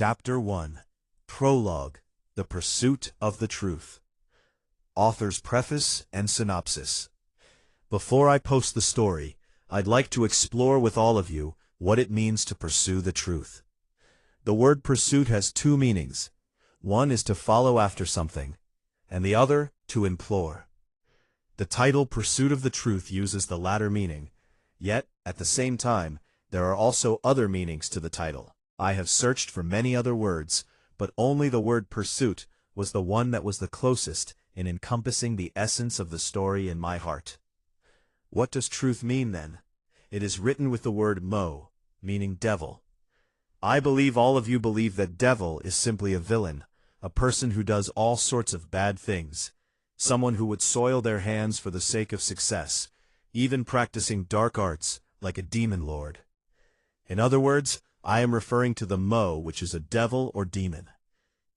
Chapter 1. Prologue. The Pursuit of the Truth. Author's Preface and Synopsis. Before I post the story, I'd like to explore with all of you what it means to pursue the truth. The word pursuit has two meanings. One is to follow after something, and the other, to implore. The title Pursuit of the Truth uses the latter meaning, yet, at the same time, there are also other meanings to the title. I have searched for many other words, but only the word pursuit was the one that was the closest in encompassing the essence of the story in my heart. What does truth mean, then? It is written with the word mo, meaning devil. I believe all of you believe that devil is simply a villain, a person who does all sorts of bad things, someone who would soil their hands for the sake of success, even practicing dark arts like a demon lord. In other words, I am referring to the mo, which is a devil or demon.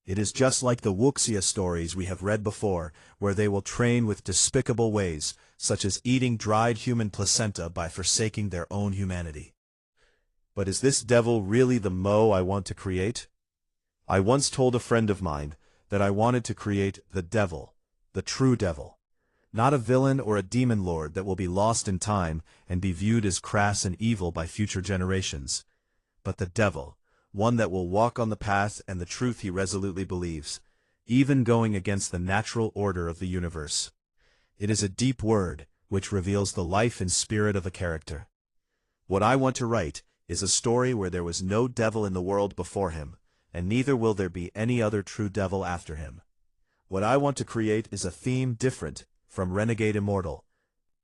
It is just like the wuxia stories we have read before, where they will train with despicable ways, such as eating dried human placenta by forsaking their own humanity. But is this devil really the mo I want to create? I once told a friend of mine that I wanted to create the devil, the true devil. Not a villain or a demon lord that will be lost in time and be viewed as crass and evil by future generations, but the devil, one that will walk on the path and the truth he resolutely believes, even going against the natural order of the universe. It is a deep word, which reveals the life and spirit of a character. What I want to write is a story where there was no devil in the world before him, and neither will there be any other true devil after him. What I want to create is a theme different from Renegade Immortal.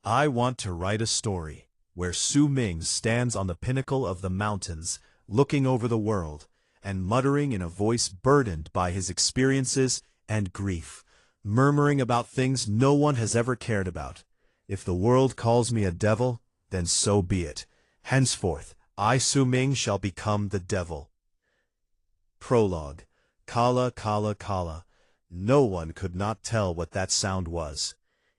I want to write a story where Su Ming stands on the pinnacle of the mountains, looking over the world, and muttering in a voice burdened by his experiences and grief, murmuring about things no one has ever cared about. If the world calls me a devil, then so be it. Henceforth, I, Su Ming, shall become the devil. Prologue. Kala, kala, kala. No one could not tell what that sound was.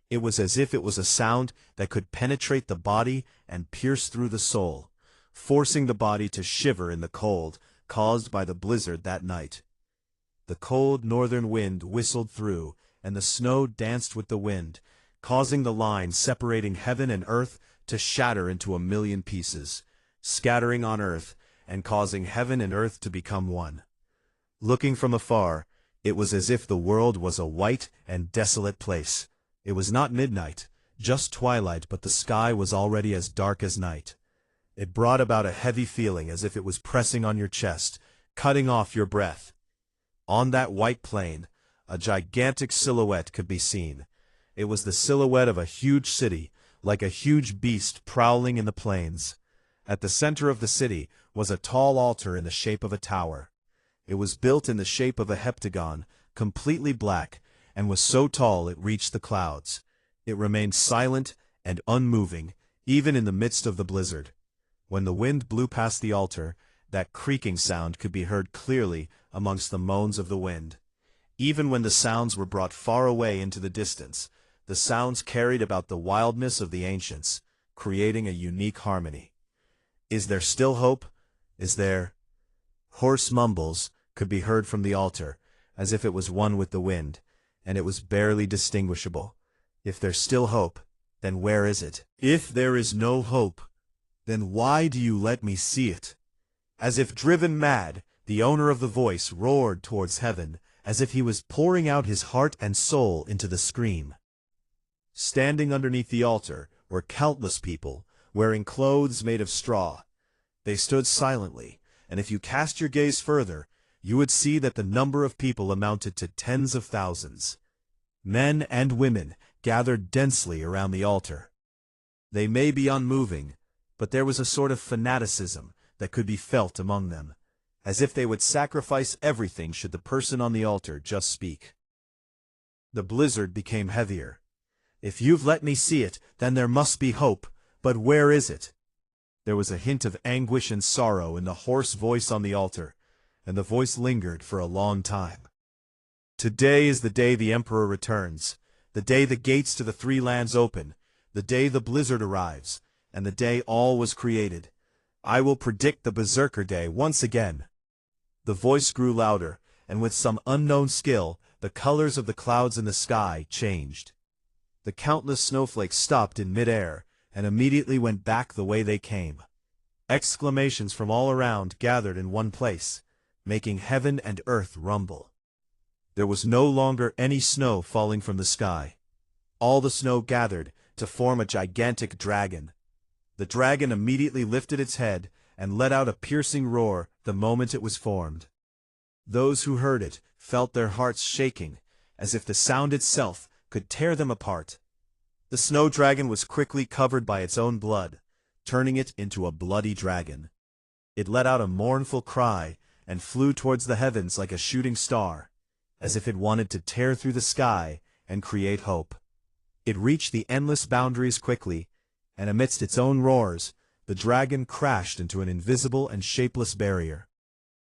It was as if it was a sound that could penetrate the body and pierce through the soul, forcing the body to shiver in the cold caused by the blizzard that night. The cold northern wind whistled through, and the snow danced with the wind, causing the line separating heaven and earth to shatter into a million pieces, scattering on earth and causing heaven and earth to become one. Looking from afar, it was as if the world was a white and desolate place. It was not midnight, just twilight, but the sky was already as dark as night. It brought about a heavy feeling as if it was pressing on your chest, cutting off your breath. On that white plain, a gigantic silhouette could be seen. It was the silhouette of a huge city, like a huge beast prowling in the plains. At the center of the city was a tall altar in the shape of a tower. It was built in the shape of a heptagon, completely black, and was so tall it reached the clouds. It remained silent and unmoving, even in the midst of the blizzard. When the wind blew past the altar, that creaking sound could be heard clearly amongst the moans of the wind. Even when the sounds were brought far away into the distance, the sounds carried about the wildness of the ancients, creating a unique harmony. Is there still hope? Is there? Hoarse mumbles could be heard from the altar, as if it was one with the wind, and it was barely distinguishable. If there's still hope, then where is it? If there is no hope, then why do you let me see it? As if driven mad, the owner of the voice roared towards heaven, as if he was pouring out his heart and soul into the scream. Standing underneath the altar were countless people, wearing clothes made of straw. They stood silently, and if you cast your gaze further, you would see that the number of people amounted to tens of thousands. Men and women gathered densely around the altar. They may be unmoving, but there was a sort of fanaticism that could be felt among them, as if they would sacrifice everything should the person on the altar just speak. The blizzard became heavier. If you've let me see it, then there must be hope, but where is it? There was a hint of anguish and sorrow in the hoarse voice on the altar, and the voice lingered for a long time. Today is the day the Emperor returns, the day the gates to the three lands open, the day the blizzard arrives, and the day all was created. I will predict the Berserker Day once again. The voice grew louder, and with some unknown skill, the colors of the clouds in the sky changed. The countless snowflakes stopped in midair, and immediately went back the way they came. Exclamations from all around gathered in one place, making heaven and earth rumble. There was no longer any snow falling from the sky. All the snow gathered to form a gigantic dragon. The dragon immediately lifted its head and let out a piercing roar the moment it was formed. Those who heard it felt their hearts shaking, as if the sound itself could tear them apart. The snow dragon was quickly covered by its own blood, turning it into a bloody dragon. It let out a mournful cry and flew towards the heavens like a shooting star, as if it wanted to tear through the sky and create hope. It reached the endless boundaries quickly, and amidst its own roars, the dragon crashed into an invisible and shapeless barrier.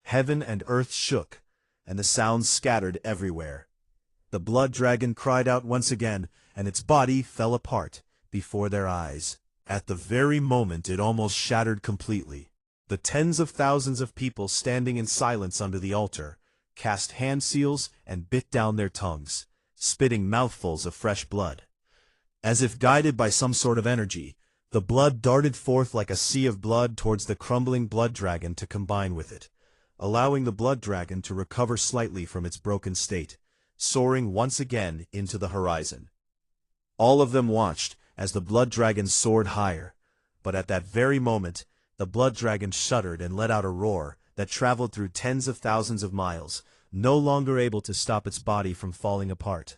Heaven and earth shook, and the sounds scattered everywhere. The blood dragon cried out once again, and its body fell apart before their eyes. At the very moment it almost shattered completely. The tens of thousands of people standing in silence under the altar cast hand seals and bit down their tongues, spitting mouthfuls of fresh blood. As if guided by some sort of energy, the blood darted forth like a sea of blood towards the crumbling blood dragon to combine with it, allowing the blood dragon to recover slightly from its broken state, soaring once again into the horizon. All of them watched as the blood dragon soared higher, but at that very moment, the blood dragon shuddered and let out a roar that traveled through tens of thousands of miles, no longer able to stop its body from falling apart.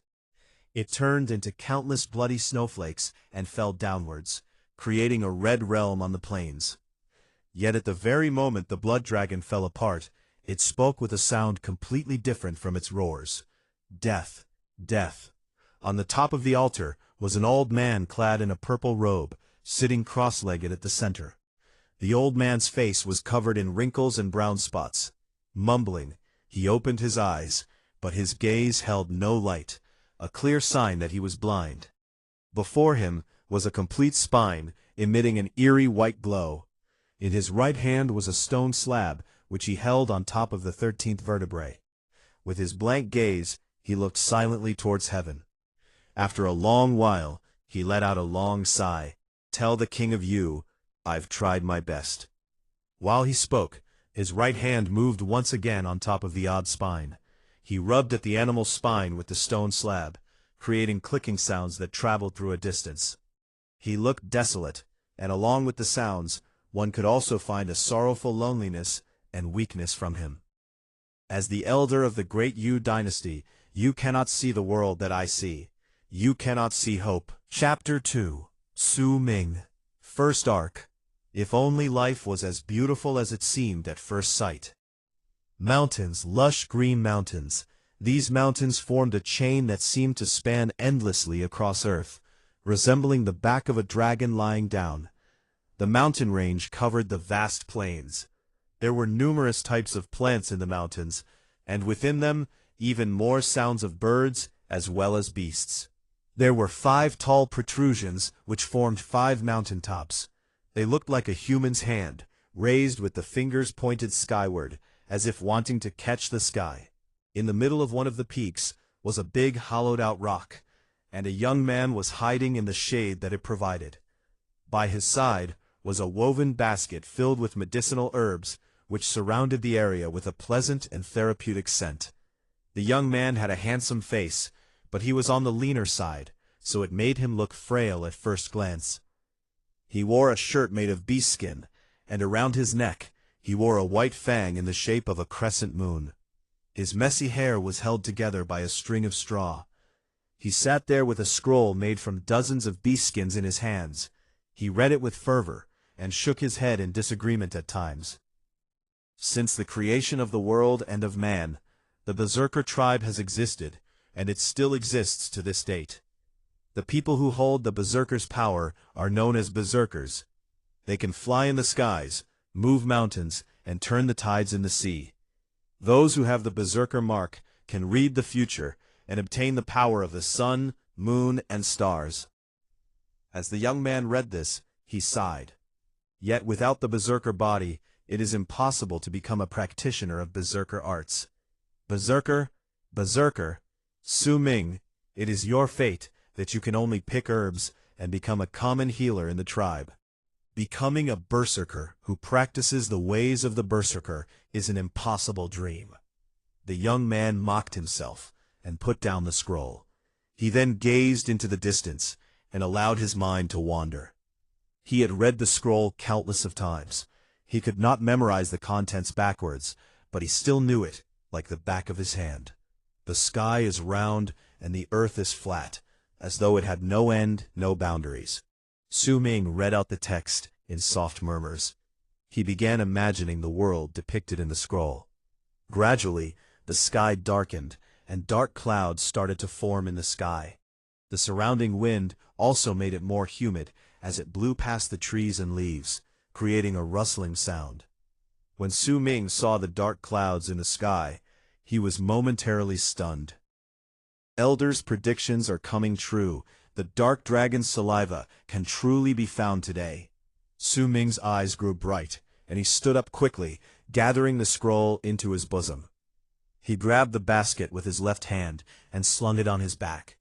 It turned into countless bloody snowflakes and fell downwards, creating a red realm on the plains. Yet at the very moment the blood dragon fell apart, it spoke with a sound completely different from its roars. Death, death. On the top of the altar was an old man clad in a purple robe, sitting cross-legged at the center. The old man's face was covered in wrinkles and brown spots. Mumbling, he opened his eyes, but his gaze held no light, a clear sign that he was blind. Before him was a complete spine, emitting an eerie white glow. In his right hand was a stone slab, which he held on top of the 13th vertebrae. With his blank gaze, he looked silently towards heaven. After a long while, he let out a long sigh. "Tell the king of you, I've tried my best." While he spoke, his right hand moved once again on top of the odd spine. He rubbed at the animal's spine with the stone slab, creating clicking sounds that traveled through a distance. He looked desolate, and along with the sounds, one could also find a sorrowful loneliness and weakness from him. As the elder of the great Yu dynasty, you cannot see the world that I see. You cannot see hope. Chapter 2. Su Ming. First Arc. If only life was as beautiful as it seemed at first sight. Mountains, lush green mountains. These mountains formed a chain that seemed to span endlessly across Earth, resembling the back of a dragon lying down. The mountain range covered the vast plains. There were numerous types of plants in the mountains, and within them, even more sounds of birds as well as beasts. There were 5 tall protrusions which formed 5 mountain tops. They looked like a human's hand, raised with the fingers pointed skyward, as if wanting to catch the sky. In the middle of one of the peaks was a big hollowed-out rock, and a young man was hiding in the shade that it provided. By his side was a woven basket filled with medicinal herbs, which surrounded the area with a pleasant and therapeutic scent. The young man had a handsome face, but he was on the leaner side, so it made him look frail at first glance. He wore a shirt made of beast skin, and around his neck he wore a white fang in the shape of a crescent moon. His messy hair was held together by a string of straw. He sat there with a scroll made from dozens of beast skins in his hands. He read it with fervor, and shook his head in disagreement at times. Since the creation of the world and of man, the Berserker tribe has existed, and it still exists to this date. The people who hold the Berserker's power are known as Berserkers. They can fly in the skies, move mountains, and turn the tides in the sea. Those who have the Berserker mark can read the future and obtain the power of the sun, moon, and stars. As the young man read this, he sighed. Yet without the Berserker body, it is impossible to become a practitioner of berserker arts. Berserker, berserker, Su Ming, it is your fate that you can only pick herbs and become a common healer in the tribe. Becoming a berserker who practices the ways of the berserker is an impossible dream. The young man mocked himself and put down the scroll. He then gazed into the distance and allowed his mind to wander. He had read the scroll countless of times. He could not memorize the contents backwards, but he still knew it like the back of his hand. The sky is round and the earth is flat, as though it had no end, no boundaries. Su Ming read out the text in soft murmurs. He began imagining the world depicted in the scroll. Gradually, the sky darkened, and dark clouds started to form in the sky. The surrounding wind also made it more humid as it blew past the trees and leaves, creating a rustling sound. When Su Ming saw the dark clouds in the sky, he was momentarily stunned. Elders' predictions are coming true. The dark dragon's saliva can truly be found today. Su Ming's eyes grew bright, and he stood up quickly, gathering the scroll into his bosom. He grabbed the basket with his left hand and slung it on his back.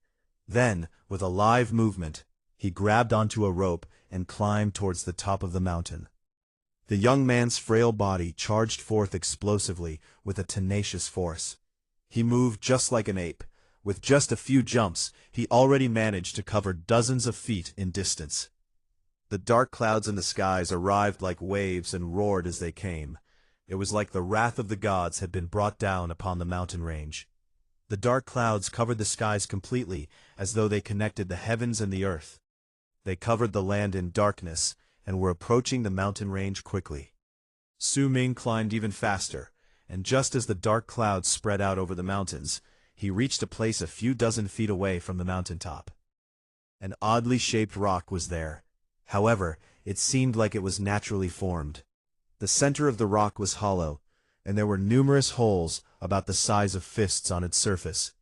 Then, with a live movement, he grabbed onto a rope and climbed towards the top of the mountain. The young man's frail body charged forth explosively with a tenacious force. He moved just like an ape. With just a few jumps, he already managed to cover dozens of feet in distance. The dark clouds in the skies arrived like waves and roared as they came. It was like the wrath of the gods had been brought down upon the mountain range. The dark clouds covered the skies completely, as though they connected the heavens and the earth. They covered the land in darkness, and were approaching the mountain range quickly. Su Ming climbed even faster, and just as the dark clouds spread out over the mountains, he reached a place a few dozen feet away from the mountaintop. An oddly shaped rock was there. However, it seemed like it was naturally formed. The center of the rock was hollow, and there were numerous holes about the size of fists on its surface.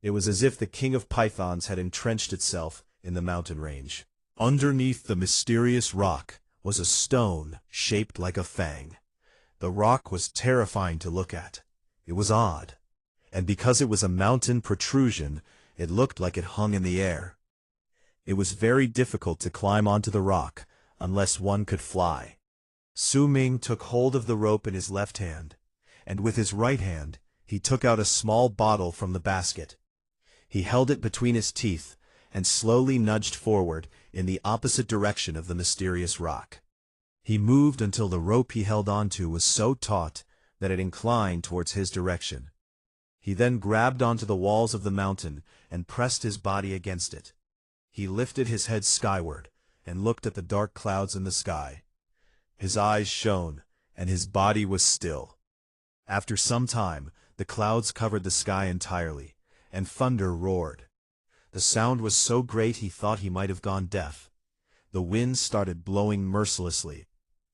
It was as if the king of pythons had entrenched itself in the mountain range. Underneath the mysterious rock was a stone shaped like a fang. The rock was terrifying to look at. It was odd, and because it was a mountain protrusion, it looked like it hung in the air. It was very difficult to climb onto the rock, unless one could fly. Su Ming took hold of the rope in his left hand, and with his right hand, he took out a small bottle from the basket. He held it between his teeth, and slowly nudged forward in the opposite direction of the mysterious rock. He moved until the rope he held onto was so taut that it inclined towards his direction. He then grabbed onto the walls of the mountain and pressed his body against it. He lifted his head skyward and looked at the dark clouds in the sky. His eyes shone, and his body was still. After some time, the clouds covered the sky entirely, and thunder roared. The sound was so great he thought he might have gone deaf. The wind started blowing mercilessly,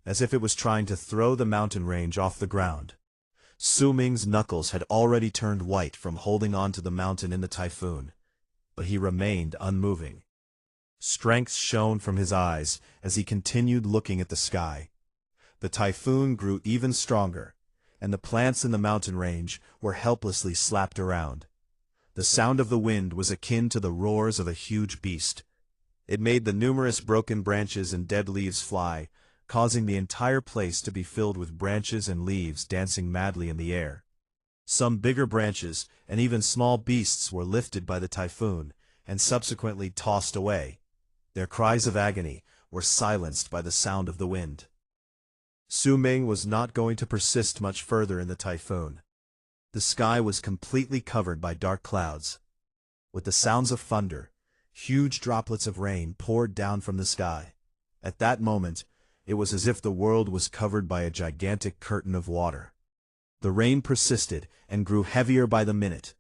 as if it was trying to throw the mountain range off the ground. Su Ming's knuckles had already turned white from holding on to the mountain in the typhoon, but he remained unmoving. Strength shone from his eyes as he continued looking at the sky. The typhoon grew even stronger, and the plants in the mountain range were helplessly slapped around. The sound of the wind was akin to the roars of a huge beast. It made the numerous broken branches and dead leaves fly, causing the entire place to be filled with branches and leaves dancing madly in the air. Some bigger branches and even small beasts were lifted by the typhoon and subsequently tossed away. Their cries of agony were silenced by the sound of the wind. Su Ming was not going to persist much further in the typhoon. The sky was completely covered by dark clouds. With the sounds of thunder, huge droplets of rain poured down from the sky. At that moment, it was as if the world was covered by a gigantic curtain of water. The rain persisted and grew heavier by the minute,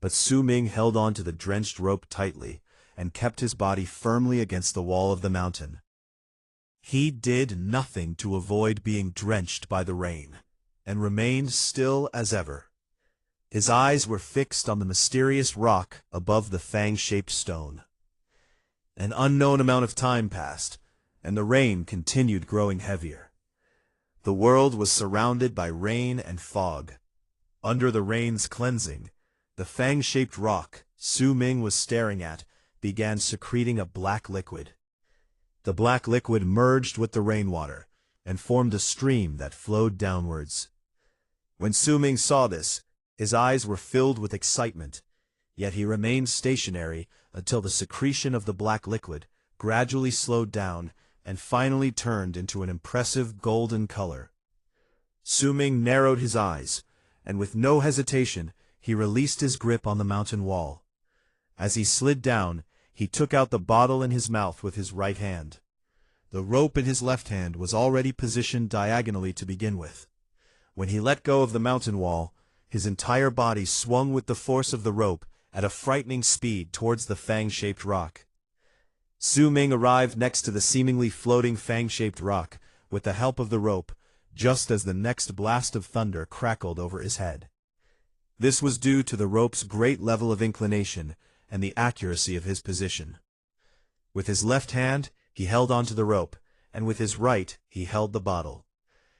but Su Ming held on to the drenched rope tightly and kept his body firmly against the wall of the mountain. He did nothing to avoid being drenched by the rain, and remained still as ever. His eyes were fixed on the mysterious rock above the fang-shaped stone. An unknown amount of time passed, and the rain continued growing heavier. The world was surrounded by rain and fog. Under the rain's cleansing, the fang-shaped rock Su Ming was staring at began secreting a black liquid. The black liquid merged with the rainwater and formed a stream that flowed downwards. When Su Ming saw this, his eyes were filled with excitement, yet he remained stationary until the secretion of the black liquid gradually slowed down and finally turned into an impressive golden color. Su Ming narrowed his eyes, and with no hesitation, he released his grip on the mountain wall. As he slid down, he took out the bottle in his mouth with his right hand. The rope in his left hand was already positioned diagonally to begin with. When he let go of the mountain wall, his entire body swung with the force of the rope at a frightening speed towards the fang-shaped rock. Su Ming arrived next to the seemingly floating fang-shaped rock with the help of the rope, just as the next blast of thunder crackled over his head. This was due to the rope's great level of inclination and the accuracy of his position. With his left hand, he held onto the rope, and with his right, he held the bottle.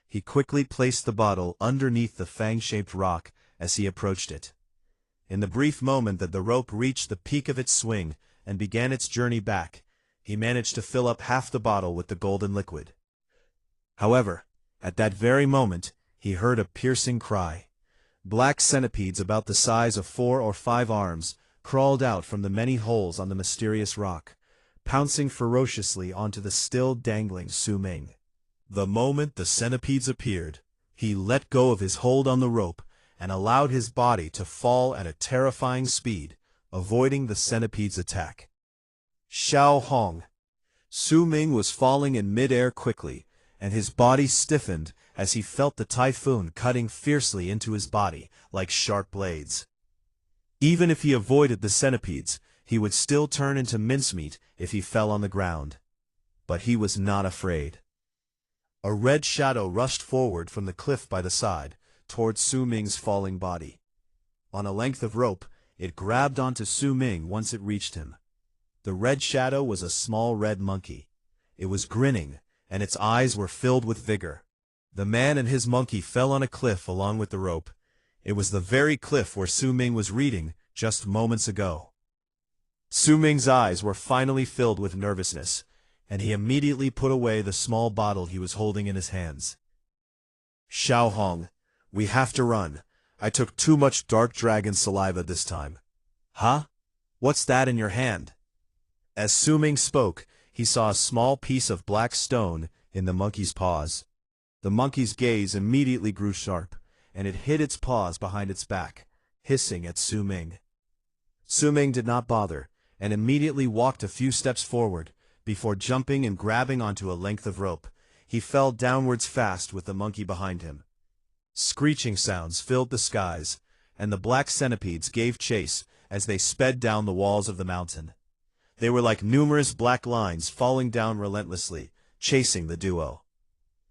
He quickly placed the bottle underneath the fang-shaped rock as he approached it. In the brief moment that the rope reached the peak of its swing and began its journey back, he managed to fill up half the bottle with the golden liquid. However, at that very moment, he heard a piercing cry. Black centipedes about the size of 4 or 5 arms crawled out from the many holes on the mysterious rock, pouncing ferociously onto the still dangling Su Ming. The moment the centipedes appeared, he let go of his hold on the rope and allowed his body to fall at a terrifying speed, avoiding the centipede's attack. Xiao Hong. Su Ming was falling in midair quickly, and his body stiffened as he felt the typhoon cutting fiercely into his body like sharp blades. Even if he avoided the centipedes, he would still turn into mincemeat if he fell on the ground. But he was not afraid. A red shadow rushed forward from the cliff by the side, towards Su Ming's falling body. On a length of rope, it grabbed onto Su Ming once it reached him. The red shadow was a small red monkey. It was grinning, and its eyes were filled with vigor. The man and his monkey fell on a cliff along with the rope. It was the very cliff where Su Ming was reading just moments ago. Su Ming's eyes were finally filled with nervousness, and he immediately put away the small bottle he was holding in his hands. Xiao Hong, we have to run. I took too much dark dragon saliva this time. Huh? What's that in your hand? As Su Ming spoke, he saw a small piece of black stone in the monkey's paws. The monkey's gaze immediately grew sharp, and it hid its paws behind its back, hissing at Su Ming. Su Ming did not bother, and immediately walked a few steps forward, before jumping and grabbing onto a length of rope. He fell downwards fast with the monkey behind him. Screeching sounds filled the skies, and the black centipedes gave chase as they sped down the walls of the mountain. They were like numerous black lines falling down relentlessly, chasing the duo.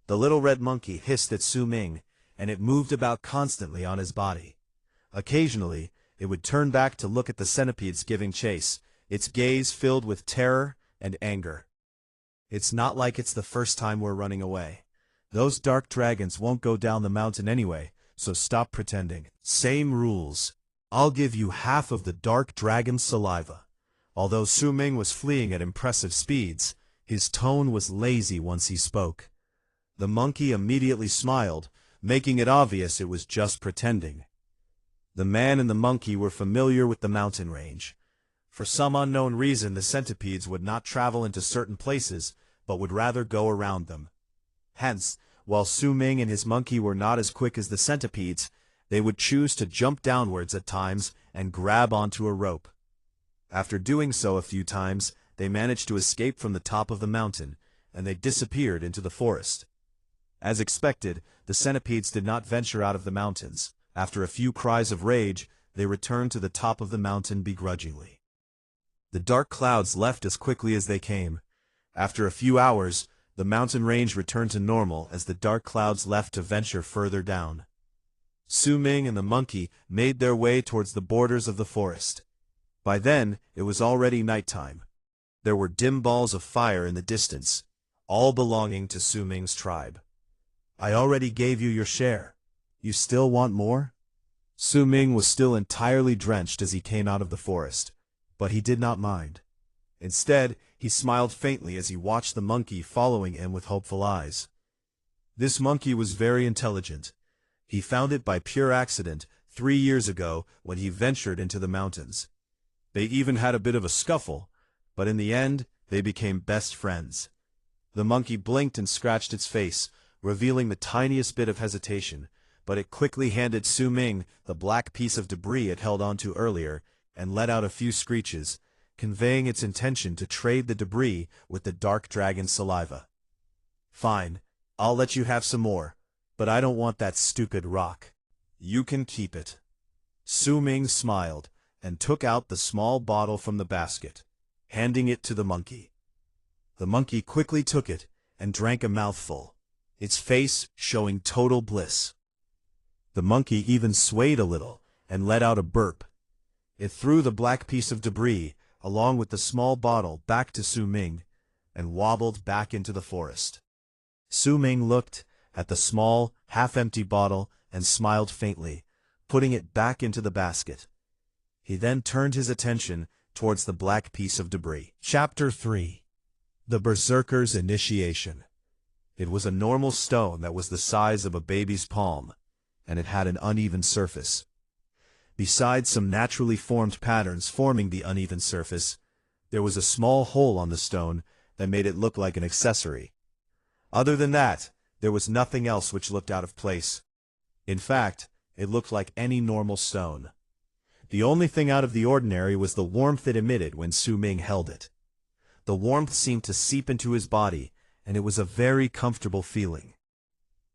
The little red monkey hissed at Su Ming, and it moved about constantly on his body. Occasionally, it would turn back to look at the centipedes giving chase, its gaze filled with terror and anger. It's not like it's the first time we're running away. Those dark dragons won't go down the mountain anyway, so stop pretending. Same rules. I'll give you half of the dark dragon's saliva. Although Su Ming was fleeing at impressive speeds, his tone was lazy once he spoke. The monkey immediately smiled, making it obvious it was just pretending. The man and the monkey were familiar with the mountain range. For some unknown reason, the centipedes would not travel into certain places, but would rather go around them. Hence, while Su Ming and his monkey were not as quick as the centipedes, they would choose to jump downwards at times and grab onto a rope. After doing so a few times, they managed to escape from the top of the mountain, and they disappeared into the forest. As expected, the centipedes did not venture out of the mountains. After a few cries of rage, they returned to the top of the mountain begrudgingly. The dark clouds left as quickly as they came. After a few hours, the mountain range returned to normal as the dark clouds left to venture further down. Su Ming and the monkey made their way towards the borders of the forest. By then, it was already nighttime. There were dim balls of fire in the distance, all belonging to Su Ming's tribe. I already gave you your share. You still want more? Su Ming was still entirely drenched as he came out of the forest, but he did not mind. Instead, he smiled faintly as he watched the monkey following him with hopeful eyes. This monkey was very intelligent. He found it by pure accident 3 years ago when he ventured into the mountains. They even had a bit of a scuffle, but in the end, they became best friends. The monkey blinked and scratched its face, revealing the tiniest bit of hesitation, but it quickly handed Su Ming the black piece of debris it held onto earlier and let out a few screeches, conveying its intention to trade the debris with the dark dragon's saliva. Fine, I'll let you have some more, but I don't want that stupid rock. You can keep it. Su Ming smiled and took out the small bottle from the basket, handing it to the monkey. The monkey quickly took it and drank a mouthful, its face showing total bliss. The monkey even swayed a little and let out a burp. It threw the black piece of debris, along with the small bottle, back to Su Ming and wobbled back into the forest. Su Ming looked at the small, half-empty bottle and smiled faintly, putting it back into the basket. He then turned his attention towards the black piece of debris. Chapter 3. The Berserker's Initiation. It was a normal stone that was the size of a baby's palm, and it had an uneven surface. Besides some naturally formed patterns forming the uneven surface, there was a small hole on the stone that made it look like an accessory. Other than that, there was nothing else which looked out of place. In fact, it looked like any normal stone. The only thing out of the ordinary was the warmth it emitted when Su Ming held it. The warmth seemed to seep into his body, and it was a very comfortable feeling.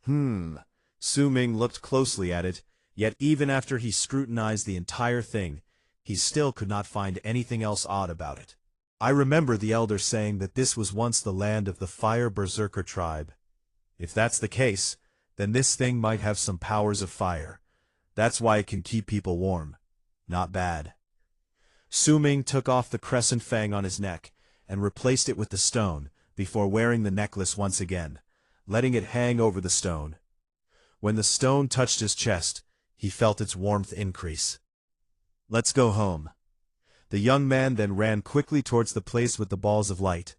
Su Ming looked closely at it, yet even after he scrutinized the entire thing, he still could not find anything else odd about it. I remember the elder saying that this was once the land of the Fire Berserker tribe. If that's the case, then this thing might have some powers of fire. That's why it can keep people warm. Not bad. Su Ming took off the crescent fang on his neck and replaced it with the stone before wearing the necklace once again, letting it hang over the stone. When the stone touched his chest, he felt its warmth increase. Let's go home. The young man then ran quickly towards the place with the balls of light.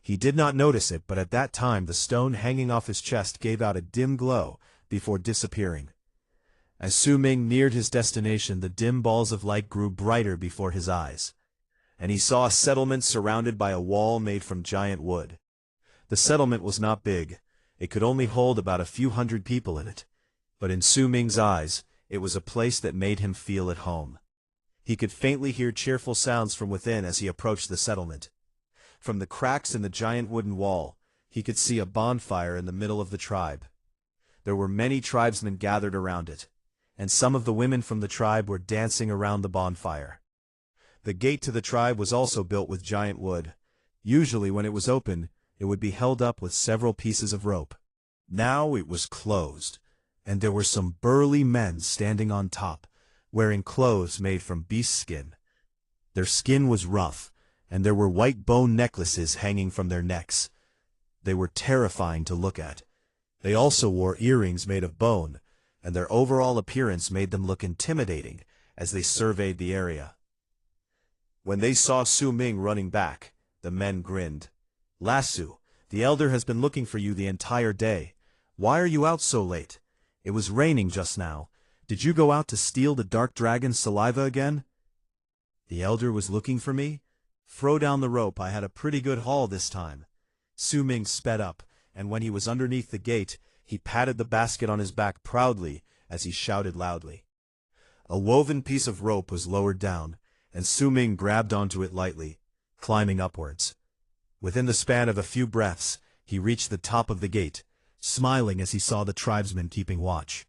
He did not notice it, but at that time the stone hanging off his chest gave out a dim glow before disappearing. As Su Ming neared his destination, the dim balls of light grew brighter before his eyes, and he saw a settlement surrounded by a wall made from giant wood. The settlement was not big. It could only hold about a few hundred people in it, but in Su Ming's eyes, it was a place that made him feel at home. He could faintly hear cheerful sounds from within as he approached the settlement. From the cracks in the giant wooden wall, he could see a bonfire in the middle of the tribe. There were many tribesmen gathered around it, and some of the women from the tribe were dancing around the bonfire. The gate to the tribe was also built with giant wood. Usually when it was open, it would be held up with several pieces of rope. Now it was closed, and there were some burly men standing on top, wearing clothes made from beast skin. Their skin was rough, and there were white bone necklaces hanging from their necks. They were terrifying to look at. They also wore earrings made of bone, and their overall appearance made them look intimidating as they surveyed the area. When they saw Su Ming running back, the men grinned. "Lasu, the elder has been looking for you the entire day. Why are you out so late? It was raining just now. Did you go out to steal the dark dragon's saliva again?" "The elder was looking for me? Throw down the rope, I had a pretty good haul this time." Su Ming sped up, and when he was underneath the gate, he patted the basket on his back proudly as he shouted loudly. A woven piece of rope was lowered down, and Su Ming grabbed onto it lightly, climbing upwards. Within the span of a few breaths, he reached the top of the gate, smiling as he saw the tribesmen keeping watch.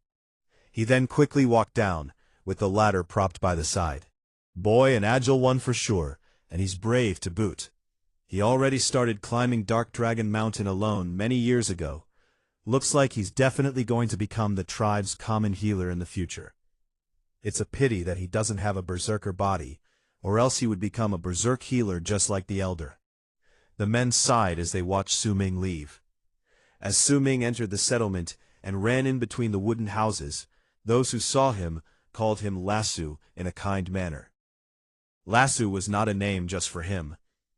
He then quickly walked down, with the ladder propped by the side. Boy, an agile one for sure, and he's brave to boot. He already started climbing Dark Dragon Mountain alone many years ago. Looks like he's definitely going to become the tribe's common healer in the future. It's a pity that he doesn't have a berserker body, or else he would become a berserk healer just like the elder. The men sighed as they watched Su Ming leave. As Su Ming entered the settlement, and ran in between the wooden houses. Those who saw him called him Lasu in a kind manner. Lasu was not a name just for him,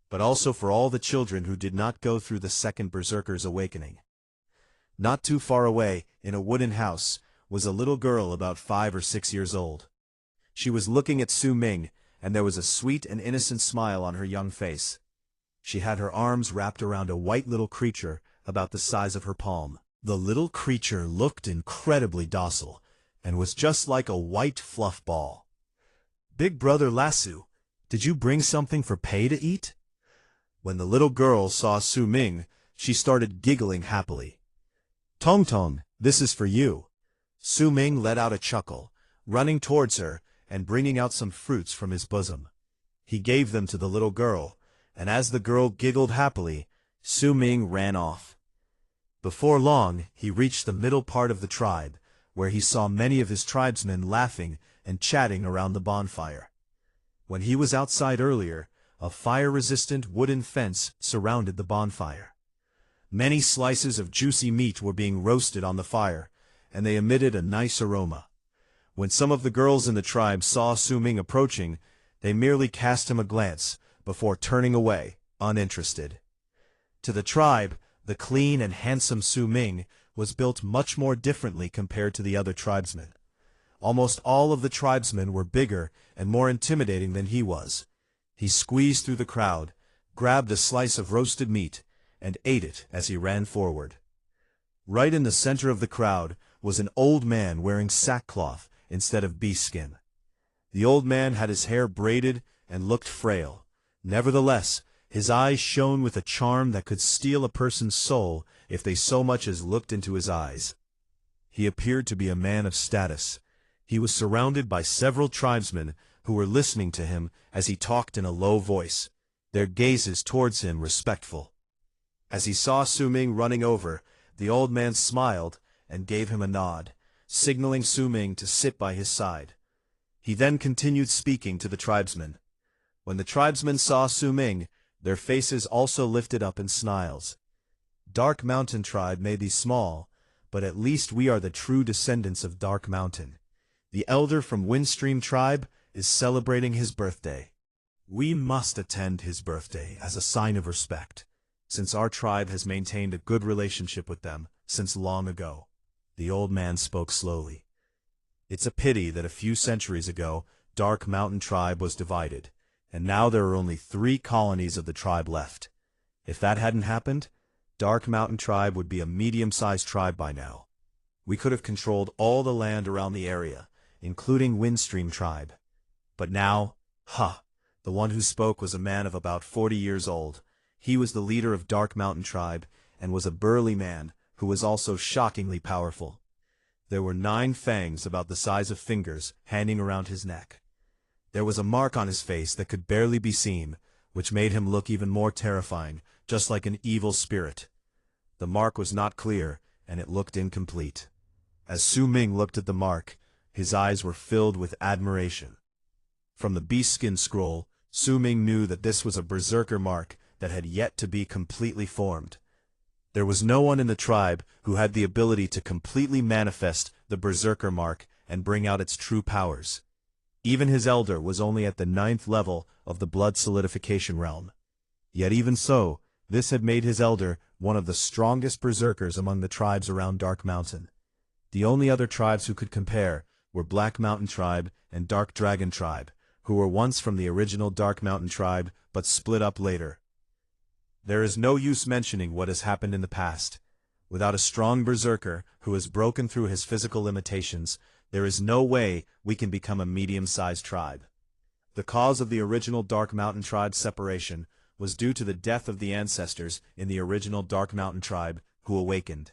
but also for all the children who did not go through the second berserker's awakening. Not too far away, in a wooden house, was a little girl about 5 or 6 years old. She was looking at Su Ming, and there was a sweet and innocent smile on her young face. She had her arms wrapped around a white little creature about the size of her palm. The little creature looked incredibly docile, and was just like a white fluff ball. "Big brother Lasu, did you bring something for Pei to eat?" When the little girl saw Su Ming, she started giggling happily. "Tong Tong, this is for you." Su Ming let out a chuckle, running towards her and bringing out some fruits from his bosom. He gave them to the little girl, and as the girl giggled happily, Su Ming ran off. Before long, he reached the middle part of the tribe, where he saw many of his tribesmen laughing and chatting around the bonfire. When he was outside earlier, a fire-resistant wooden fence surrounded the bonfire. Many slices of juicy meat were being roasted on the fire, and they emitted a nice aroma. When some of the girls in the tribe saw Su Ming approaching, they merely cast him a glance before turning away, uninterested. To the tribe, the clean and handsome Su Ming was built much more differently compared to the other tribesmen. Almost all of the tribesmen were bigger and more intimidating than he was. He squeezed through the crowd, grabbed a slice of roasted meat, and ate it as he ran forward. Right in the center of the crowd was an old man wearing sackcloth instead of beast skin. The old man had his hair braided and looked frail. Nevertheless, his eyes shone with a charm that could steal a person's soul if they so much as looked into his eyes. He appeared to be a man of status. He was surrounded by several tribesmen who were listening to him as he talked in a low voice, their gazes towards him respectful. As he saw Su Ming running over, the old man smiled and gave him a nod, signaling Su Ming to sit by his side. He then continued speaking to the tribesmen. When the tribesmen saw Su Ming, their faces also lifted up in smiles. "Dark Mountain tribe may be small, but at least we are the true descendants of Dark Mountain. The elder from Windstream tribe is celebrating his birthday. We must attend his birthday as a sign of respect, since our tribe has maintained a good relationship with them since long ago." The old man spoke slowly. "It's a pity that a few centuries ago, Dark Mountain tribe was divided, and now there are only 3 colonies of the tribe left. If that hadn't happened, Dark Mountain tribe would be a medium-sized tribe by now. We could have controlled all the land around the area, including Windstream tribe. But now, the one who spoke was a man of about 40 years old. He was the leader of Dark Mountain tribe, and was a burly man who was also shockingly powerful. There were 9 fangs about the size of fingers hanging around his neck. There was a mark on his face that could barely be seen, which made him look even more terrifying, just like an evil spirit. The mark was not clear, and it looked incomplete. As Su Ming looked at the mark, his eyes were filled with admiration. From the beast-skin scroll, Su Ming knew that this was a berserker mark that had yet to be completely formed. There was no one in the tribe who had the ability to completely manifest the berserker mark and bring out its true powers. Even his elder was only at the 9th level of the blood solidification realm. Yet even so, this had made his elder one of the strongest berserkers among the tribes around Dark Mountain. The only other tribes who could compare were Black Mountain tribe and Dark Dragon tribe, who were once from the original Dark Mountain tribe but split up later. There is no use mentioning what has happened in the past. Without a strong berserker who has broken through his physical limitations, there is no way we can become a medium-sized tribe. The cause of the original Dark Mountain tribe separation was due to the death of the ancestors in the original Dark Mountain tribe who awakened.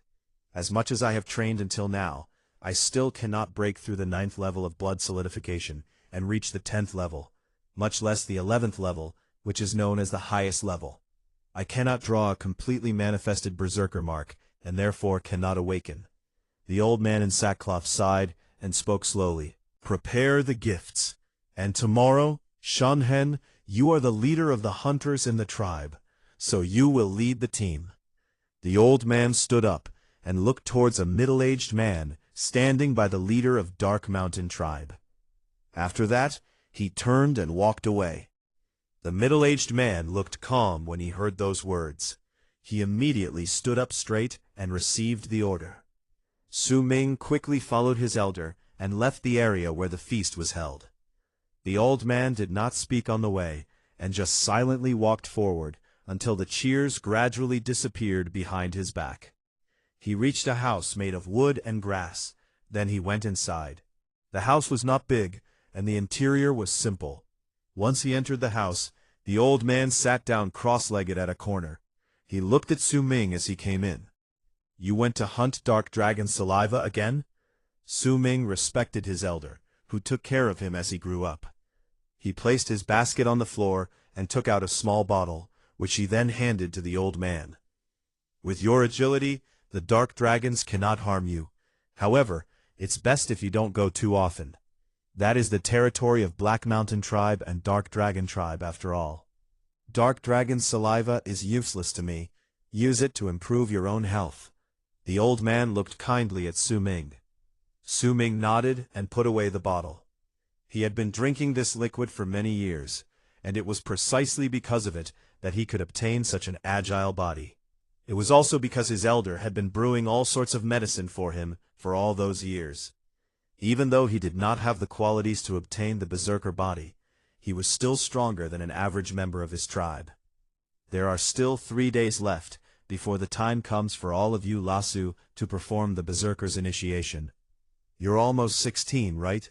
As much as I have trained until now, I still cannot break through the 9th level of blood solidification and reach the 10th level, much less the 11th level, which is known as the highest level. I cannot draw a completely manifested berserker mark, and therefore cannot awaken. The old man in sackcloth sighed and spoke slowly. "Prepare the gifts, and tomorrow, Shanhen, you are the leader of the hunters in the tribe, so you will lead the team." The old man stood up, and looked towards a middle-aged man standing by the leader of Dark Mountain tribe. After that, he turned and walked away. The middle-aged man looked calm when he heard those words. He immediately stood up straight and received the order. Su Ming quickly followed his elder and left the area where the feast was held. The old man did not speak on the way, and just silently walked forward until the cheers gradually disappeared behind his back. He reached a house made of wood and grass. Then he went inside. The house was not big, and the interior was simple. Once he entered the house, the old man sat down cross-legged at a corner. He looked at Su Ming as he came in. "You went to hunt dark dragon saliva again?" Su Ming respected his elder, who took care of him as he grew up. He placed his basket on the floor and took out a small bottle, which he then handed to the old man. "With your agility, the dark dragons cannot harm you. However, it's best if you don't go too often. That is the territory of Black Mountain tribe and Dark Dragon tribe after all. Dark dragon saliva is useless to me. Use it to improve your own health." The old man looked kindly at Su Ming. Su Ming nodded and put away the bottle. He had been drinking this liquid for many years, and it was precisely because of it that he could obtain such an agile body. It was also because his elder had been brewing all sorts of medicine for him for all those years. Even though he did not have the qualities to obtain the berserker body, he was still stronger than an average member of his tribe. There are still 3 days left before the time comes for all of you Lasu to perform the berserker's initiation. You're almost 16, right?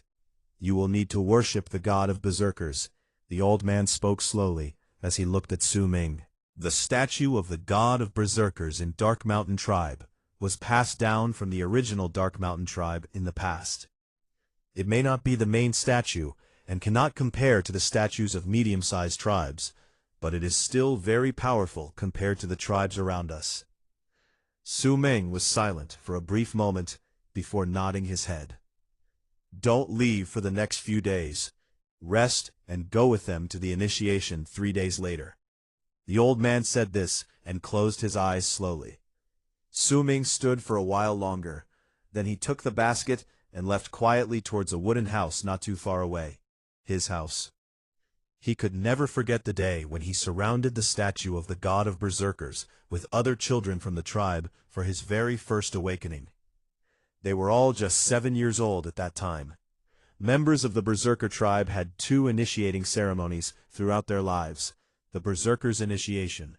You will need to worship the god of berserkers. The old man spoke slowly as he looked at Su Ming. The statue of the god of berserkers in Dark Mountain tribe was passed down from the original Dark Mountain tribe in the past. It may not be the main statue and cannot compare to the statues of medium-sized tribes, but it is still very powerful compared to the tribes around us. Su Ming was silent for a brief moment before nodding his head. "Don't leave for the next few days. Rest and go with them to the initiation 3 days later." The old man said this and closed his eyes slowly. Su Ming stood for a while longer. Then he took the basket and left quietly towards a wooden house not too far away. His house. He could never forget the day when he surrounded the statue of the god of berserkers with other children from the tribe for his very first awakening. They were all just 7 years old at that time. Members of the berserker tribe had 2 initiating ceremonies throughout their lives, the berserker's initiation.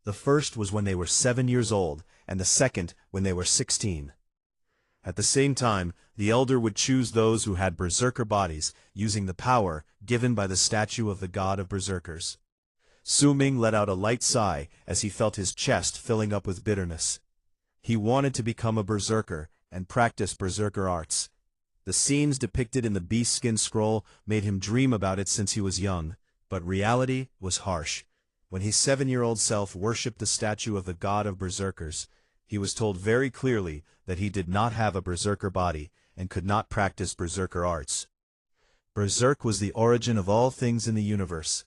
The first was when they were 7 years old, and the second when they were 16. At the same time, the elder would choose those who had berserker bodies, using the power given by the statue of the god of berserkers. Su Ming let out a light sigh as he felt his chest filling up with bitterness. He wanted to become a berserker and practice berserker arts. The scenes depicted in the beast skin scroll made him dream about it since he was young, but reality was harsh. When his 7-year-old self worshipped the statue of the god of berserkers, he was told very clearly that he did not have a berserker body and could not practice berserker arts. Berserk was the origin of all things in the universe.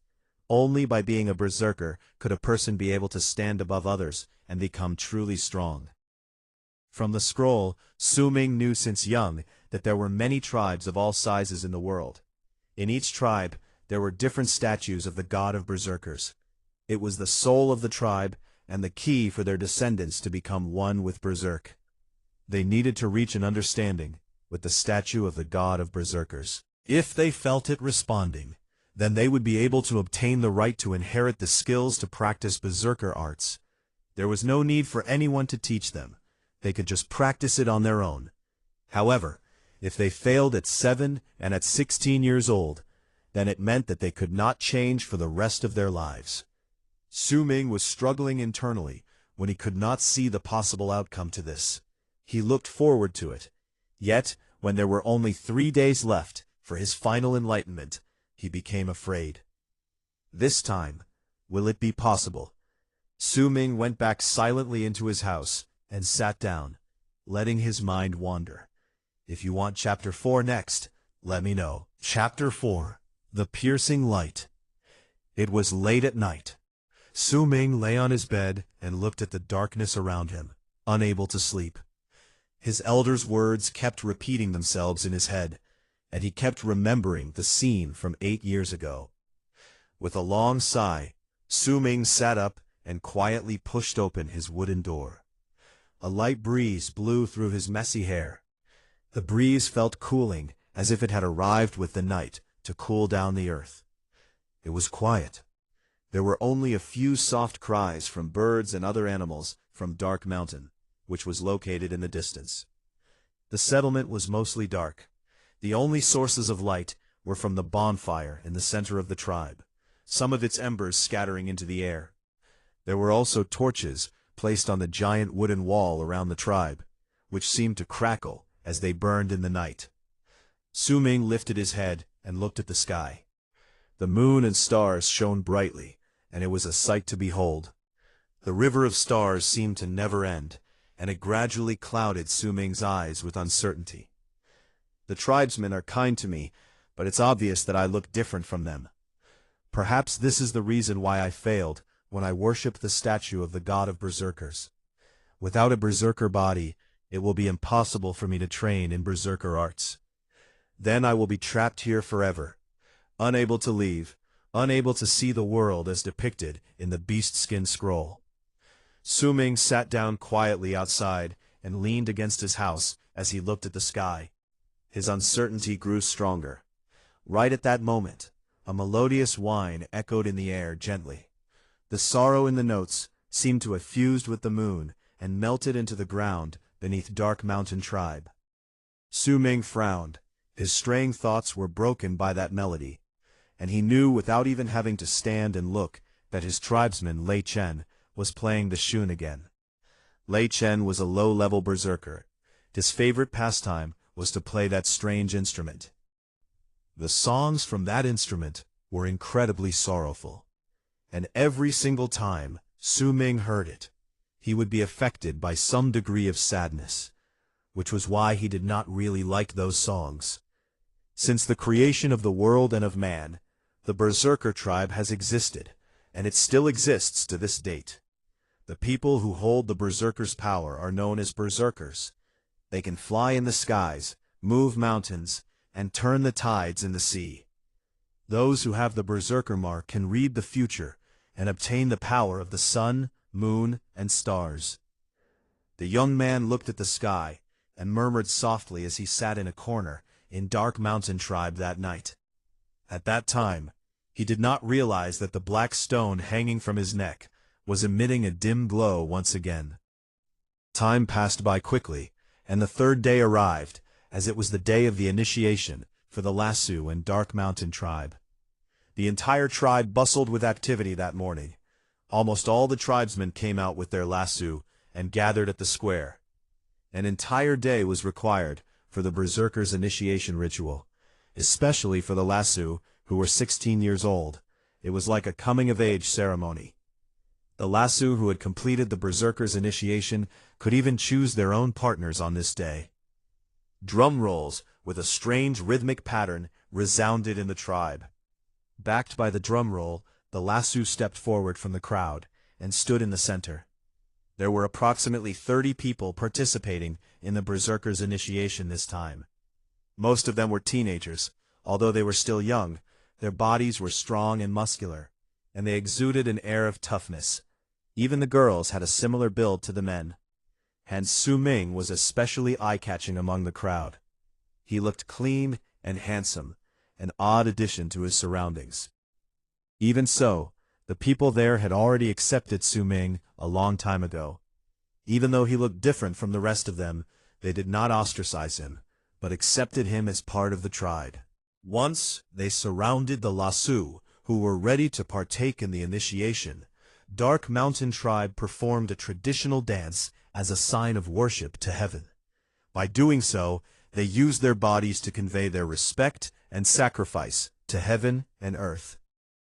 Only by being a berserker could a person be able to stand above others and become truly strong. From the scroll, Su Ming knew since young that there were many tribes of all sizes in the world. In each tribe, there were different statues of the god of berserkers. It was the soul of the tribe and the key for their descendants to become one with berserk. They needed to reach an understanding with the statue of the god of berserkers. If they felt it responding, then they would be able to obtain the right to inherit the skills to practice berserker arts. There was no need for anyone to teach them. They could just practice it on their own. However, if they failed at 7 and at 16 years old, then it meant that they could not change for the rest of their lives. Su Ming was struggling internally when he could not see the possible outcome to this. He looked forward to it. Yet, when there were only 3 days left for his final enlightenment, he became afraid. This time, will it be possible? Su Ming went back silently into his house and sat down, letting his mind wander. If you want Chapter 4 next, let me know. Chapter 4. The Piercing Light. It was late at night. Su Ming lay on his bed and looked at the darkness around him. unable to sleep. His elder's words kept repeating themselves in his head, and he kept remembering the scene from 8 years ago. With a long sigh, Su Ming sat up and quietly pushed open his wooden door. A light breeze blew through his messy hair. The breeze felt cooling, as if it had arrived with the night to cool down the earth. It was quiet. There were only a few soft cries from birds and other animals from Dark Mountain, which was located in the distance. The settlement was mostly dark. The only sources of light were from the bonfire in the center of the tribe, some of its embers scattering into the air. There were also torches placed on the giant wooden wall around the tribe, which seemed to crackle as they burned in the night. Su Ming lifted his head and looked at the sky. The moon and stars shone brightly, and it was a sight to behold. The river of stars seemed to never end, and it gradually clouded Su Ming's eyes with uncertainty. The tribesmen are kind to me, but it's obvious that I look different from them. Perhaps this is the reason why I failed when I worshipped the statue of the god of berserkers. Without a berserker body, it will be impossible for me to train in berserker arts. Then I will be trapped here forever, unable to leave, unable to see the world as depicted in the beast-skin scroll. Su Ming sat down quietly outside and leaned against his house as he looked at the sky. His uncertainty grew stronger. Right at that moment, a melodious whine echoed in the air gently. The sorrow in the notes seemed to have fused with the moon and melted into the ground beneath Dark Mountain tribe. Su Ming frowned. His straying thoughts were broken by that melody, and he knew without even having to stand and look that his tribesman Lei Chen was playing the shun again. Lei Chen was a low-level berserker. His favorite pastime was to play that strange instrument. The songs from that instrument were incredibly sorrowful, and every single time Su Ming heard it, he would be affected by some degree of sadness, which was why he did not really like those songs. Since the creation of the world and of man, the berserker tribe has existed, and it still exists to this date. The people who hold the berserker's power are known as berserkers. They can fly in the skies, move mountains, and turn the tides in the sea. Those who have the berserker mark can read the future and obtain the power of the sun, moon, and stars. The young man looked at the sky and murmured softly as he sat in a corner in Dark Mountain tribe that night. At that time, he did not realize that the black stone hanging from his neck was emitting a dim glow once again. Time passed by quickly, and the third day arrived, as it was the day of the initiation for the Lasso and Dark Mountain tribe. The entire tribe bustled with activity that morning. Almost all the tribesmen came out with their lasso and gathered at the square. An entire day was required for the berserker's initiation ritual, especially for the lasso, who were 16 years old. It was like a coming-of-age ceremony. The lasso who had completed the berserker's initiation could even choose their own partners on this day. Drum rolls with a strange rhythmic pattern resounded in the tribe. Backed by the drum roll, the lasso stepped forward from the crowd and stood in the center. There were approximately 30 people participating in the berserker's initiation this time. Most of them were teenagers. Although they were still young, their bodies were strong and muscular, and they exuded an air of toughness. Even the girls had a similar build to the men. Hence Su Ming was especially eye-catching among the crowd. He looked clean and handsome, an odd addition to his surroundings. Even so, the people there had already accepted Su Ming a long time ago. Even though he looked different from the rest of them, they did not ostracize him, but accepted him as part of the tribe. Once they surrounded the lasso, who were ready to partake in the initiation. Dark Mountain tribe performed a traditional dance as a sign of worship to heaven. By doing so, they used their bodies to convey their respect and sacrifice to heaven and earth.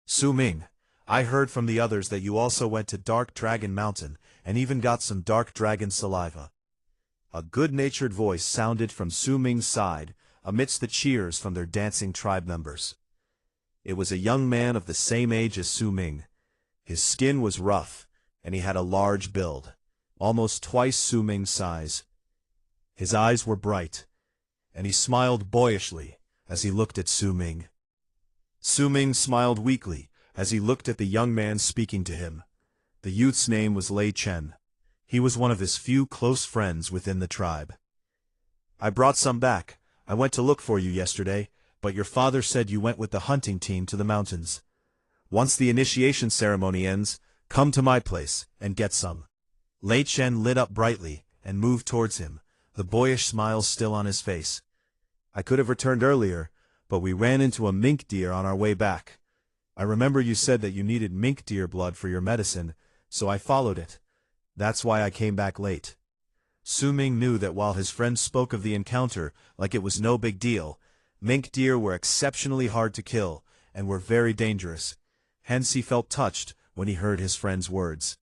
Su Ming, I heard from the others that you also went to Dark Dragon Mountain and even got some Dark Dragon saliva. A good-natured voice sounded from Su Ming's side amidst the cheers from their dancing tribe members. It was a young man of the same age as Su Ming. His skin was rough, and he had a large build. almost twice Su Ming's size. His eyes were bright, and he smiled boyishly as he looked at Su Ming. Su Ming smiled weakly as he looked at the young man speaking to him. The youth's name was Lei Chen. He was one of his few close friends within the tribe. "I brought some back. I went to look for you yesterday, but your father said you went with the hunting team to the mountains. Once the initiation ceremony ends, come to my place and get some." Lei Chen lit up brightly and moved towards him, the boyish smile still on his face. "I could have returned earlier, but we ran into a mink deer on our way back. I remember you said that you needed mink deer blood for your medicine, so I followed it. That's why I came back late." Su Ming knew that while his friend spoke of the encounter like it was no big deal, mink deer were exceptionally hard to kill and were very dangerous. Hence he felt touched when he heard his friend's words.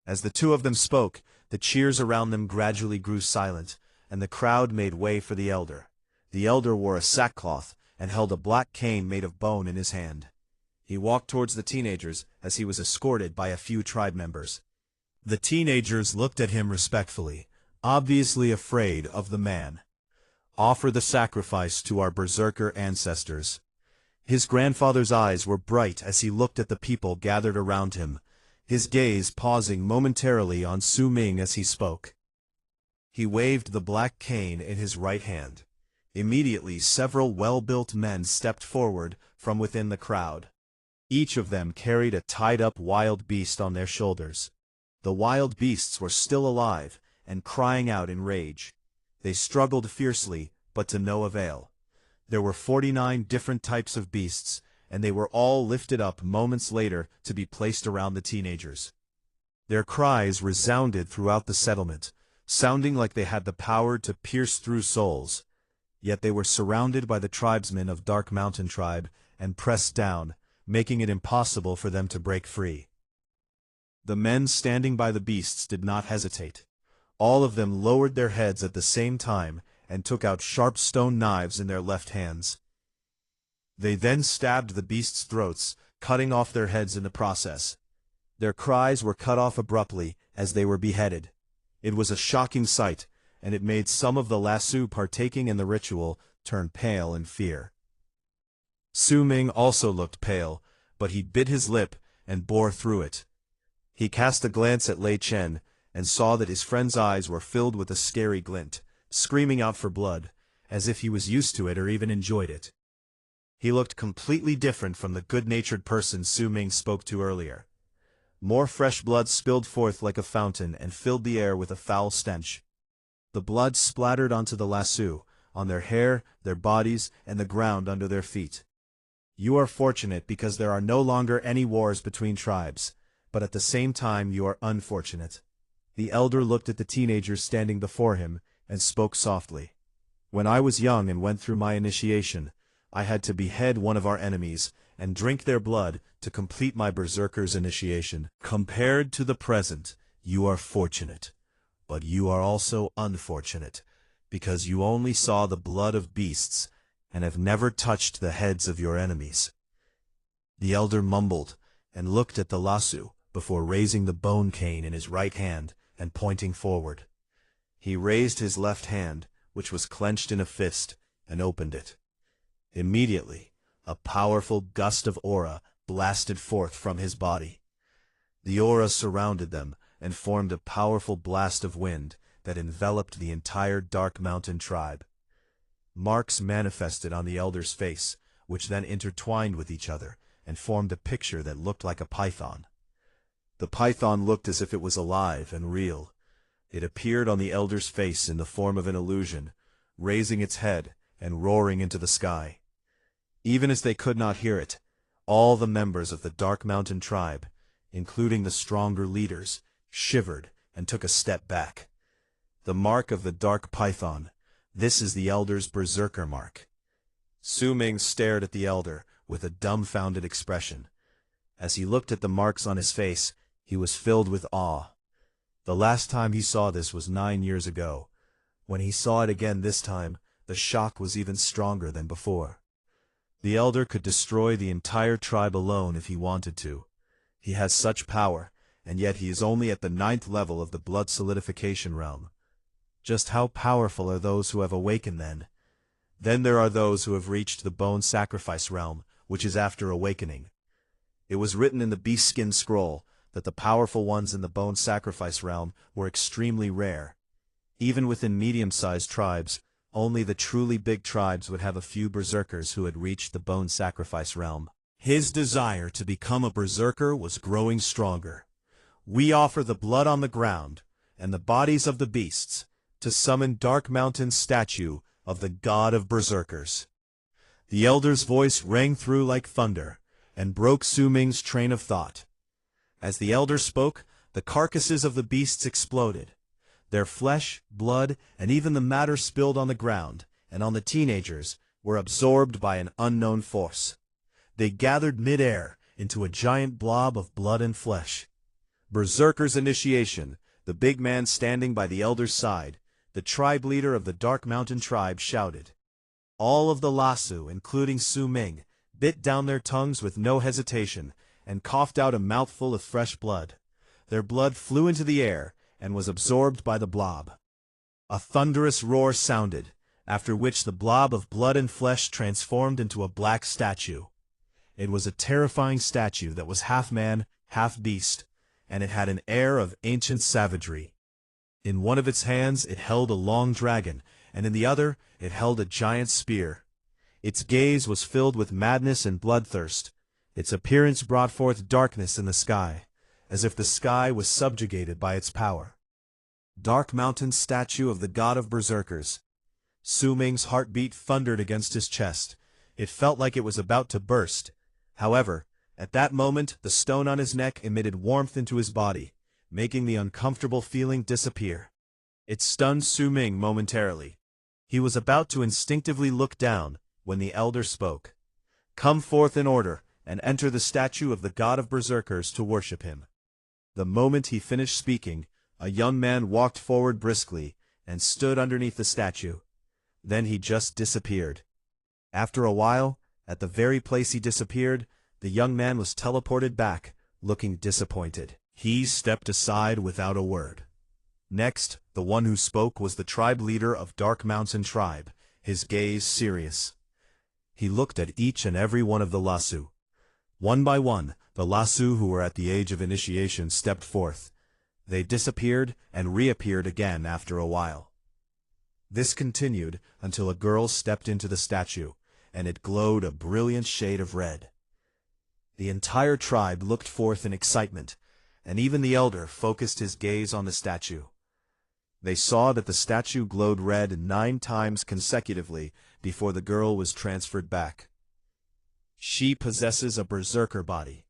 As the two of them spoke, the cheers around them gradually grew silent, and the crowd made way for the elder. The elder wore a sackcloth and held a black cane made of bone in his hand. He walked towards the teenagers as he was escorted by a few tribe members. The teenagers looked at him respectfully, obviously afraid of the man. "Offer the sacrifice to our berserker ancestors." His grandfather's eyes were bright as he looked at the people gathered around him, his gaze pausing momentarily on Su Ming as he spoke. He waved the black cane in his right hand. Immediately several well-built men stepped forward from within the crowd. Each of them carried a tied-up wild beast on their shoulders. The wild beasts were still alive and crying out in rage. They struggled fiercely, but to no avail. There were 49 different types of beasts, and they were all lifted up moments later to be placed around the teenagers. Their cries resounded throughout the settlement, sounding like they had the power to pierce through souls. Yet they were surrounded by the tribesmen of Dark Mountain Tribe and pressed down, making it impossible for them to break free. The men standing by the beasts did not hesitate. All of them lowered their heads at the same time and took out sharp stone knives in their left hands. They then stabbed the beasts' throats, cutting off their heads in the process. Their cries were cut off abruptly as they were beheaded. It was a shocking sight, and it made some of the lasso partaking in the ritual turn pale in fear. Su Ming also looked pale, but he bit his lip and bore through it. He cast a glance at Lei Chen and saw that his friend's eyes were filled with a scary glint, screaming out for blood, as if he was used to it or even enjoyed it. He looked completely different from the good-natured person Su Ming spoke to earlier. More fresh blood spilled forth like a fountain and filled the air with a foul stench. The blood splattered onto the lasso, on their hair, their bodies, and the ground under their feet. You are fortunate because there are no longer any wars between tribes, but at the same time you are unfortunate. The elder looked at the teenagers standing before him and spoke softly. When I was young and went through my initiation, I had to behead one of our enemies and drink their blood to complete my berserker's initiation. Compared to the present, you are fortunate, but you are also unfortunate, because you only saw the blood of beasts and have never touched the heads of your enemies. The elder mumbled and looked at the lasso before raising the bone cane in his right hand and pointing forward. He raised his left hand, which was clenched in a fist, and opened it. Immediately, a powerful gust of aura blasted forth from his body. The aura surrounded them and formed a powerful blast of wind that enveloped the entire Dark Mountain tribe. Marks manifested on the elder's face, which then intertwined with each other and formed a picture that looked like a python. The python looked as if it was alive and real. It appeared on the elder's face in the form of an illusion, raising its head and roaring into the sky. Even as they could not hear it, all the members of the Dark Mountain tribe, including the stronger leaders, shivered and took a step back. The mark of the dark python. This is the elder's berserker mark. Su Ming stared at the elder with a dumbfounded expression. As he looked at the marks on his face, he was filled with awe. The last time he saw this was 9 years ago. When he saw it again this time, the shock was even stronger than before. The elder could destroy the entire tribe alone if he wanted to. He has such power, and yet he is only at the 9th level of the blood solidification realm. Just how powerful are those who have awakened then? Then there are those who have reached the bone sacrifice realm, which is after awakening. It was written in the beast skin scroll that the powerful ones in the bone sacrifice realm were extremely rare. Even within medium-sized tribes, only the truly big tribes would have a few berserkers who had reached the bone sacrifice realm. His desire to become a berserker was growing stronger. We offer the blood on the ground, and the bodies of the beasts, to summon Dark Mountain's statue of the god of berserkers. The elder's voice rang through like thunder, and broke Su Ming's train of thought. As the elder spoke, the carcasses of the beasts exploded. Their flesh, blood, and even the matter spilled on the ground, and on the teenagers, were absorbed by an unknown force. They gathered mid-air into a giant blob of blood and flesh. Berserker's initiation, the big man standing by the elder's side, the tribe leader of the Dark Mountain tribe, shouted. All of the Lasso, including Su Ming, bit down their tongues with no hesitation, and coughed out a mouthful of fresh blood. Their blood flew into the air, and was absorbed by the blob. A thunderous roar sounded, after which the blob of blood and flesh transformed into a black statue. It was a terrifying statue that was half man, half beast, and it had an air of ancient savagery. In one of its hands it held a long dragon, and in the other it held a giant spear. Its gaze was filled with madness and bloodthirst. Its appearance brought forth darkness in the sky, as if the sky was subjugated by its power. Dark Mountain's statue of the god of berserkers. Su Ming's heartbeat thundered against his chest. It felt like it was about to burst. However, at that moment the stone on his neck emitted warmth into his body, making the uncomfortable feeling disappear. It stunned Su Ming momentarily. He was about to instinctively look down when the elder spoke. Come forth in order, and enter the statue of the god of berserkers to worship him. The moment he finished speaking, a young man walked forward briskly and stood underneath the statue. Then he just disappeared. After a while, at the very place he disappeared, the young man was teleported back, looking disappointed. He stepped aside without a word. Next, the one who spoke was the tribe leader of Dark Mountain tribe, his gaze serious. He looked at each and every one of the Lasso. One by one, the Lasso who were at the age of initiation stepped forth. They disappeared and reappeared again after a while. This continued until a girl stepped into the statue, and it glowed a brilliant shade of red. The entire tribe looked forth in excitement, and even the elder focused his gaze on the statue. They saw that the statue glowed red 9 times consecutively before the girl was transferred back. She possesses a berserker body.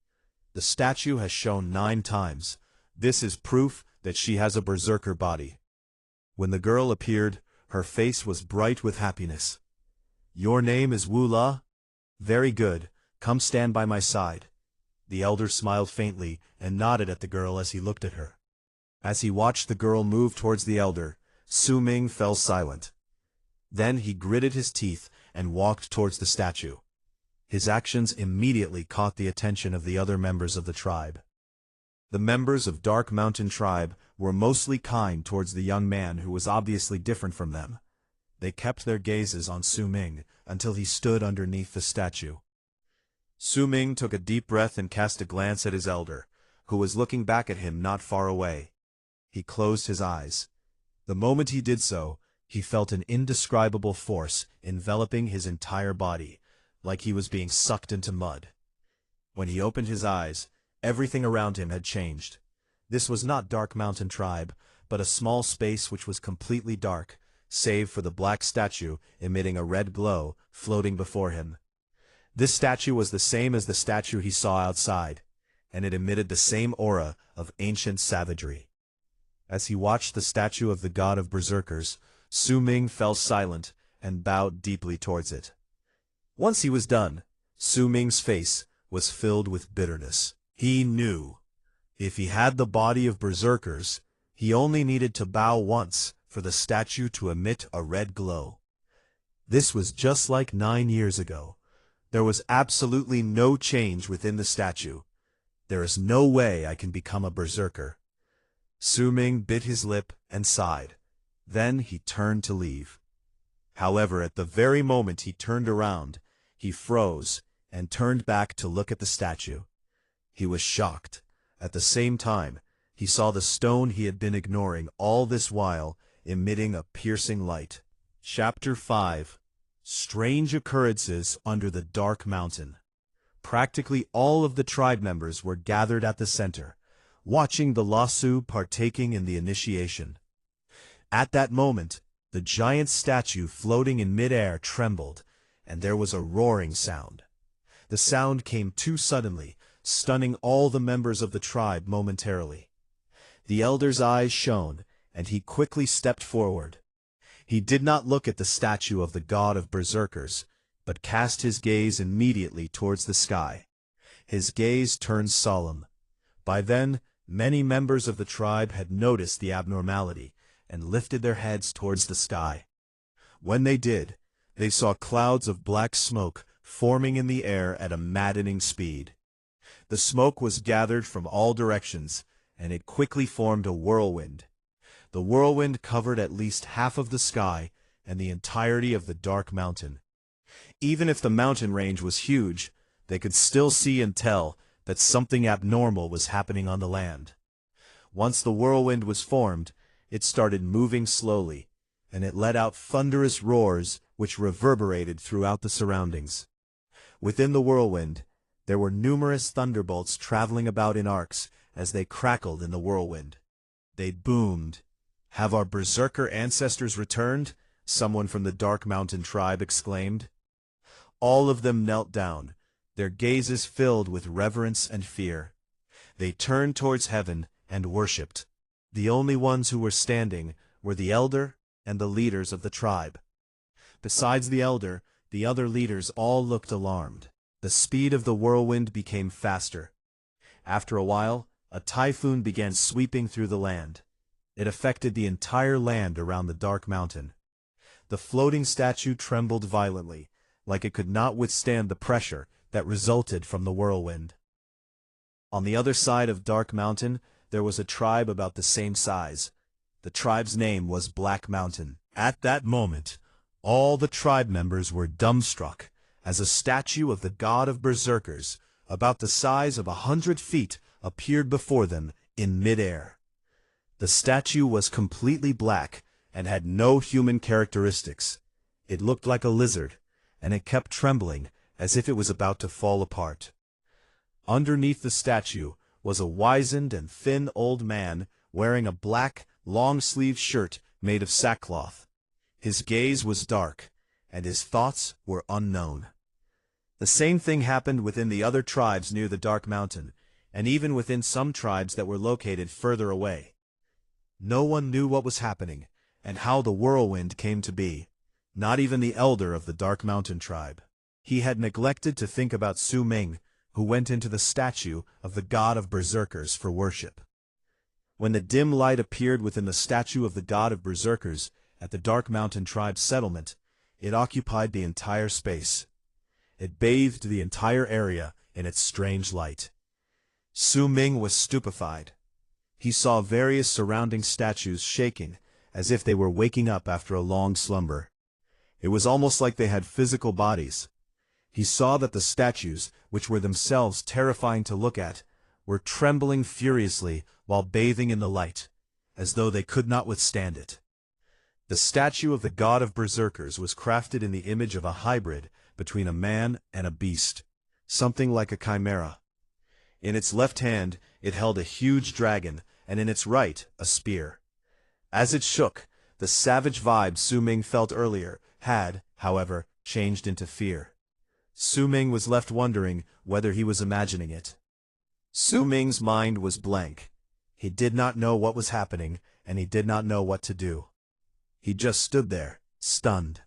The statue has shown 9 times. This is proof that she has a berserker body. When the girl appeared, her face was bright with happiness. Your name is Wu La? Very good. Come stand by my side. The elder smiled faintly and nodded at the girl as he looked at her. As he watched the girl move towards the elder, Su Ming fell silent. Then he gritted his teeth and walked towards the statue. His actions immediately caught the attention of the other members of the tribe. The members of Dark Mountain tribe were mostly kind towards the young man who was obviously different from them. They kept their gazes on Su Ming until he stood underneath the statue. Su Ming took a deep breath and cast a glance at his elder, who was looking back at him not far away. He closed his eyes. The moment he did so, he felt an indescribable force enveloping his entire body, like he was being sucked into mud. When he opened his eyes, everything around him had changed. This was not Dark Mountain tribe, but a small space which was completely dark, save for the black statue emitting a red glow floating before him. This statue was the same as the statue he saw outside, and it emitted the same aura of ancient savagery. As he watched the statue of the god of berserkers, Su Ming fell silent and bowed deeply towards it. Once he was done, Su Ming's face was filled with bitterness. He knew, if he had the body of berserkers, he only needed to bow once for the statue to emit a red glow. This was just like 9 years ago. There was absolutely no change within the statue. There is no way I can become a berserker. Su Ming bit his lip and sighed. Then he turned to leave. However, at the very moment he turned around, he froze and turned back to look at the statue. He was shocked. At the same time, he saw the stone he had been ignoring all this while emitting a piercing light. Chapter 5. Strange Occurrences Under the Dark Mountain. Practically all of the tribe members were gathered at the center, watching the Lasu partaking in the initiation. At that moment, the giant statue floating in midair trembled, and there was a roaring sound. The sound came too suddenly, stunning all the members of the tribe momentarily. The elder's eyes shone, and he quickly stepped forward. He did not look at the statue of the god of berserkers, but cast his gaze immediately towards the sky. His gaze turned solemn. By then, many members of the tribe had noticed the abnormality and lifted their heads towards the sky. When they did, they saw clouds of black smoke forming in the air at a maddening speed. The smoke was gathered from all directions, and it quickly formed a whirlwind. The whirlwind covered at least half of the sky and the entirety of the dark mountain. Even if the mountain range was huge, they could still see and tell that something abnormal was happening on the land. Once the whirlwind was formed, it started moving slowly, and it let out thunderous roars which reverberated throughout the surroundings. Within the whirlwind, there were numerous thunderbolts traveling about in arcs as they crackled in the whirlwind. They boomed. "Have our berserker ancestors returned?" someone from the Dark Mountain tribe exclaimed. All of them knelt down, their gazes filled with reverence and fear. They turned towards heaven and worshipped. The only ones who were standing were the elder and the leaders of the tribe. Besides the elder, the other leaders all looked alarmed. The speed of the whirlwind became faster. After a while, a typhoon began sweeping through the land. It affected the entire land around the dark mountain. The floating statue trembled violently, like it could not withstand the pressure that resulted from the whirlwind. On the other side of Dark Mountain, there was a tribe about the same size. The tribe's name was Black Mountain. At that moment, all the tribe members were dumbstruck as a statue of the god of berserkers, about the size of 100 feet, appeared before them in midair. The statue was completely black and had no human characteristics. It looked like a lizard, and it kept trembling as if it was about to fall apart. Underneath the statue was a wizened and thin old man wearing a black, long-sleeved shirt made of sackcloth. His gaze was dark, and his thoughts were unknown. The same thing happened within the other tribes near the Dark Mountain, and even within some tribes that were located further away. No one knew what was happening, and how the whirlwind came to be. Not even the elder of the Dark Mountain tribe. He had neglected to think about Su Ming, who went into the statue of the god of berserkers for worship. When the dim light appeared within the statue of the god of berserkers at the Dark Mountain tribe's settlement, it occupied the entire space. It bathed the entire area in its strange light. Su Ming was stupefied. He saw various surrounding statues shaking, as if they were waking up after a long slumber. It was almost like they had physical bodies. He saw that the statues, which were themselves terrifying to look at, were trembling furiously while bathing in the light, as though they could not withstand it. The statue of the god of berserkers was crafted in the image of a hybrid between a man and a beast, something like a chimera. In its left hand, it held a huge dragon, and in its right, a spear. As it shook, the savage vibe Su Ming felt earlier had, however, changed into fear. Su Ming was left wondering whether he was imagining it. Su Ming's mind was blank. He did not know what was happening, and he did not know what to do. He just stood there, stunned.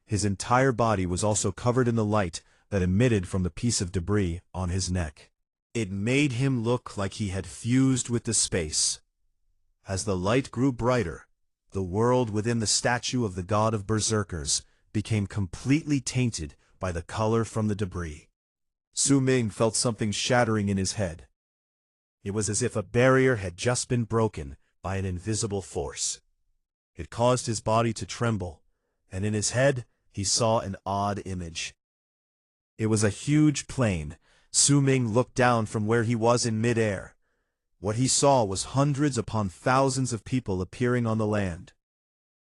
His entire body was also covered in the light that emitted from the piece of debris on his neck. It made him look like he had fused with the space. As the light grew brighter, the world within the statue of the god of berserkers became completely tainted by the color from the debris. Su Ming felt something shattering in his head. It was as if a barrier had just been broken by an invisible force. It caused his body to tremble, and in his head he saw an odd image. It was a huge plain. Su Ming looked down from where he was in mid-air. What he saw was hundreds upon thousands of people appearing on the land.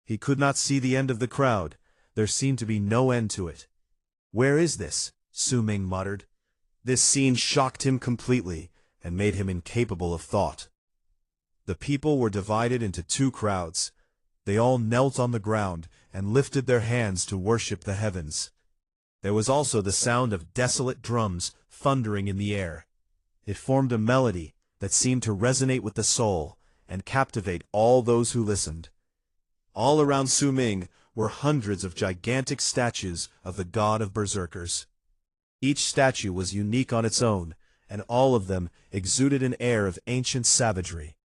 He could not see the end of the crowd. There seemed to be no end to it. "Where is this?" Su Ming muttered. This scene shocked him completely and made him incapable of thought. The people were divided into two crowds. They all knelt on the ground and lifted their hands to worship the heavens. There was also the sound of desolate drums thundering in the air. It formed a melody that seemed to resonate with the soul and captivate all those who listened. All around Su Ming were hundreds of gigantic statues of the god of berserkers. Each statue was unique on its own, and all of them exuded an air of ancient savagery.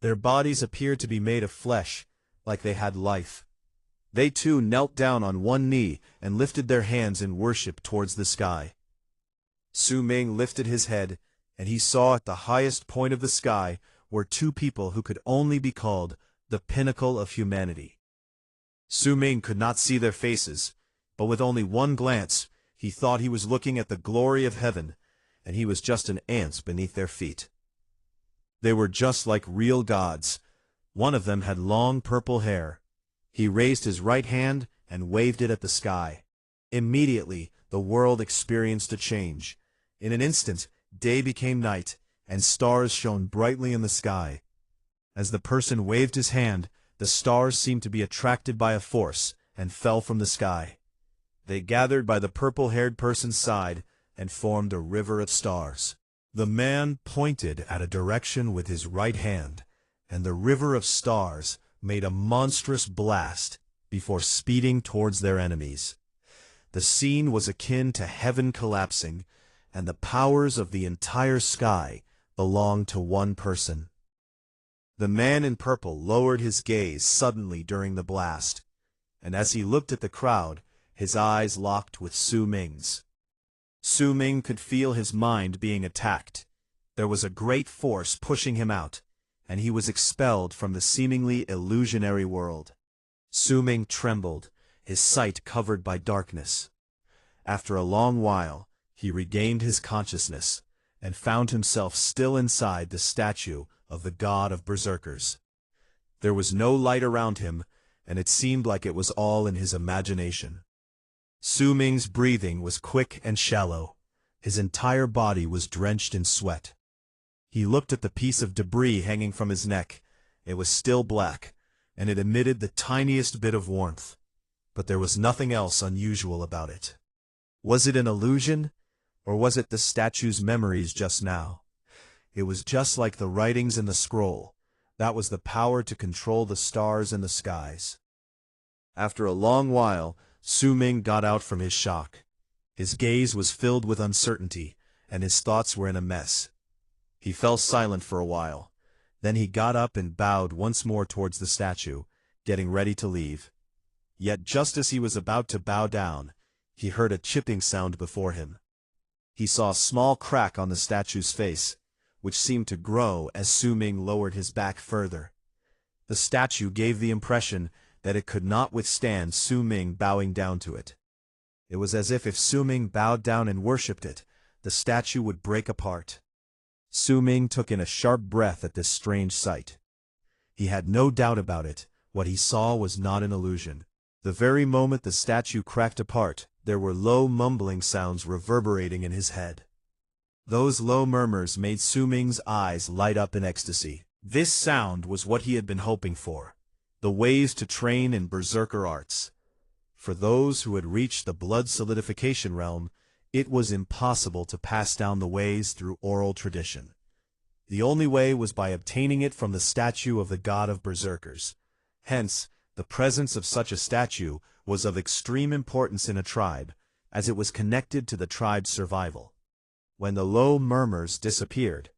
Their bodies appeared to be made of flesh, like they had life. They too knelt down on one knee and lifted their hands in worship towards the sky. Su Ming lifted his head, and he saw at the highest point of the sky were two people who could only be called the pinnacle of humanity. Su Ming could not see their faces, but with only one glance, he thought he was looking at the glory of heaven, and he was just an ant beneath their feet. They were just like real gods. One of them had long purple hair. He raised his right hand and waved it at the sky. Immediately, the world experienced a change. In an instant, day became night, and stars shone brightly in the sky. As the person waved his hand, the stars seemed to be attracted by a force and fell from the sky. They gathered by the purple-haired person's side and formed a river of stars. The man pointed at a direction with his right hand, and the river of stars made a monstrous blast before speeding towards their enemies. The scene was akin to heaven collapsing, and the powers of the entire sky belonged to one person. The man in purple lowered his gaze suddenly during the blast, and as he looked at the crowd, his eyes locked with Su Ming's. Su Ming could feel his mind being attacked. There was a great force pushing him out, and he was expelled from the seemingly illusionary world. Su Ming trembled, his sight covered by darkness. After a long while, he regained his consciousness, and found himself still inside the statue of the god of berserkers. There was no light around him, and it seemed like it was all in his imagination. Su Ming's breathing was quick and shallow. His entire body was drenched in sweat. He looked at the piece of debris hanging from his neck. It was still black, and it emitted the tiniest bit of warmth. But there was nothing else unusual about it. Was it an illusion, or was it the statue's memories just now? It was just like the writings in the scroll. That was the power to control the stars and the skies. After a long while, Su Ming got out from his shock. His gaze was filled with uncertainty, and his thoughts were in a mess. He fell silent for a while. Then he got up and bowed once more towards the statue, getting ready to leave. Yet just as he was about to bow down, he heard a chipping sound before him. He saw a small crack on the statue's face, which seemed to grow as Su Ming lowered his back further. The statue gave the impression that it could not withstand Su Ming bowing down to it. It was as if Su Ming bowed down and worshipped it, the statue would break apart. Su Ming took in a sharp breath at this strange sight. He had no doubt about it. What he saw was not an illusion. The very moment the statue cracked apart, there were low mumbling sounds reverberating in his head. Those low murmurs made Su Ming's eyes light up in ecstasy. This sound was what he had been hoping for. The ways to train in berserker arts. For those who had reached the blood solidification realm, it was impossible to pass down the ways through oral tradition. The only way was by obtaining it from the statue of the god of berserkers. Hence, the presence of such a statue was of extreme importance in a tribe, as it was connected to the tribe's survival. When the low murmurs disappeared,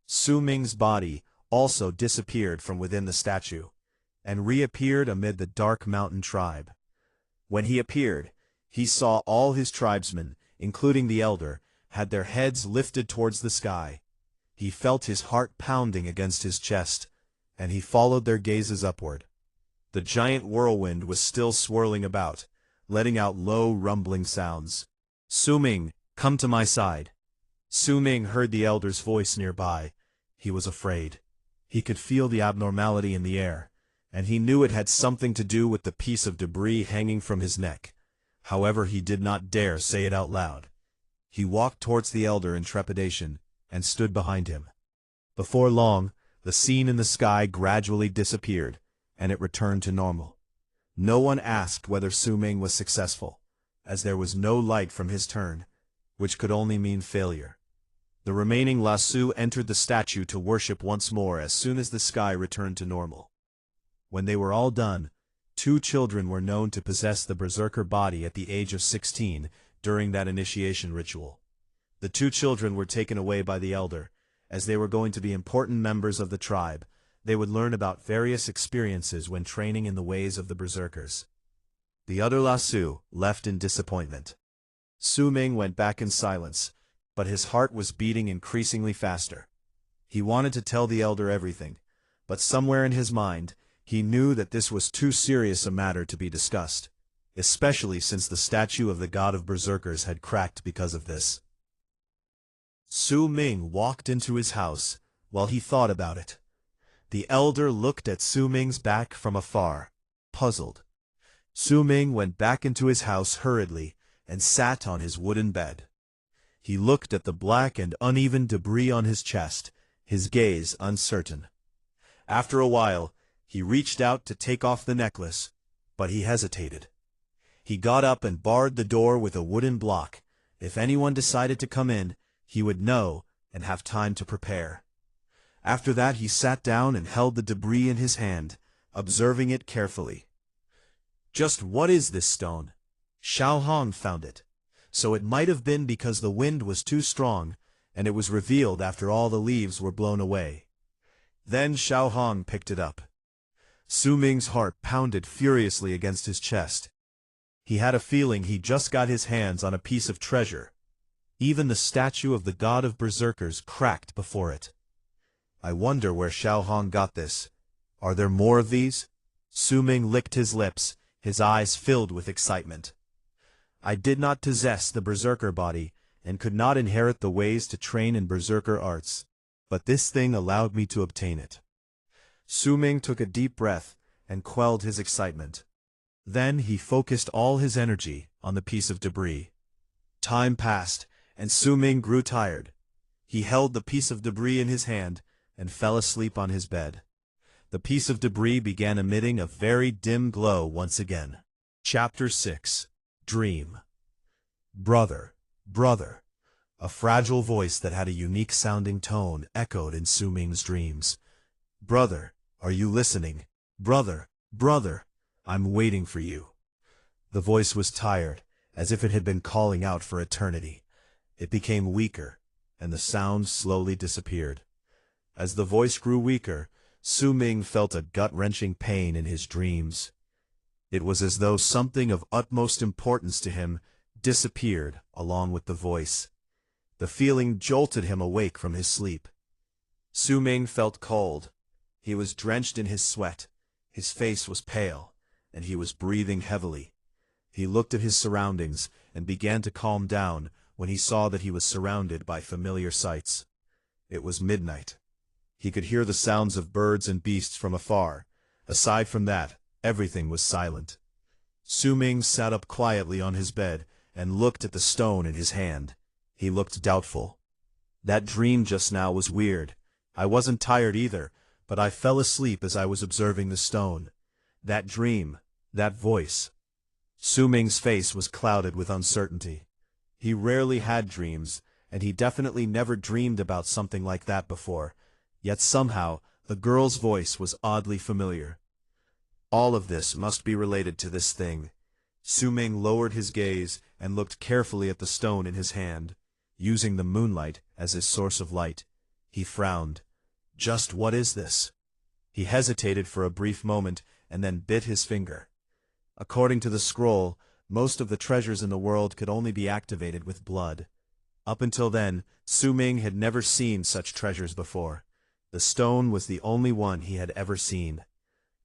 Su Ming's body also disappeared from within the statue, and reappeared amid the dark mountain tribe. When he appeared, he saw all his tribesmen, including the elder, had their heads lifted towards the sky. He felt his heart pounding against his chest, and he followed their gazes upward. The giant whirlwind was still swirling about, letting out low, rumbling sounds. "Su Ming, come to my side." Su Ming heard the elder's voice nearby. He was afraid. He could feel the abnormality in the air, and he knew it had something to do with the piece of debris hanging from his neck. However, he did not dare say it out loud. He walked towards the elder in trepidation, and stood behind him. Before long, the scene in the sky gradually disappeared, and it returned to normal. No one asked whether Su Ming was successful, as there was no light from his turn, which could only mean failure. The remaining lasso entered the statue to worship once more as soon as the sky returned to normal. When they were all done, 2 children were known to possess the berserker body at the age of 16 during that initiation ritual. The 2 children were taken away by the elder, as they were going to be important members of the tribe. They would learn about various experiences when training in the ways of the berserkers. The other lasso left in disappointment. Su Ming went back in silence, but his heart was beating increasingly faster. He wanted to tell the elder everything, but somewhere in his mind, he knew that this was too serious a matter to be discussed, especially since the statue of the god of berserkers had cracked because of this. Su Ming walked into his house while he thought about it. The elder looked at Su Ming's back from afar, puzzled. Su Ming went back into his house hurriedly and sat on his wooden bed. He looked at the black and uneven debris on his chest, his gaze uncertain. After a while, he reached out to take off the necklace, but he hesitated. He got up and barred the door with a wooden block. If anyone decided to come in, he would know and have time to prepare. After that, he sat down and held the debris in his hand, observing it carefully. Just what is this stone? Xiaohong found it, so it might have been because the wind was too strong, and it was revealed after all the leaves were blown away. Then Xiaohong picked it up. Su Ming's heart pounded furiously against his chest. He had a feeling he just got his hands on a piece of treasure. Even the statue of the god of berserkers cracked before it. I wonder where Xiaohong got this. Are there more of these? Su Ming licked his lips, his eyes filled with excitement. I did not possess the berserker body, and could not inherit the ways to train in berserker arts, but this thing allowed me to obtain it. Su Ming took a deep breath and quelled his excitement. Then he focused all his energy on the piece of debris. Time passed, and Su Ming grew tired. He held the piece of debris in his hand and fell asleep on his bed. The piece of debris began emitting a very dim glow once again. Chapter 6. Dream. Brother, brother. A fragile voice that had a unique sounding tone echoed in Su Ming's dreams. Brother, are you listening? Brother, brother, I'm waiting for you. The voice was tired, as if it had been calling out for eternity. It became weaker, and the sound slowly disappeared. As the voice grew weaker, Su Ming felt a gut-wrenching pain in his dreams. It was as though something of utmost importance to him disappeared along with the voice. The feeling jolted him awake from his sleep. Su Ming felt cold. He was drenched in his sweat. His face was pale, and he was breathing heavily. He looked at his surroundings and began to calm down when he saw that he was surrounded by familiar sights. It was midnight. He could hear the sounds of birds and beasts from afar. Aside from that, everything was silent. Su Ming sat up quietly on his bed and looked at the stone in his hand. He looked doubtful. That dream just now was weird. I wasn't tired either, but I fell asleep as I was observing the stone. That dream, that voice. Su Ming's face was clouded with uncertainty. He rarely had dreams, and he definitely never dreamed about something like that before. Yet somehow, the girl's voice was oddly familiar. All of this must be related to this thing. Su Ming lowered his gaze and looked carefully at the stone in his hand, using the moonlight as his source of light. He frowned. Just what is this? He hesitated for a brief moment and then bit his finger. According to the scroll, most of the treasures in the world could only be activated with blood. Up until then, Su Ming had never seen such treasures before. The stone was the only one he had ever seen.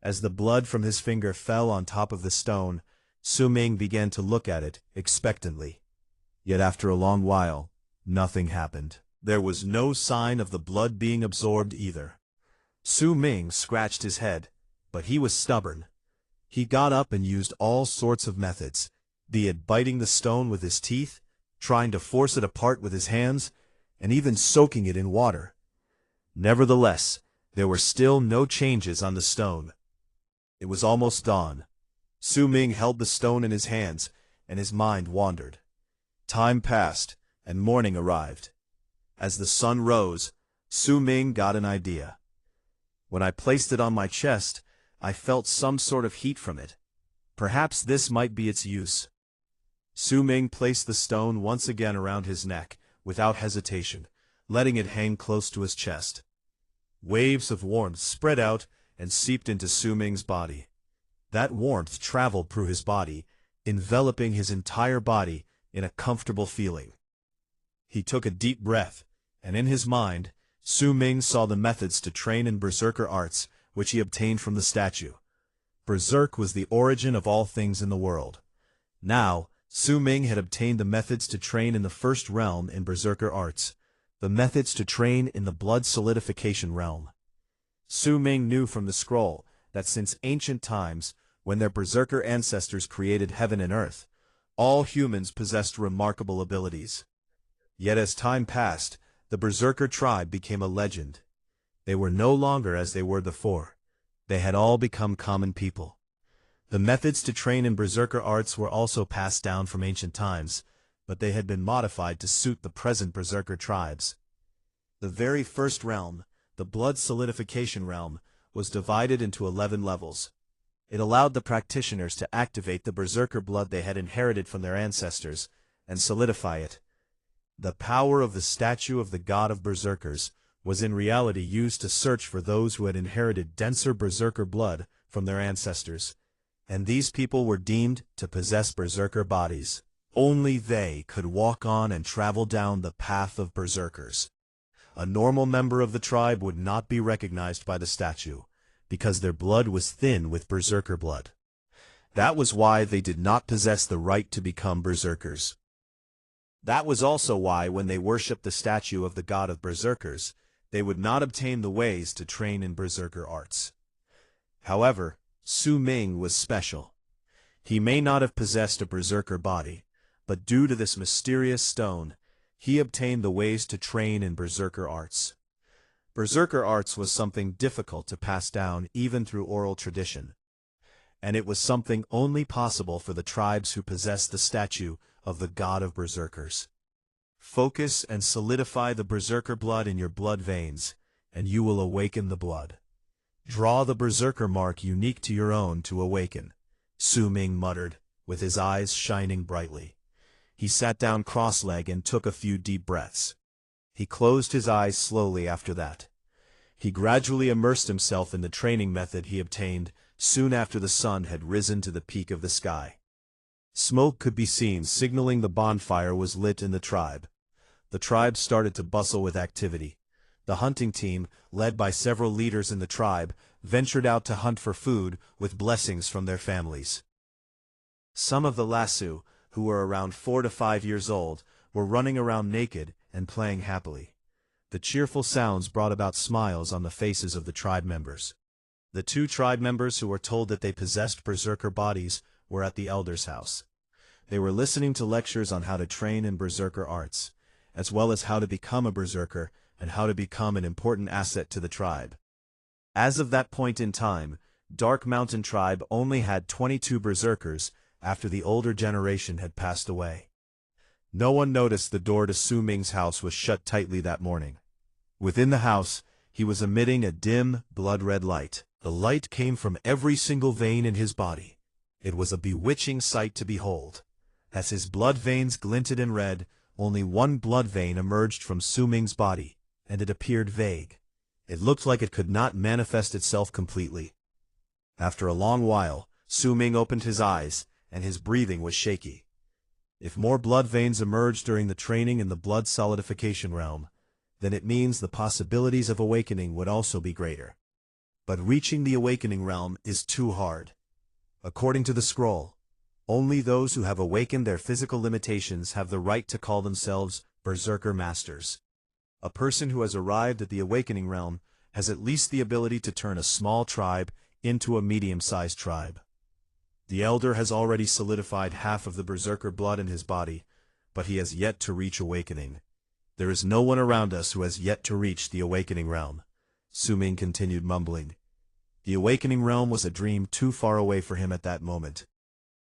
As the blood from his finger fell on top of the stone, Su Ming began to look at it expectantly. Yet after a long while, nothing happened. There was no sign of the blood being absorbed either. Su Ming scratched his head, but he was stubborn. He got up and used all sorts of methods, be it biting the stone with his teeth, trying to force it apart with his hands, and even soaking it in water. Nevertheless, there were still no changes on the stone. It was almost dawn. Su Ming held the stone in his hands, and his mind wandered. Time passed, and morning arrived. As the sun rose, Su Ming got an idea. When I placed it on my chest, I felt some sort of heat from it. Perhaps this might be its use. Su Ming placed the stone once again around his neck, without hesitation, letting it hang close to his chest. Waves of warmth spread out and seeped into Su Ming's body. That warmth traveled through his body, enveloping his entire body in a comfortable feeling. He took a deep breath, and in his mind, Su Ming saw the methods to train in berserker arts which he obtained from the statue. Berserk was the origin of all things in the world. Now, Su Ming had obtained the methods to train in the first realm in berserker arts, the methods to train in the blood solidification realm. Su Ming knew from the scroll that since ancient times, when their berserker ancestors created heaven and earth, all humans possessed remarkable abilities. Yet as time passed, the berserker tribe became a legend. They were no longer as they were before. They had all become common people. The methods to train in berserker arts were also passed down from ancient times, but they had been modified to suit the present berserker tribes. The very first realm, the blood solidification realm, was divided into 11 levels. It allowed the practitioners to activate the berserker blood they had inherited from their ancestors, and solidify it. The power of the statue of the god of berserkers was in reality used to search for those who had inherited denser berserker blood from their ancestors, and these people were deemed to possess berserker bodies. Only they could walk on and travel down the path of berserkers. A normal member of the tribe would not be recognized by the statue, because their blood was thin with berserker blood. That was why they did not possess the right to become berserkers. That was also why when they worshipped the statue of the god of berserkers, they would not obtain the ways to train in berserker arts. However, Su Ming was special. He may not have possessed a berserker body, but due to this mysterious stone, he obtained the ways to train in berserker arts. Berserker arts was something difficult to pass down even through oral tradition, and it was something only possible for the tribes who possessed the statue of the god of berserkers. Focus and solidify the berserker blood in your blood veins, and you will awaken the blood. Draw the berserker mark unique to your own to awaken, Su Ming muttered, with his eyes shining brightly. He sat down cross-legged and took a few deep breaths. He closed his eyes slowly after that. He gradually immersed himself in the training method he obtained soon after the sun had risen to the peak of the sky. Smoke could be seen signaling the bonfire was lit in the tribe. The tribe started to bustle with activity. The hunting team, led by several leaders in the tribe, ventured out to hunt for food with blessings from their families. Some of the lasso, who were around 4 to 5 years old, were running around naked and playing happily. The cheerful sounds brought about smiles on the faces of the tribe members. The 2 tribe members who were told that they possessed berserker bodies were at the elder's house. They were listening to lectures on how to train in berserker arts, as well as how to become a berserker and how to become an important asset to the tribe. As of that point in time, Dark Mountain Tribe only had 22 berserkers after the older generation had passed away. No one noticed the door to Su Ming's house was shut tightly that morning. Within the house, he was emitting a dim, blood-red light. The light came from every single vein in his body. It was a bewitching sight to behold. As his blood veins glinted in red, only one blood vein emerged from Su Ming's body, and it appeared vague. It looked like it could not manifest itself completely. After a long while, Su Ming opened his eyes, and his breathing was shaky. If more blood veins emerge during the training in the blood solidification realm, then it means the possibilities of awakening would also be greater. But reaching the awakening realm is too hard. According to the scroll, only those who have awakened their physical limitations have the right to call themselves Berserker Masters. A person who has arrived at the awakening realm has at least the ability to turn a small tribe into a medium-sized tribe. The Elder has already solidified half of the Berserker blood in his body, but he has yet to reach awakening. There is no one around us who has yet to reach the awakening realm. Su Ming continued mumbling. The awakening realm was a dream too far away for him at that moment.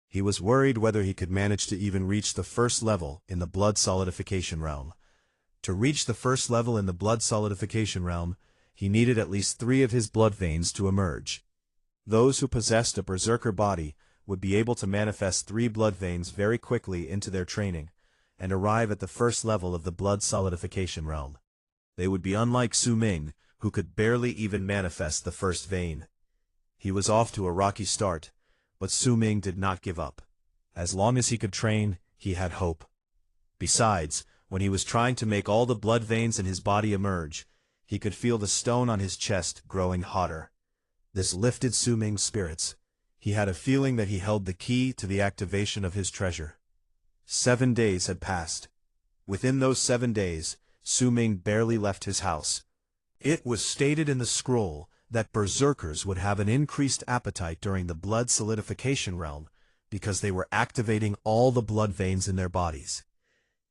He was worried whether he could manage to even reach the first level in the blood solidification realm. To reach the first level in the blood solidification realm, he needed at least 3 of his blood veins to emerge. Those who possessed a berserker body would be able to manifest 3 blood veins very quickly into their training, and arrive at the first level of the blood solidification realm. They would be unlike Su Ming, who could barely even manifest the first vein. He was off to a rocky start, but Su Ming did not give up. As long as he could train, he had hope. Besides, when he was trying to make all the blood veins in his body emerge, he could feel the stone on his chest growing hotter. This lifted Su Ming's spirits. He had a feeling that he held the key to the activation of his treasure. 7 days had passed. Within those 7 days, Su Ming barely left his house. It was stated in the scroll that berserkers would have an increased appetite during the blood solidification realm because they were activating all the blood veins in their bodies.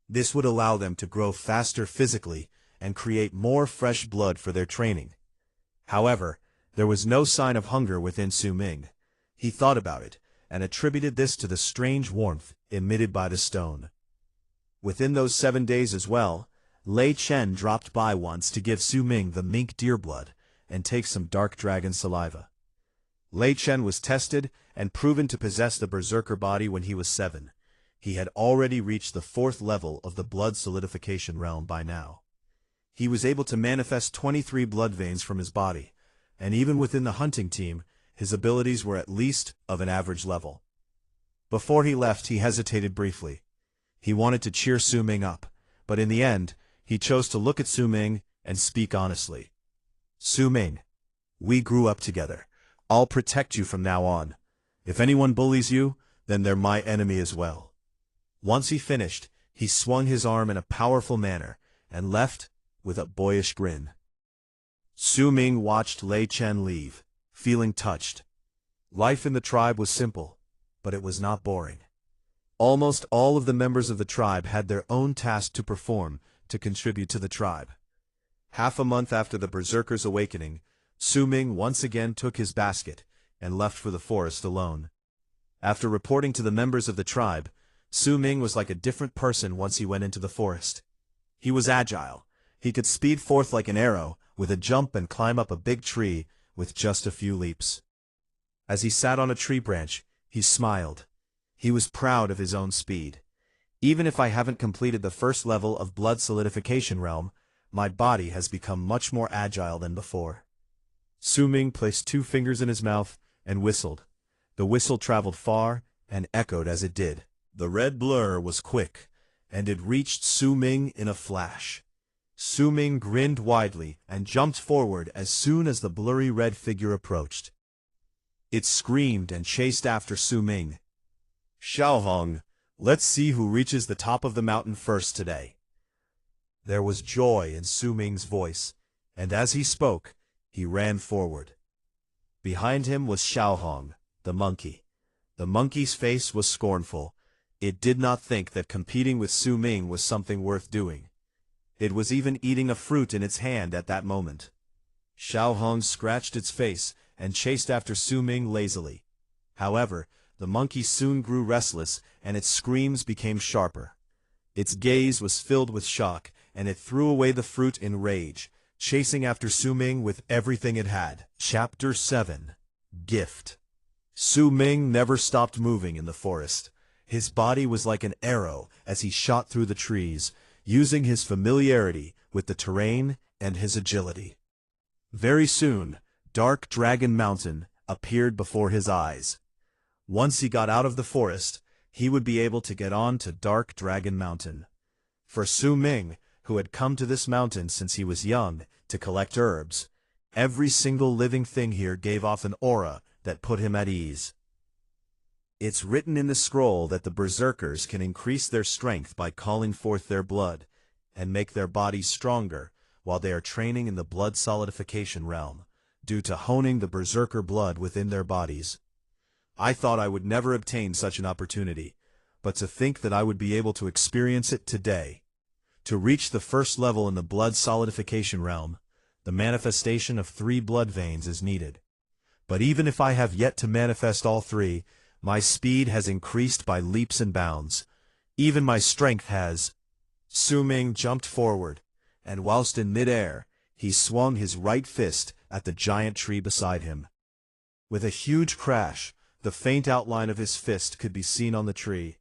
This would allow them to grow faster physically and create more fresh blood for their training. However, there was no sign of hunger within Su Ming. He thought about it, and attributed this to the strange warmth emitted by the stone. Within those 7 days as well, Lei Chen dropped by once to give Su Ming the mink deer blood and take some dark dragon saliva. Lei Chen was tested and proven to possess the berserker body when he was 7. He had already reached the 4th level of the blood solidification realm by now. He was able to manifest 23 blood veins from his body, and even within the hunting team, his abilities were at least of an average level. Before he left, he hesitated briefly. He wanted to cheer Su Ming up, but in the end, he chose to look at Su Ming and speak honestly. Su Ming, we grew up together. I'll protect you from now on. If anyone bullies you, then they're my enemy as well. Once he finished, he swung his arm in a powerful manner and left with a boyish grin. Su Ming watched Lei Chen leave, feeling touched. Life in the tribe was simple, but it was not boring. Almost all of the members of the tribe had their own task to perform to contribute to the tribe. Half a month after the berserker's awakening, Su Ming once again took his basket and left for the forest alone. After reporting to the members of the tribe, Su Ming was like a different person once he went into the forest. He was agile. He could speed forth like an arrow, with a jump, and climb up a big tree with just a few leaps. As he sat on a tree branch, he smiled. He was proud of his own speed. Even if I haven't completed the first level of blood solidification realm, my body has become much more agile than before. Su Ming placed 2 fingers in his mouth and whistled. The whistle traveled far and echoed as it did. The red blur was quick, and it reached Su Ming in a flash. Su Ming grinned widely and jumped forward as soon as the blurry red figure approached. It screamed and chased after Su Ming. Xiaohong, let's see who reaches the top of the mountain first today. There was joy in Su Ming's voice, and as he spoke, he ran forward. Behind him was Xiaohong, the monkey. The monkey's face was scornful. It did not think that competing with Su Ming was something worth doing. It was even eating a fruit in its hand at that moment. Xiaohong scratched its face and chased after Su Ming lazily. However, the monkey soon grew restless, and its screams became sharper. Its gaze was filled with shock, and it threw away the fruit in rage, chasing after Su Ming with everything it had. Chapter 7. Gift. Su Ming never stopped moving in the forest. His body was like an arrow as he shot through the trees, using his familiarity with the terrain and his agility. Very soon, Dark Dragon Mountain appeared before his eyes. Once he got out of the forest, he would be able to get on to Dark Dragon Mountain. For Su Ming, who had come to this mountain since he was young to collect herbs, every single living thing here gave off an aura that put him at ease. It's written in the scroll that the berserkers can increase their strength by calling forth their blood, and make their bodies stronger while they are training in the blood solidification realm, due to honing the berserker blood within their bodies. I thought I would never obtain such an opportunity, but to think that I would be able to experience it today. To reach the first level in the blood solidification realm, the manifestation of 3 blood veins is needed. But even if I have yet to manifest all 3, my speed has increased by leaps and bounds. Even my strength has. Su Ming jumped forward, and whilst in mid-air, he swung his right fist at the giant tree beside him. With a huge crash, the faint outline of his fist could be seen on the tree.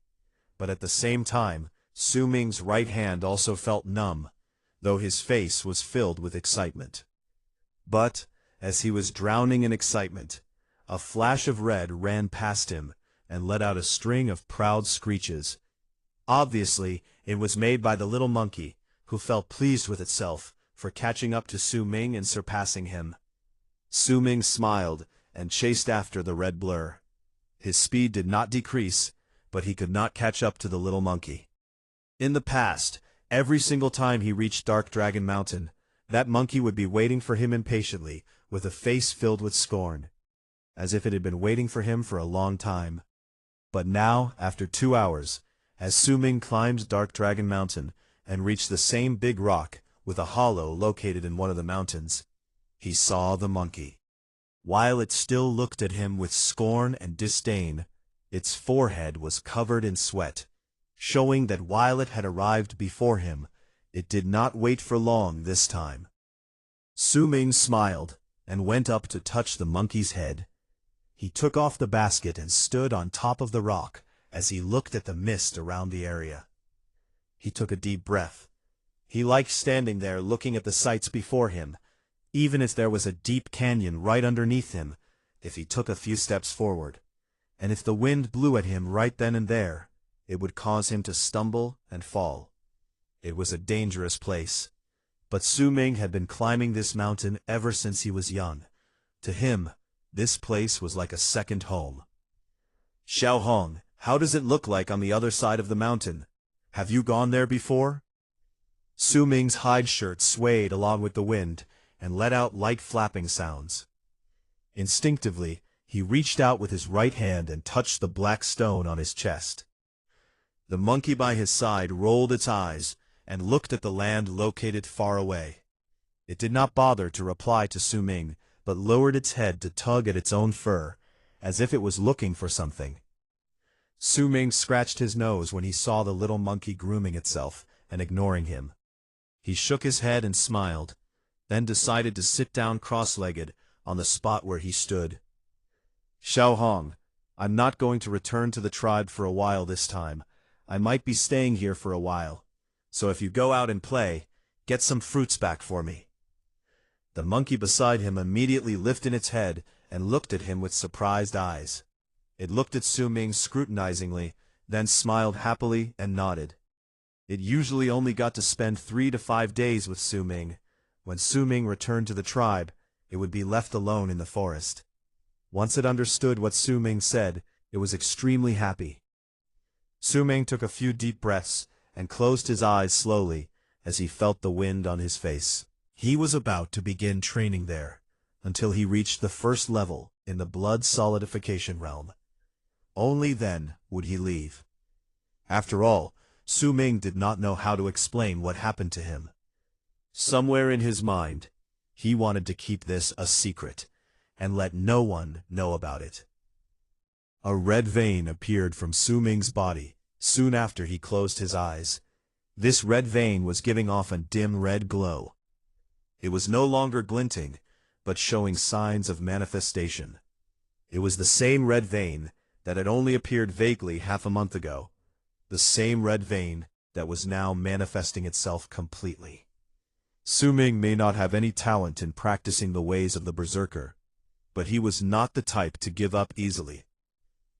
But at the same time, Su Ming's right hand also felt numb, though his face was filled with excitement. But, as he was drowning in excitement, a flash of red ran past him and let out a string of proud screeches. Obviously, it was made by the little monkey, who felt pleased with itself for catching up to Su Ming and surpassing him. Su Ming smiled and chased after the red blur. His speed did not decrease, but he could not catch up to the little monkey. In the past, every single time he reached Dark Dragon Mountain, that monkey would be waiting for him impatiently, with a face filled with scorn, as if it had been waiting for him for a long time. But now, after 2 hours, as Su Ming climbed Dark Dragon Mountain and reached the same big rock with a hollow located in one of the mountains, he saw the monkey. While it still looked at him with scorn and disdain, its forehead was covered in sweat, showing that while it had arrived before him, it did not wait for long this time. Su Ming smiled and went up to touch the monkey's head. He took off the basket and stood on top of the rock as he looked at the mist around the area. He took a deep breath. He liked standing there looking at the sights before him, even if there was a deep canyon right underneath him, if he took a few steps forward. And if the wind blew at him right then and there, it would cause him to stumble and fall. It was a dangerous place. But Su Ming had been climbing this mountain ever since he was young. To him, this place was like a second home. Xiao Hong, how does it look like on the other side of the mountain? Have you gone there before? Su Ming's hide shirt swayed along with the wind and let out light flapping sounds. Instinctively, he reached out with his right hand and touched the black stone on his chest. The monkey by his side rolled its eyes and looked at the land located far away. It did not bother to reply to Su Ming, but lowered its head to tug at its own fur, as if it was looking for something. Su Ming scratched his nose when he saw the little monkey grooming itself and ignoring him. He shook his head and smiled, then decided to sit down cross-legged on the spot where he stood. Xiao Hong, I'm not going to return to the tribe for a while this time. I might be staying here for a while. So if you go out and play, get some fruits back for me. The monkey beside him immediately lifted its head and looked at him with surprised eyes. It looked at Su Ming scrutinizingly, then smiled happily and nodded. It usually only got to spend 3 to 5 days with Su Ming. When Su Ming returned to the tribe, it would be left alone in the forest. Once it understood what Su Ming said, it was extremely happy. Su Ming took a few deep breaths and closed his eyes slowly as he felt the wind on his face. He was about to begin training there, until he reached the first level in the blood solidification realm. Only then would he leave. After all, Su Ming did not know how to explain what happened to him. Somewhere in his mind, he wanted to keep this a secret, and let no one know about it. A red vein appeared from Su Ming's body soon after he closed his eyes. This red vein was giving off a dim red glow. It was no longer glinting, but showing signs of manifestation. It was the same red vein that had only appeared vaguely half a month ago, the same red vein that was now manifesting itself completely. Su Ming may not have any talent in practicing the ways of the berserker, but he was not the type to give up easily.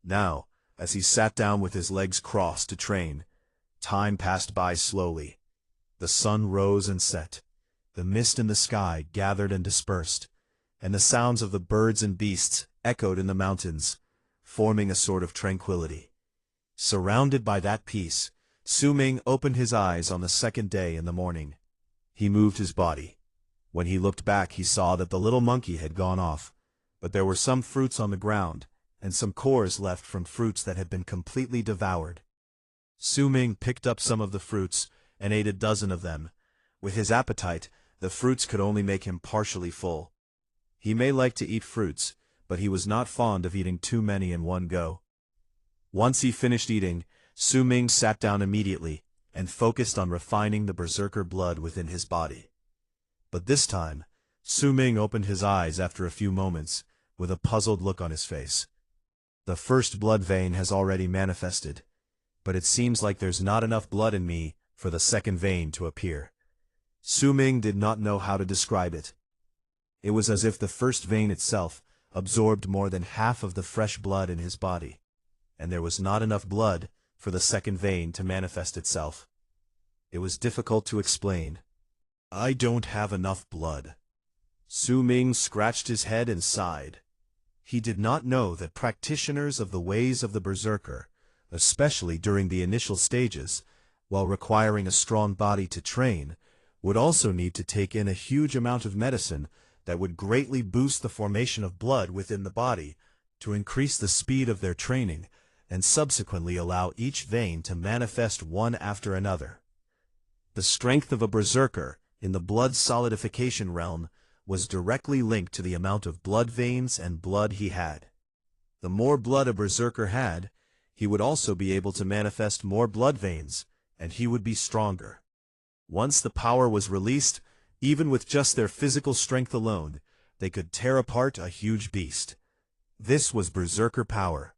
Now, As he sat down with his legs crossed to train, time passed by slowly. The sun rose and set. The mist in the sky gathered and dispersed, and the sounds of the birds and beasts echoed in the mountains, forming a sort of tranquility. Surrounded by that peace, Su Ming opened his eyes on the second day in the morning. He moved his body. When he looked back, he saw that the little monkey had gone off, but there were some fruits on the ground, and some cores left from fruits that had been completely devoured. Su Ming picked up some of the fruits and ate a dozen of them. With his appetite, the fruits could only make him partially full. He may like to eat fruits, but he was not fond of eating too many in one go. Once he finished eating, Su Ming sat down immediately and focused on refining the berserker blood within his body. But this time, Su Ming opened his eyes after a few moments, with a puzzled look on his face. The first blood vein has already manifested, but it seems like there's not enough blood in me for the second vein to appear. Su Ming did not know how to describe it. It was as if the first vein itself absorbed more than half of the fresh blood in his body, and there was not enough blood for the second vein to manifest itself. It was difficult to explain. "I don't have enough blood." Su Ming scratched his head and sighed. He did not know that practitioners of the ways of the berserker, especially during the initial stages, while requiring a strong body to train, would also need to take in a huge amount of medicine that would greatly boost the formation of blood within the body to increase the speed of their training and subsequently allow each vein to manifest one after another. The strength of a berserker in the blood solidification realm was directly linked to the amount of blood veins and blood he had. The more blood a berserker had, he would also be able to manifest more blood veins, and he would be stronger. Once the power was released, even with just their physical strength alone, they could tear apart a huge beast. This was berserker power.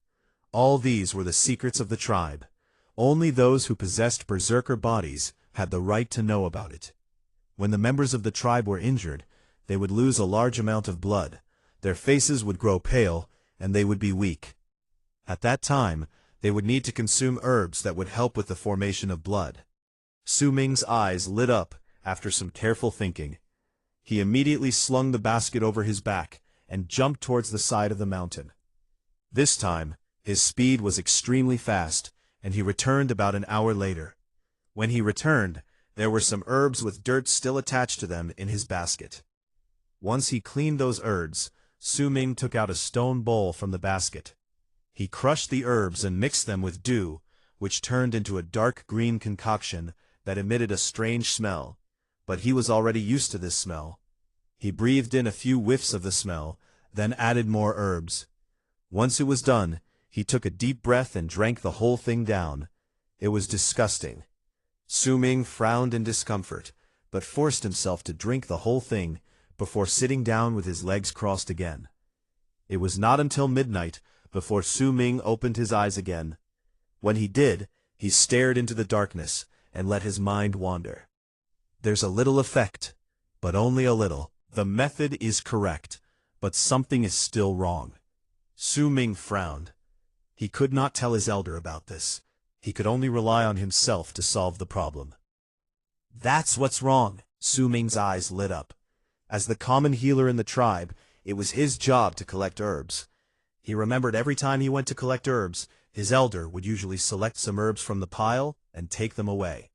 All these were the secrets of the tribe. Only those who possessed berserker bodies had the right to know about it. When the members of the tribe were injured, they would lose a large amount of blood, their faces would grow pale, and they would be weak. At that time, they would need to consume herbs that would help with the formation of blood. Su Ming's eyes lit up after some careful thinking. He immediately slung the basket over his back and jumped towards the side of the mountain. This time, his speed was extremely fast, and he returned about an hour later. When he returned, there were some herbs with dirt still attached to them in his basket. Once he cleaned those herbs, Su Ming took out a stone bowl from the basket. He crushed the herbs and mixed them with dew, which turned into a dark green concoction that emitted a strange smell, but he was already used to this smell. He breathed in a few whiffs of the smell, then added more herbs. Once it was done, he took a deep breath and drank the whole thing down. It was disgusting. Su Ming frowned in discomfort, but forced himself to drink the whole thing before sitting down with his legs crossed again. It was not until midnight before Su Ming opened his eyes again. When he did, he stared into the darkness and let his mind wander. There's a little effect, but only a little. The method is correct, but something is still wrong. Su Ming frowned. He could not tell his elder about this. He could only rely on himself to solve the problem. That's what's wrong. Su Ming's eyes lit up. As the common healer in the tribe, it was his job to collect herbs. He remembered every time he went to collect herbs, his elder would usually select some herbs from the pile and take them away.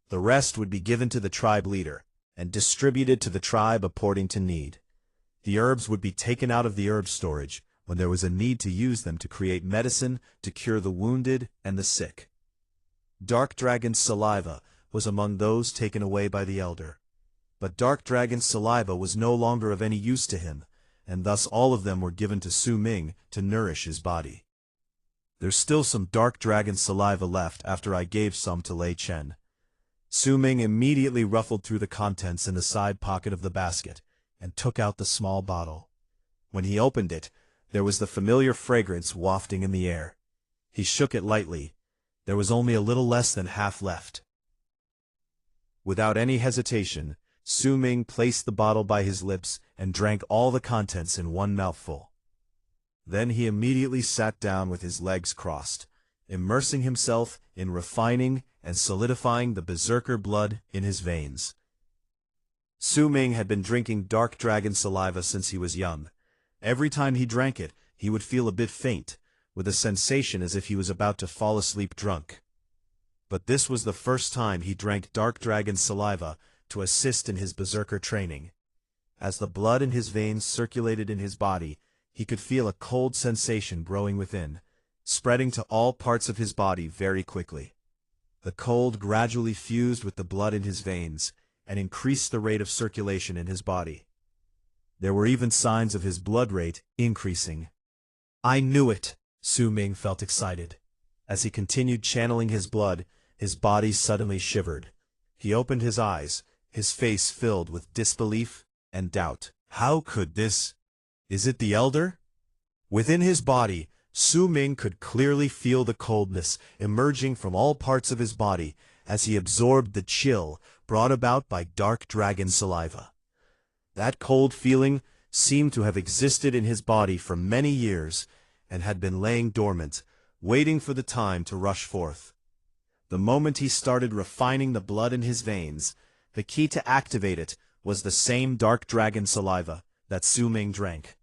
The rest would be given to the tribe leader and distributed to the tribe according to need. The herbs would be taken out of the herb storage when there was a need to use them to create medicine to cure the wounded and the sick. Dark Dragon's saliva was among those taken away by the elder. But Dark Dragon's saliva was no longer of any use to him, and thus all of them were given to Su Ming to nourish his body. There's still some Dark Dragon saliva left after I gave some to Lei Chen. Su Ming immediately ruffled through the contents in the side pocket of the basket and took out the small bottle. When he opened it, there was the familiar fragrance wafting in the air. He shook it lightly. There was only a little less than half left. Without any hesitation, Su Ming placed the bottle by his lips and drank all the contents in one mouthful. Then he immediately sat down with his legs crossed, immersing himself in refining and solidifying the berserker blood in his veins. Su Ming had been drinking dark dragon saliva since he was young. Every time he drank it, he would feel a bit faint, with a sensation as if he was about to fall asleep drunk. But this was the first time he drank dark dragon saliva to assist in his berserker training. As the blood in his veins circulated in his body, he could feel a cold sensation growing within, spreading to all parts of his body very quickly. The cold gradually fused with the blood in his veins and increased the rate of circulation in his body. There were even signs of his blood rate increasing. "I knew it!" Su Ming felt excited. As he continued channeling his blood, his body suddenly shivered. He opened his eyes, his face filled with disbelief and doubt. How could this? Is it the elder? Within his body, Su Ming could clearly feel the coldness emerging from all parts of his body as he absorbed the chill brought about by dark dragon saliva. That cold feeling seemed to have existed in his body for many years and had been laying dormant, waiting for the time to rush forth. The moment he started refining the blood in his veins, the key to activate it was the same dark dragon saliva that Su Ming drank.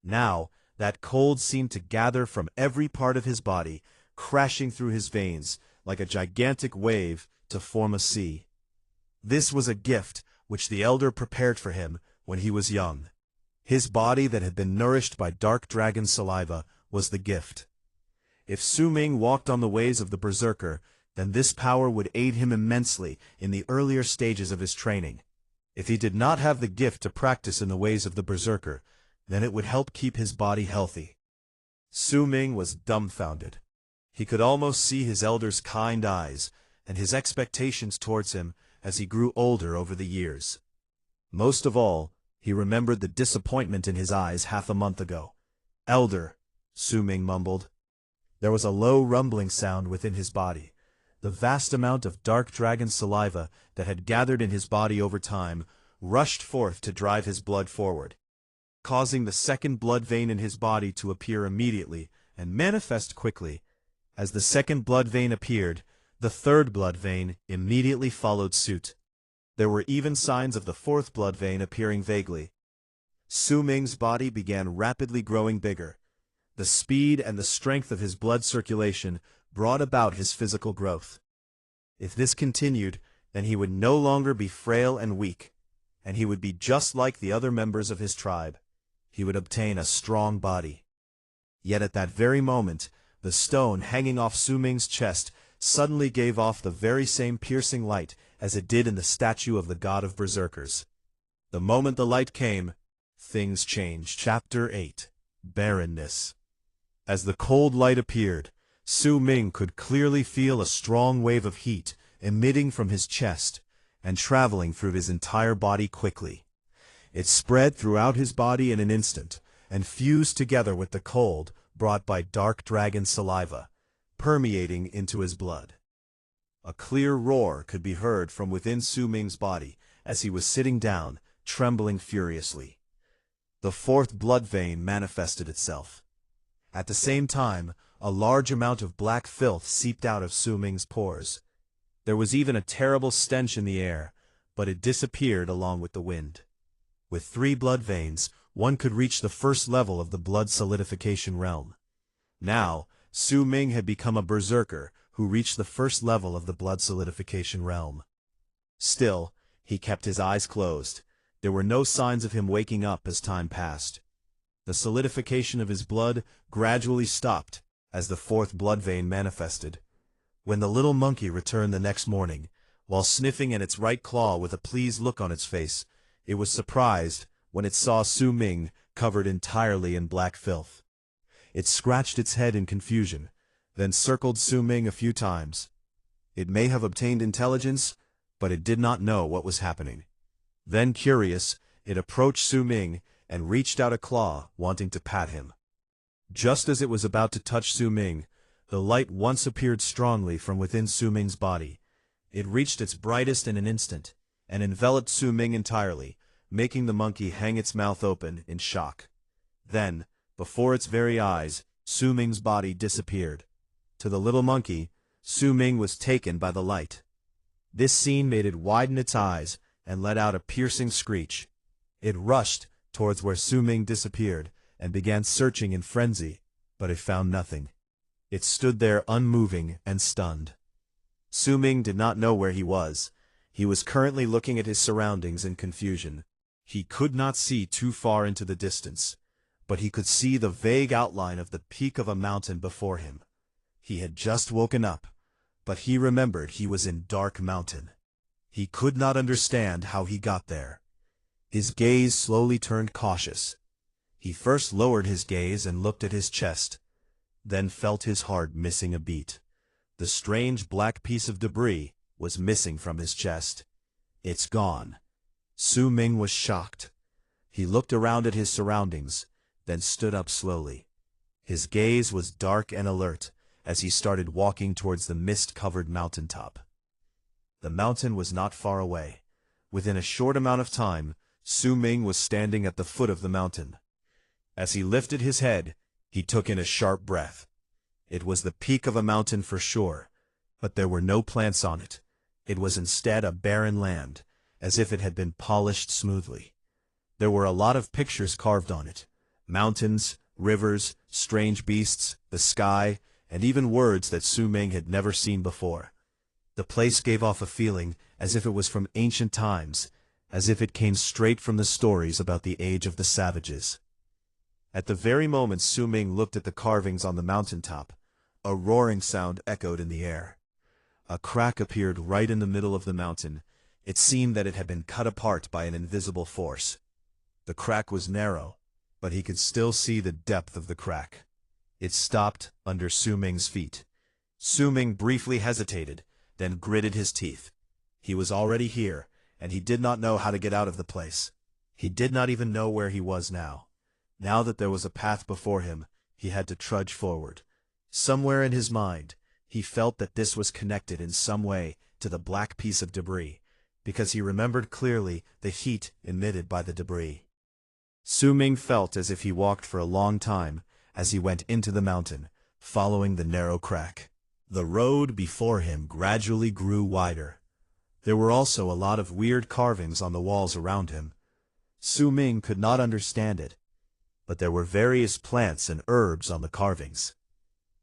Now, that cold seemed to gather from every part of his body, crashing through his veins like a gigantic wave to form a sea. This was a gift which the elder prepared for him when he was young. His body that had been nourished by dark dragon saliva was the gift. If Su Ming walked on the ways of the berserker, then this power would aid him immensely in the earlier stages of his training. If he did not have the gift to practice in the ways of the berserker, then it would help keep his body healthy. Su Ming was dumbfounded. He could almost see his elder's kind eyes and his expectations towards him as he grew older over the years. Most of all, he remembered the disappointment in his eyes half a month ago. "Elder," Su Ming mumbled. There was a low rumbling sound within his body. The vast amount of dark dragon saliva that had gathered in his body over time rushed forth to drive his blood forward, causing the second blood vein in his body to appear immediately and manifest quickly. As the second blood vein appeared, the third blood vein immediately followed suit. There were even signs of the fourth blood vein appearing vaguely. Su Ming's body began rapidly growing bigger. The speed and the strength of his blood circulation brought about his physical growth. If this continued, then he would no longer be frail and weak, and he would be just like the other members of his tribe. He would obtain a strong body. Yet at that very moment, the stone hanging off Su Ming's chest suddenly gave off the very same piercing light as it did in the statue of the god of berserkers. The moment the light came, things changed. Chapter 8. Barrenness. As the cold light appeared, Su Ming could clearly feel a strong wave of heat emitting from his chest and traveling through his entire body quickly. It spread throughout his body in an instant and fused together with the cold brought by dark dragon saliva, permeating into his blood. A clear roar could be heard from within Su Ming's body as he was sitting down, trembling furiously. The fourth blood vein manifested itself. At the same time, a large amount of black filth seeped out of Su Ming's pores. There was even a terrible stench in the air, but it disappeared along with the wind. With 3 blood veins, one could reach the first level of the blood solidification realm. Now, Su Ming had become a berserker who reached the first level of the blood solidification realm. Still, he kept his eyes closed. There were no signs of him waking up as time passed. The solidification of his blood gradually stopped as the fourth blood vein manifested. When the little monkey returned the next morning, while sniffing at its right claw with a pleased look on its face, it was surprised when it saw Su Ming covered entirely in black filth. It scratched its head in confusion, then circled Su Ming a few times. It may have obtained intelligence, but it did not know what was happening. Then, curious, it approached Su Ming and reached out a claw, wanting to pat him. Just as it was about to touch Su Ming, the light once appeared strongly from within Su Ming's body. It reached its brightest in an instant, and enveloped Su Ming entirely, making the monkey hang its mouth open in shock. Then, Before its very eyes, Su Ming's body disappeared. To the little monkey, Su Ming was taken by the light. This scene made it widen its eyes and let out a piercing screech. It rushed towards where Su Ming disappeared and began searching in frenzy, but it found nothing. It stood there unmoving and stunned. Su Ming did not know where he was. He was currently looking at his surroundings in confusion. He could not see too far into the distance, but he could see the vague outline of the peak of a mountain before him. He had just woken up, but he remembered he was in Dark Mountain. He could not understand how he got there. His gaze slowly turned cautious. He first lowered his gaze and looked at his chest, then felt his heart missing a beat. The strange black piece of debris was missing from his chest. It's gone. Su Ming was shocked. He looked around at his surroundings, then stood up slowly. His gaze was dark and alert as he started walking towards the mist-covered mountaintop. The mountain was not far away. Within a short amount of time, Su Ming was standing at the foot of the mountain. As he lifted his head, he took in a sharp breath. It was the peak of a mountain for sure, but there were no plants on it. It was instead a barren land, as if it had been polished smoothly. There were a lot of pictures carved on it: mountains, rivers, strange beasts, the sky, and even words that Su Ming had never seen before. The place gave off a feeling as if it was from ancient times, as if it came straight from the stories about the age of the savages. At the very moment Su Ming looked at the carvings on the mountaintop, a roaring sound echoed in the air. A crack appeared right in the middle of the mountain. It seemed that it had been cut apart by an invisible force. The crack was narrow, but he could still see the depth of the crack. It stopped under Su Ming's feet. Su Ming briefly hesitated, then gritted his teeth. He was already here, and he did not know how to get out of the place. He did not even know where he was now. Now that there was a path before him, he had to trudge forward. Somewhere in his mind, he felt that this was connected in some way to the black piece of debris, because he remembered clearly the heat emitted by the debris. Su Ming felt as if he walked for a long time as he went into the mountain, following the narrow crack. The road before him gradually grew wider. There were also a lot of weird carvings on the walls around him. Su Ming could not understand it, but there were various plants and herbs on the carvings.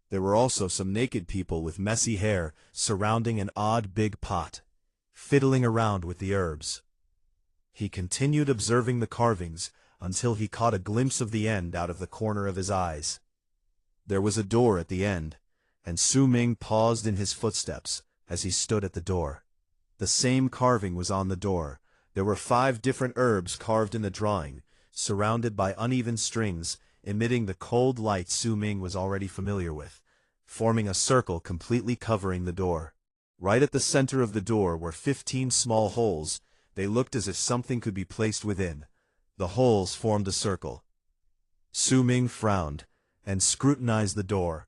There were also some naked people with messy hair surrounding an odd big pot, fiddling around with the herbs. He continued observing the carvings until he caught a glimpse of the end out of the corner of his eyes. There was a door at the end, and Su Ming paused in his footsteps as he stood at the door. The same carving was on the door. There were 5 different herbs carved in the drawing, surrounded by uneven strings, emitting the cold light Su Ming was already familiar with, forming a circle completely covering the door. Right at the center of the door were 15 small holes. They looked as if something could be placed within. The holes formed a circle. Su Ming frowned and scrutinized the door.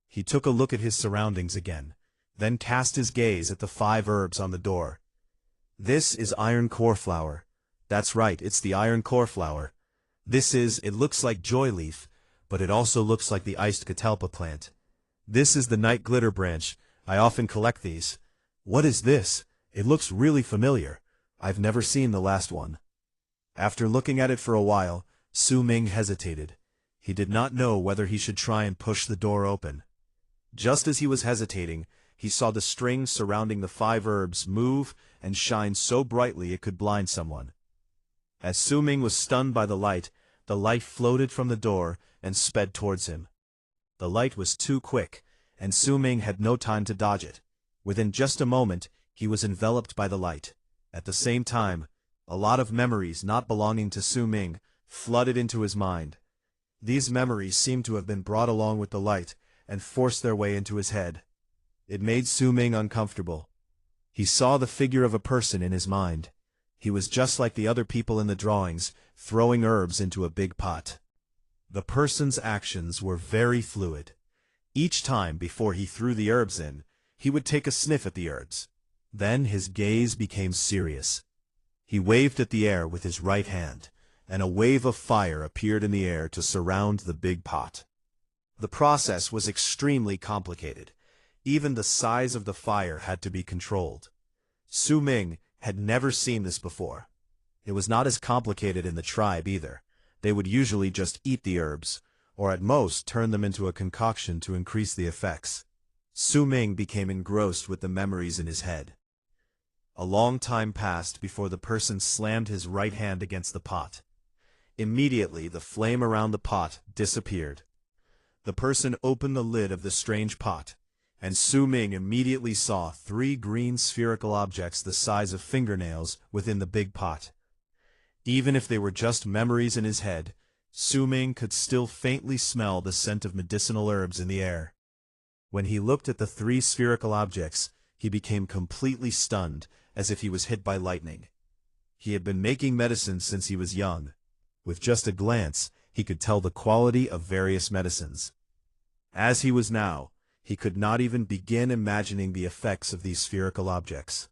He took a look at his surroundings again, then cast his gaze at the 5 herbs on the door. This is iron core flower. That's right, it's the iron core flower. It looks like joy leaf, but it also looks like the iced catalpa plant. This is the night glitter branch. I often collect these. What is this? It looks really familiar. I've never seen the last one. After looking at it for a while, Su Ming hesitated. He did not know whether he should try and push the door open. Just as he was hesitating, he saw the string surrounding the 5 herbs move and shine so brightly it could blind someone. As Su Ming was stunned by the light floated from the door and sped towards him. The light was too quick, and Su Ming had no time to dodge it. Within just a moment, he was enveloped by the light. At the same time, a lot of memories not belonging to Su Ming flooded into his mind. These memories seemed to have been brought along with the light and forced their way into his head. It made Su Ming uncomfortable. He saw the figure of a person in his mind. He was just like the other people in the drawings, throwing herbs into a big pot. The person's actions were very fluid. Each time before he threw the herbs in, he would take a sniff at the herbs. Then his gaze became serious. He waved at the air with his right hand, and a wave of fire appeared in the air to surround the big pot. The process was extremely complicated. Even the size of the fire had to be controlled. Su Ming had never seen this before. It was not as complicated in the tribe either. They would usually just eat the herbs, or at most turn them into a concoction to increase the effects. Su Ming became engrossed with the memories in his head. A long time passed before the person slammed his right hand against the pot. Immediately, the flame around the pot disappeared. The person opened the lid of the strange pot, and Su Ming immediately saw 3 green spherical objects the size of fingernails within the big pot. Even if they were just memories in his head, Su Ming could still faintly smell the scent of medicinal herbs in the air. When he looked at the 3 spherical objects, he became completely stunned, as if he was hit by lightning. He had been making medicine since he was young. With just a glance, he could tell the quality of various medicines. As he was now, he could not even begin imagining the effects of these spherical objects.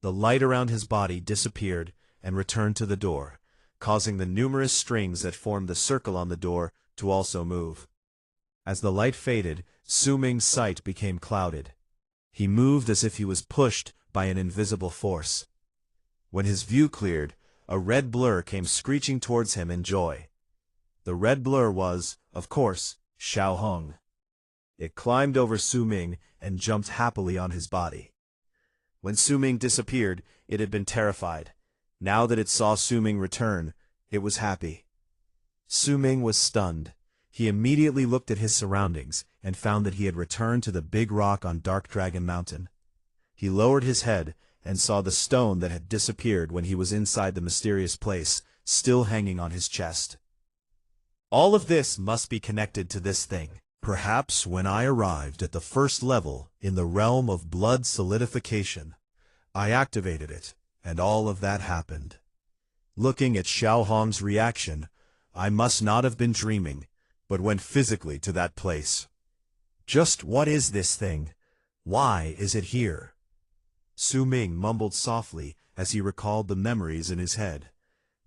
The light around his body disappeared and returned to the door, causing the numerous strings that formed the circle on the door to also move. As the light faded, Su Ming's sight became clouded. He moved as if he was pushed by an invisible force. When his view cleared, a red blur came screeching towards him in joy. The red blur was, of course, Xianxia. It climbed over Su Ming and jumped happily on his body. When Su Ming disappeared, it had been terrified. Now that it saw Su Ming return, it was happy. Su Ming was stunned. He immediately looked at his surroundings and found that he had returned to the big rock on Dark Dragon Mountain. He lowered his head and saw the stone that had disappeared when he was inside the mysterious place, still hanging on his chest. All of this must be connected to this thing. Perhaps when I arrived at the first level in the realm of blood solidification, I activated it, and all of that happened. Looking at Xiaohong's reaction, I must not have been dreaming, but went physically to that place. Just what is this thing? Why is it here? Su Ming mumbled softly as he recalled the memories in his head,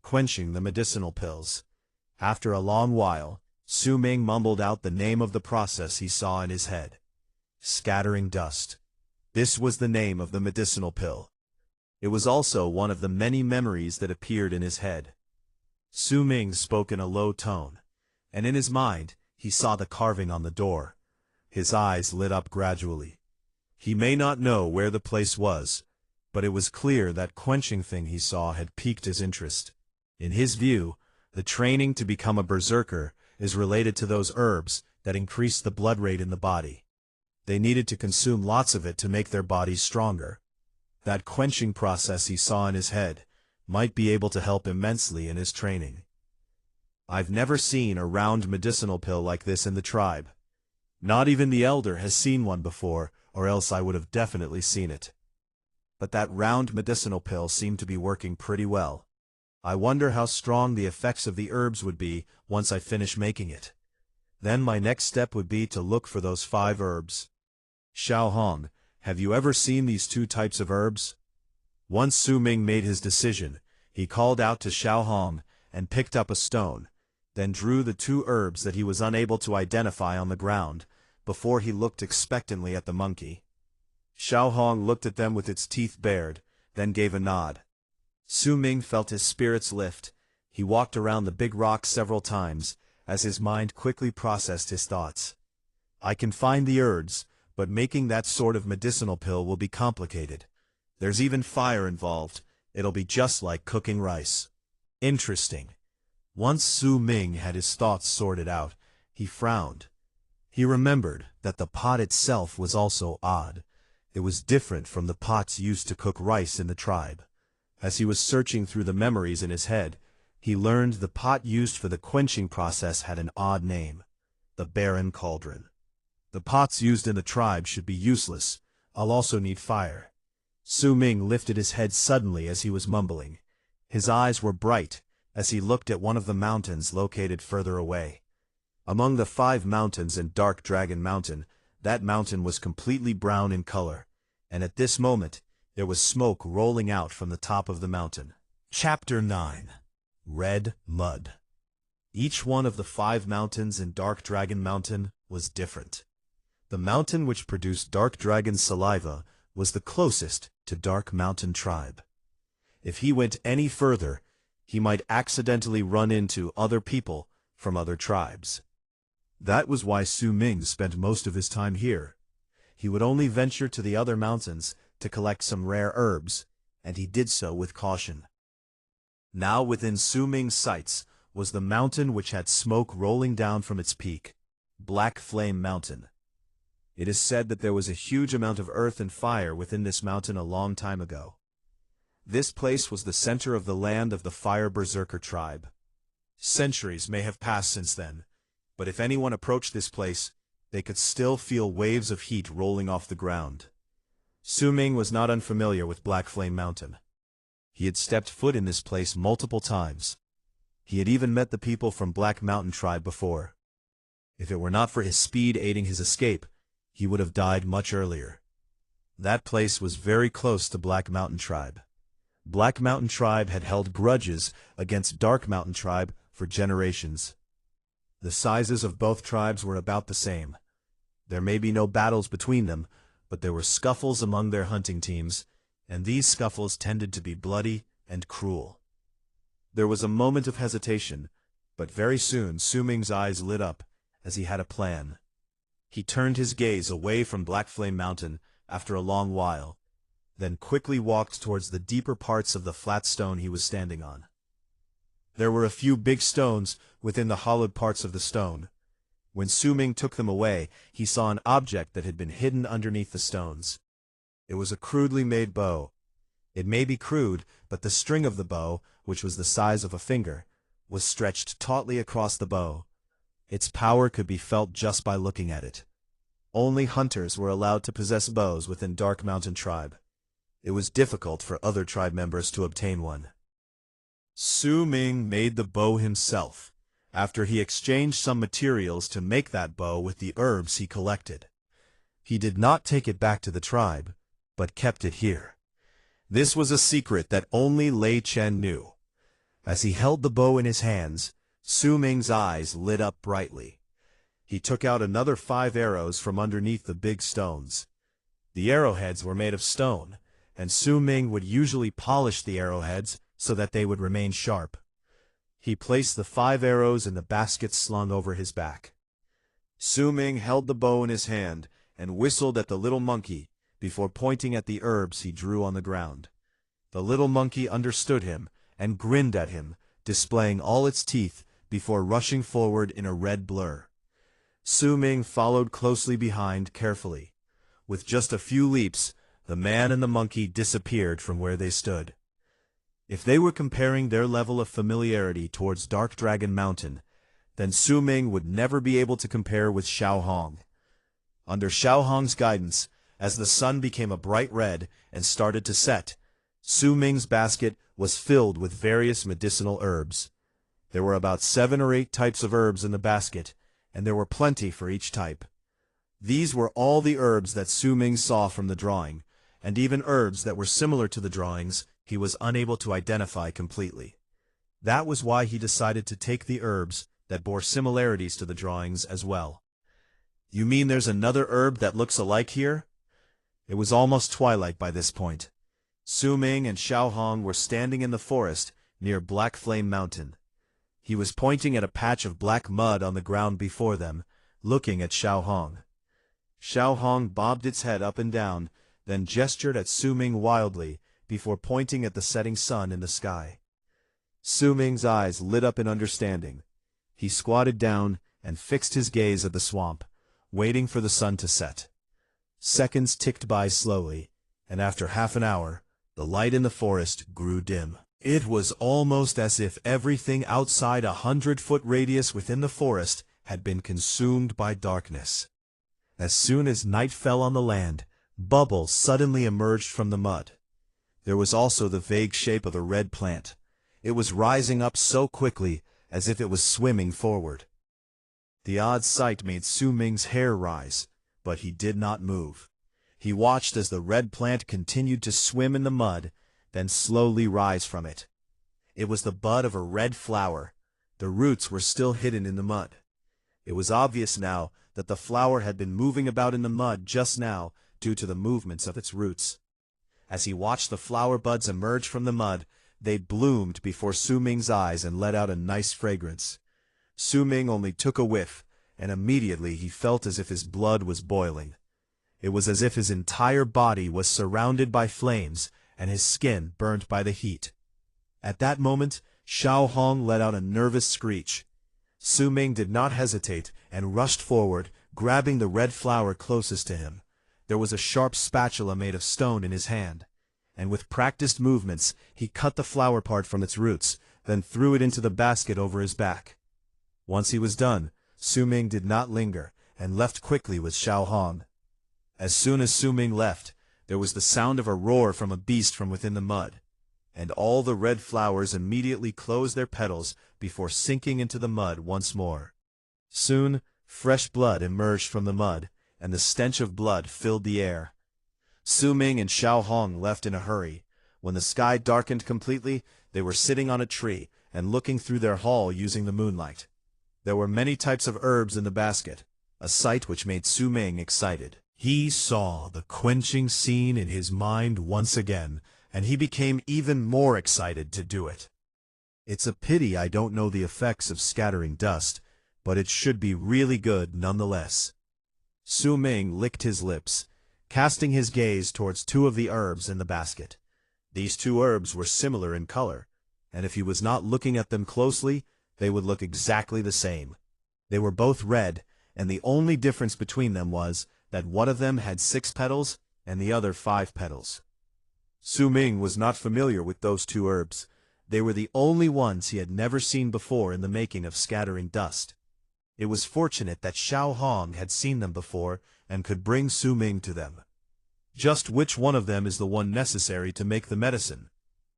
quenching the medicinal pills. After a long while, Su Ming mumbled out the name of the process he saw in his head. Scattering dust. This was the name of the medicinal pill. It was also one of the many memories that appeared in his head. Su Ming spoke in a low tone, and in his mind, he saw the carving on the door. His eyes lit up gradually. He may not know where the place was, but it was clear that quenching thing he saw had piqued his interest. In his view, the training to become a berserker is related to those herbs that increase the blood rate in the body. They needed to consume lots of it to make their bodies stronger. That quenching process he saw in his head might be able to help immensely in his training. I've never seen a round medicinal pill like this in the tribe. Not even the elder has seen one before, or else I would have definitely seen it. But that round medicinal pill seemed to be working pretty well. I wonder how strong the effects of the herbs would be once I finish making it. Then my next step would be to look for those 5 herbs. Xiaohong, have you ever seen these 2 types of herbs? Once Su Ming made his decision, he called out to Xiaohong and picked up a stone, then drew the 2 herbs that he was unable to identify on the ground, before he looked expectantly at the monkey. Xiaohong looked at them with its teeth bared, then gave a nod. Su Ming felt his spirits lift. He walked around the big rock several times, as his mind quickly processed his thoughts. I can find the herbs, but making that sort of medicinal pill will be complicated. There's even fire involved. It'll be just like cooking rice. Interesting. Once Su Ming had his thoughts sorted out, he frowned. He remembered that the pot itself was also odd. It was different from the pots used to cook rice in the tribe. As he was searching through the memories in his head, he learned the pot used for the quenching process had an odd name, the Barren Cauldron. The pots used in the tribe should be useless. I'll also need fire. Su Ming lifted his head suddenly as he was mumbling. His eyes were bright as he looked at one of the mountains located further away. Among the 5 mountains in Dark Dragon Mountain, that mountain was completely brown in color, and at this moment, there was smoke rolling out from the top of the mountain. Chapter 9. red mud. Each one of the 5 mountains in Dark Dragon Mountain was different. The mountain which produced Dark Dragon's saliva was the closest to Dark Mountain Tribe. If he went any further, he might accidentally run into other people from other tribes. That was why Su Ming spent most of his time here. He would only venture to the other mountains to collect some rare herbs, and he did so with caution. Now within Su Ming's sights was the mountain which had smoke rolling down from its peak, Black Flame Mountain. It is said that there was a huge amount of earth and fire within this mountain a long time ago. This place was the center of the land of the Fire Berserker tribe. Centuries may have passed since then, but if anyone approached this place, they could still feel waves of heat rolling off the ground. Su Ming was not unfamiliar with Black Flame Mountain. He had stepped foot in this place multiple times. He had even met the people from Black Mountain Tribe before. If it were not for his speed aiding his escape, he would have died much earlier. That place was very close to Black Mountain Tribe. Black Mountain Tribe had held grudges against Dark Mountain Tribe for generations. The sizes of both tribes were about the same. There may be no battles between them, but there were scuffles among their hunting teams, and these scuffles tended to be bloody and cruel. There was a moment of hesitation, but very soon Su Ming's eyes lit up as he had a plan. He turned his gaze away from Black Flame Mountain after a long while, then quickly walked towards the deeper parts of the flat stone he was standing on. There were a few big stones within the hollowed parts of the stone. When Su Ming took them away, he saw an object that had been hidden underneath the stones. It was a crudely made bow. It may be crude, but the string of the bow, which was the size of a finger, was stretched tautly across the bow. Its power could be felt just by looking at it. Only hunters were allowed to possess bows within Dark Mountain Tribe. It was difficult for other tribe members to obtain one. Su Ming made the bow himself, after he exchanged some materials to make that bow with the herbs he collected. He did not take it back to the tribe, but kept it here. This was a secret that only Lei Chen knew. As he held the bow in his hands, Su Ming's eyes lit up brightly. He took out another 5 arrows from underneath the big stones. The arrowheads were made of stone, and Su Ming would usually polish the arrowheads so that they would remain sharp. He placed the 5 arrows in the basket slung over his back. Su Ming held the bow in his hand and whistled at the little monkey before pointing at the herbs he drew on the ground. The little monkey understood him and grinned at him, displaying all its teeth before rushing forward in a red blur. Su Ming followed closely behind carefully. With just a few leaps, the man and the monkey disappeared from where they stood. If they were comparing their level of familiarity towards Dark Dragon Mountain, then Su Ming would never be able to compare with Xiao Hong. Under Xiao Hong's guidance, as the sun became a bright red and started to set, Su Ming's basket was filled with various medicinal herbs. There were about 7 or 8 types of herbs in the basket, and there were plenty for each type. These were all the herbs that Su Ming saw from the drawing, and even herbs that were similar to the drawings he was unable to identify completely. That was why he decided to take the herbs that bore similarities to the drawings as well. "You mean there's another herb that looks alike here?" It was almost twilight by this point. Su Ming and Xiao Hong were standing in the forest near Black Flame Mountain. He was pointing at a patch of black mud on the ground before them, looking at Xiao Hong. Xiao Hong bobbed its head up and down, then gestured at Su Ming wildly, before pointing at the setting sun in the sky. Su Ming's eyes lit up in understanding. He squatted down and fixed his gaze at the swamp, waiting for the sun to set. Seconds ticked by slowly, and after half an hour, the light in the forest grew dim. It was almost as if everything outside a 100-foot radius within the forest had been consumed by darkness. As soon as night fell on the land, bubbles suddenly emerged from the mud. There was also the vague shape of a red plant. It was rising up so quickly, as if it was swimming forward. The odd sight made Su Ming's hair rise, but he did not move. He watched as the red plant continued to swim in the mud, then slowly rise from it. It was the bud of a red flower. The roots were still hidden in the mud. It was obvious now that the flower had been moving about in the mud just now due to the movements of its roots. As he watched the flower buds emerge from the mud, they bloomed before Su Ming's eyes and let out a nice fragrance. Su Ming only took a whiff, and immediately he felt as if his blood was boiling. It was as if his entire body was surrounded by flames and his skin burned by the heat. At that moment, Xiao Hong let out a nervous screech. Su Ming did not hesitate and rushed forward, grabbing the red flower closest to him. There was a sharp spatula made of stone in his hand, and with practiced movements he cut the flower part from its roots, then threw it into the basket over his back. Once he was done, Su Ming did not linger, and left quickly with Xiao Hong. As soon as Su Ming left, there was the sound of a roar from a beast from within the mud, and all the red flowers immediately closed their petals before sinking into the mud once more. Soon, fresh blood emerged from the mud, and the stench of blood filled the air. Su Ming and Xiao Hong left in a hurry. When the sky darkened completely, they were sitting on a tree and looking through their hall using the moonlight. There were many types of herbs in the basket, a sight which made Su Ming excited. He saw the quenching scene in his mind once again, and he became even more excited to do it. It's a pity I don't know the effects of scattering dust, but it should be really good nonetheless. Su Ming licked his lips, casting his gaze towards two of the herbs in the basket. These two herbs were similar in color, and if he was not looking at them closely, they would look exactly the same. They were both red, and the only difference between them was that one of them had 6 petals and the other 5 petals. Su Ming was not familiar with those two herbs. They were the only ones he had never seen before in the making of scattering dust. It was fortunate that Xiao Hong had seen them before and could bring Su Ming to them. Just which one of them is the one necessary to make the medicine?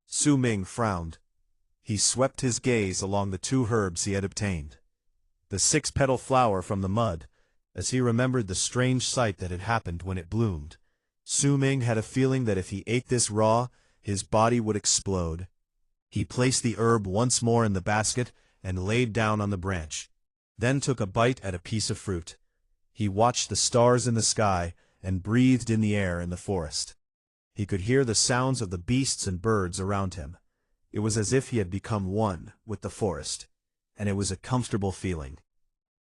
Su Ming frowned. He swept his gaze along the 2 herbs he had obtained. The 6-petal flower from the mud, as he remembered the strange sight that had happened when it bloomed. Su Ming had a feeling that if he ate this raw, his body would explode. He placed the herb once more in the basket and laid down on the branch, then took a bite at a piece of fruit. He watched the stars in the sky and breathed in the air in the forest. He could hear the sounds of the beasts and birds around him. It was as if he had become one with the forest, and it was a comfortable feeling.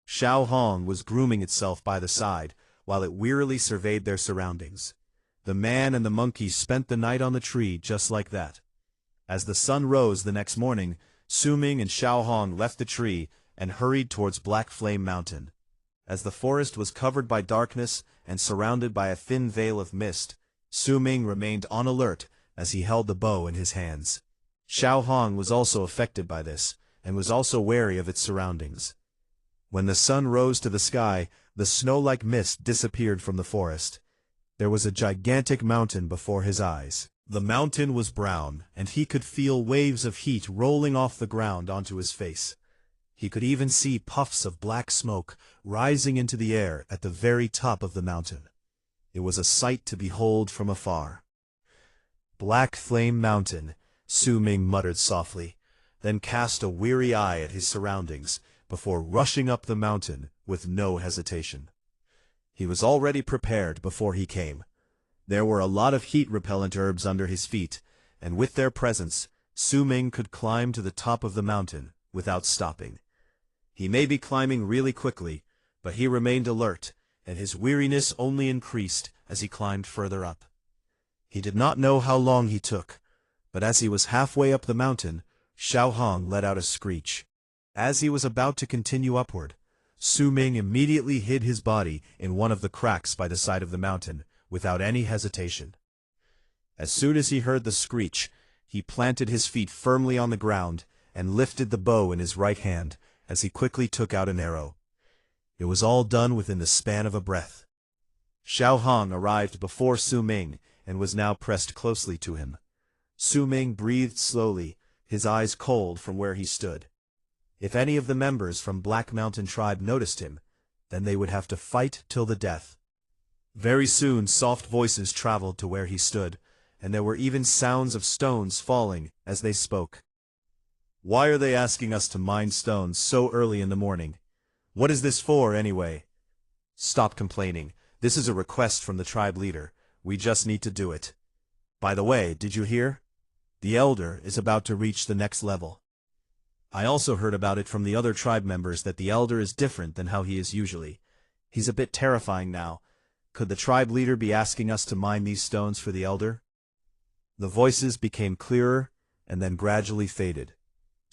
Xiao Hong was grooming itself by the side, while it wearily surveyed their surroundings. The man and the monkey spent the night on the tree just like that. As the sun rose the next morning, Su Ming and Xiao Hong left the tree and hurried towards Black Flame Mountain. As the forest was covered by darkness and surrounded by a thin veil of mist, Su Ming remained on alert as he held the bow in his hands. Xiao Hong was also affected by this, and was also wary of its surroundings. When the sun rose to the sky, the snow-like mist disappeared from the forest. There was a gigantic mountain before his eyes. The mountain was brown, and he could feel waves of heat rolling off the ground onto his face. He could even see puffs of black smoke rising into the air at the very top of the mountain. It was a sight to behold from afar. Black Flame Mountain, Su Ming muttered softly, then cast a weary eye at his surroundings before rushing up the mountain with no hesitation. He was already prepared before he came. There were a lot of heat-repellent herbs under his feet, and with their presence, Su Ming could climb to the top of the mountain without stopping. He may be climbing really quickly, but he remained alert, and his weariness only increased as he climbed further up. He did not know how long he took, but as he was halfway up the mountain, Xiao Hong let out a screech. As he was about to continue upward, Su Ming immediately hid his body in one of the cracks by the side of the mountain, without any hesitation. As soon as he heard the screech, he planted his feet firmly on the ground and lifted the bow in his right hand as he quickly took out an arrow. It was all done within the span of a breath. Xiao Hong arrived before Su Ming and was now pressed closely to him. Su Ming breathed slowly, his eyes cold from where he stood. If any of the members from Black Mountain Tribe noticed him, then they would have to fight till the death. Very soon soft voices traveled to where he stood, and there were even sounds of stones falling as they spoke. Why are they asking us to mine stones so early in the morning? What is this for, anyway? Stop complaining. This is a request from the tribe leader. We just need to do it. By the way, did you hear? The elder is about to reach the next level. I also heard about it from the other tribe members that the elder is different than how he is usually. He's a bit terrifying now. Could the tribe leader be asking us to mine these stones for the elder? The voices became clearer and then gradually faded.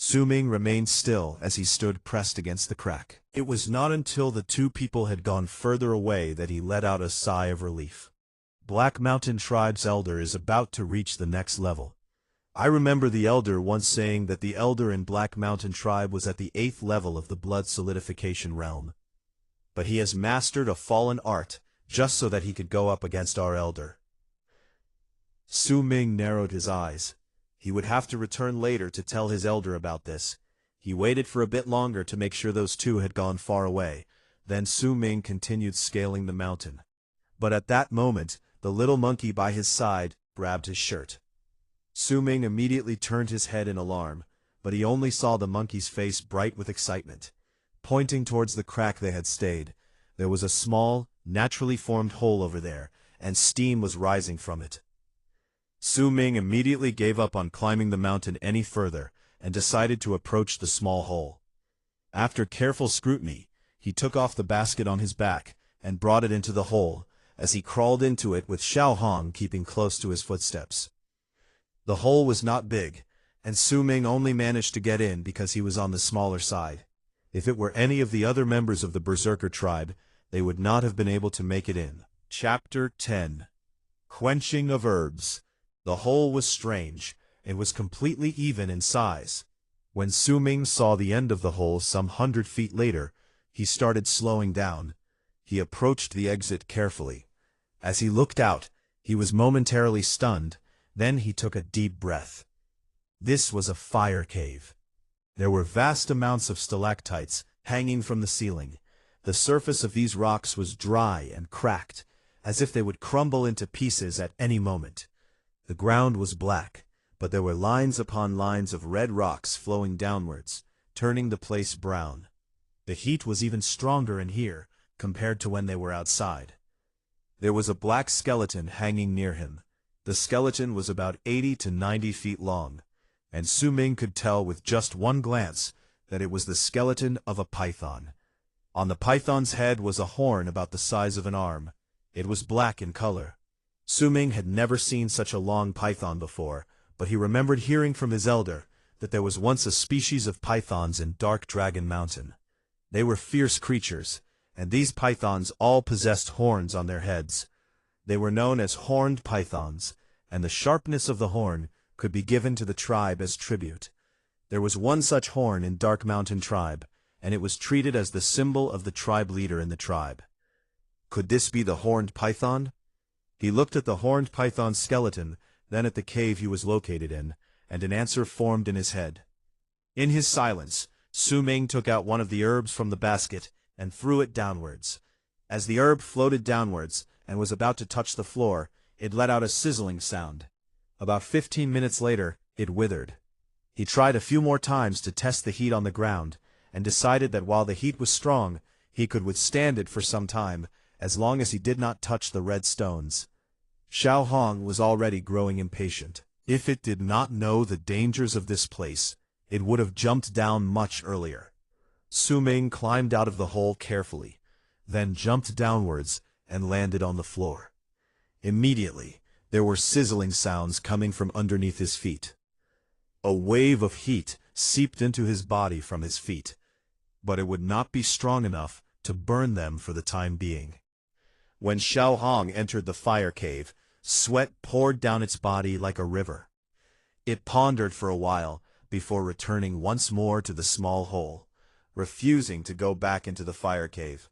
Su Ming remained still as he stood pressed against the crack. It was not until the two people had gone further away that he let out a sigh of relief. Black Mountain Tribe's elder is about to reach the next level. I remember the elder once saying that the elder in Black Mountain Tribe was at the 8th level of the blood solidification realm. But he has mastered a fallen art just so that he could go up against our elder. Su Ming narrowed his eyes. He would have to return later to tell his elder about this. He waited for a bit longer to make sure those two had gone far away. Then Su Ming continued scaling the mountain. But at that moment, the little monkey by his side grabbed his shirt. Su Ming immediately turned his head in alarm, but he only saw the monkey's face bright with excitement. Pointing towards the crack they had stayed, there was a small, naturally formed hole over there, and steam was rising from it. Su Ming immediately gave up on climbing the mountain any further and decided to approach the small hole. After careful scrutiny, he took off the basket on his back and brought it into the hole, as he crawled into it with Xiao Hong keeping close to his footsteps. The hole was not big, and Su Ming only managed to get in because he was on the smaller side. If it were any of the other members of the Berserker tribe, they would not have been able to make it in. Chapter 10. Quenching of Herbs. The hole was strange. It was completely even in size. When Su Ming saw the end of the hole some 100 feet later, he started slowing down. He approached the exit carefully. As he looked out, he was momentarily stunned. Then he took a deep breath. This was a fire cave. There were vast amounts of stalactites hanging from the ceiling. The surface of these rocks was dry and cracked, as if they would crumble into pieces at any moment. The ground was black, but there were lines upon lines of red rocks flowing downwards, turning the place brown. The heat was even stronger in here, compared to when they were outside. There was a black skeleton hanging near him. The skeleton was about 80 to 90 feet long, and Su Ming could tell with just one glance that it was the skeleton of a python. On the python's head was a horn about the size of an arm. It was black in color. Su Ming had never seen such a long python before, but he remembered hearing from his elder that there was once a species of pythons in Dark Dragon Mountain. They were fierce creatures, and these pythons all possessed horns on their heads. They were known as horned pythons, and the sharpness of the horn could be given to the tribe as tribute. There was one such horn in Dark Mountain Tribe, and it was treated as the symbol of the tribe leader in the tribe. Could this be the horned python? He looked at the horned python's skeleton, then at the cave he was located in, and an answer formed in his head. In his silence, Su Ming took out one of the herbs from the basket and threw it downwards. As the herb floated downwards and was about to touch the floor, it let out a sizzling sound. About 15 minutes later, it withered. He tried a few more times to test the heat on the ground, and decided that while the heat was strong, he could withstand it for some time, as long as he did not touch the red stones. Xiao Hong was already growing impatient. If it did not know the dangers of this place, it would have jumped down much earlier. Su Ming climbed out of the hole carefully, then jumped downwards and landed on the floor. Immediately, there were sizzling sounds coming from underneath his feet. A wave of heat seeped into his body from his feet, but it would not be strong enough to burn them for the time being. When Xiao Hong entered the fire cave, sweat poured down its body like a river. It pondered for a while before returning once more to the small hole, refusing to go back into the fire cave.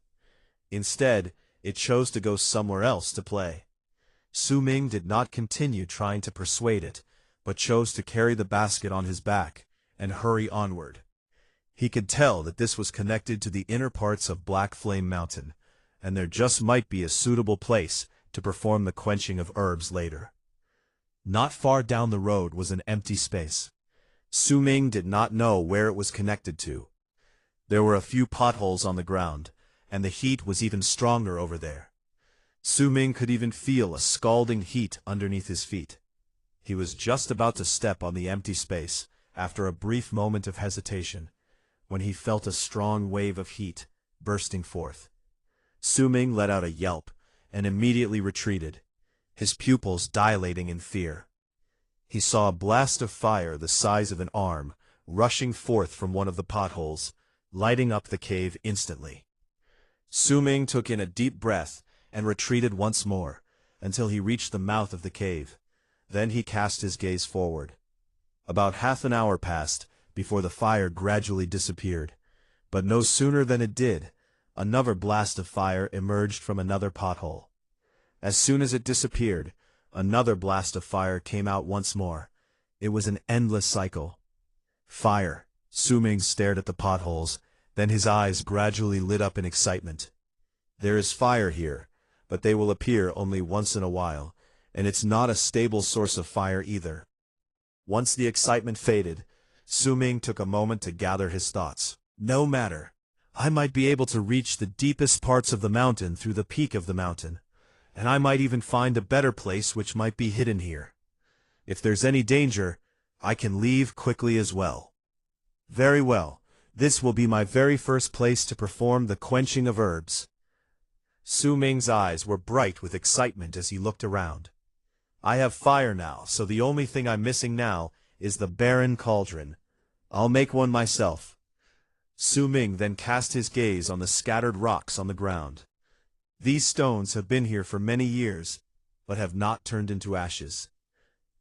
Instead, it chose to go somewhere else to play. Su Ming did not continue trying to persuade it, but chose to carry the basket on his back and hurry onward. He could tell that this was connected to the inner parts of Black Flame Mountain, and there just might be a suitable place to perform the quenching of herbs later. Not far down the road was an empty space. Su Ming did not know where it was connected to. There were a few potholes on the ground, and the heat was even stronger over there. Su Ming could even feel a scalding heat underneath his feet. He was just about to step on the empty space, after a brief moment of hesitation, when he felt a strong wave of heat bursting forth. Su Ming let out a yelp and immediately retreated, his pupils dilating in fear. He saw a blast of fire the size of an arm rushing forth from one of the potholes, lighting up the cave instantly. Su Ming took in a deep breath and retreated once more, until he reached the mouth of the cave. Then he cast his gaze forward. About half an hour passed before the fire gradually disappeared, but no sooner than it did, another blast of fire emerged from another pothole. As soon as it disappeared, another blast of fire came out once more. It was an endless cycle. Fire. Su Ming stared at the potholes, then his eyes gradually lit up in excitement. There is fire here, but they will appear only once in a while, and it's not a stable source of fire either. Once the excitement faded, Su Ming took a moment to gather his thoughts. No matter. I might be able to reach the deepest parts of the mountain through the peak of the mountain, and I might even find a better place which might be hidden here. If there's any danger, I can leave quickly as well. Very well, this will be my very first place to perform the quenching of herbs. Su Ming's eyes were bright with excitement as he looked around. I have fire now, so the only thing I'm missing now is the barren cauldron. I'll make one myself. Su Ming then cast his gaze on the scattered rocks on the ground. These stones have been here for many years, but have not turned into ashes.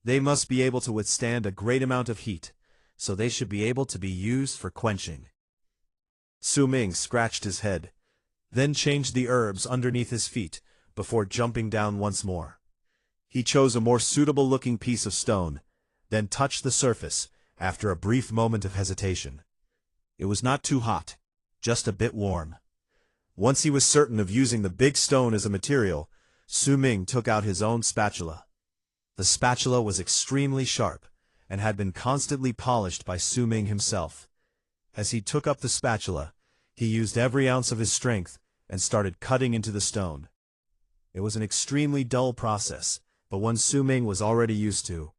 They must be able to withstand a great amount of heat, so they should be able to be used for quenching. Su Ming scratched his head, then changed the herbs underneath his feet before jumping down once more. He chose a more suitable-looking piece of stone, then touched the surface after a brief moment of hesitation. It was not too hot, just a bit warm. Once he was certain of using the big stone as a material, Su Ming took out his own spatula. The spatula was extremely sharp, and had been constantly polished by Su Ming himself. As he took up the spatula, he used every ounce of his strength and started cutting into the stone. It was an extremely dull process, but one Su Ming was already used to.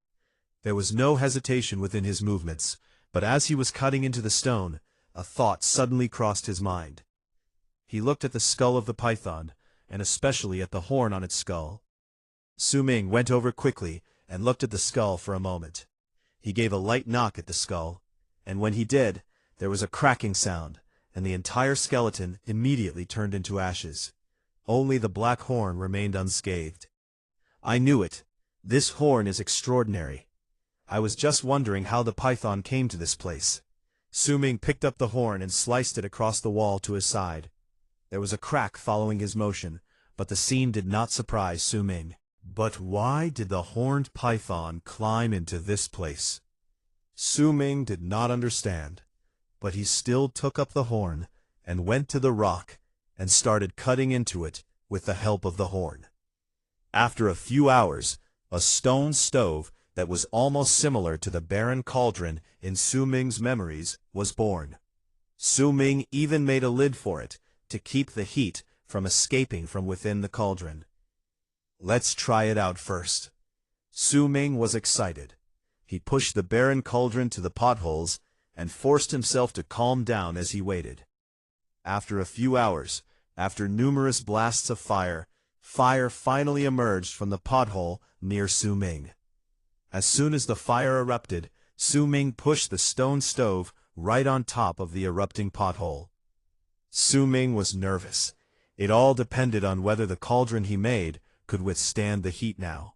There was no hesitation within his movements, but as he was cutting into the stone, a thought suddenly crossed his mind. He looked at the skull of the python, and especially at the horn on its skull. Su Ming went over quickly and looked at the skull for a moment. He gave a light knock at the skull, and when he did, there was a cracking sound, and the entire skeleton immediately turned into ashes. Only the black horn remained unscathed. I knew it. This horn is extraordinary. I was just wondering how the python came to this place. Su Ming picked up the horn and sliced it across the wall to his side. There was a crack following his motion, but the scene did not surprise Su Ming. But why did the horned python climb into this place? Su Ming did not understand, but he still took up the horn and went to the rock and started cutting into it with the help of the horn. After a few hours, a stone stove that was almost similar to the barren cauldron in Su Ming's memories was born. Su Ming even made a lid for it to keep the heat from escaping from within the cauldron. Let's try it out first. Su Ming was excited. He pushed the barren cauldron to the potholes and forced himself to calm down as he waited. After a few hours, after numerous blasts of fire, fire finally emerged from the pothole near Su Ming. As soon as the fire erupted, Su Ming pushed the stone stove right on top of the erupting pothole. Su Ming was nervous. It all depended on whether the cauldron he made could withstand the heat now.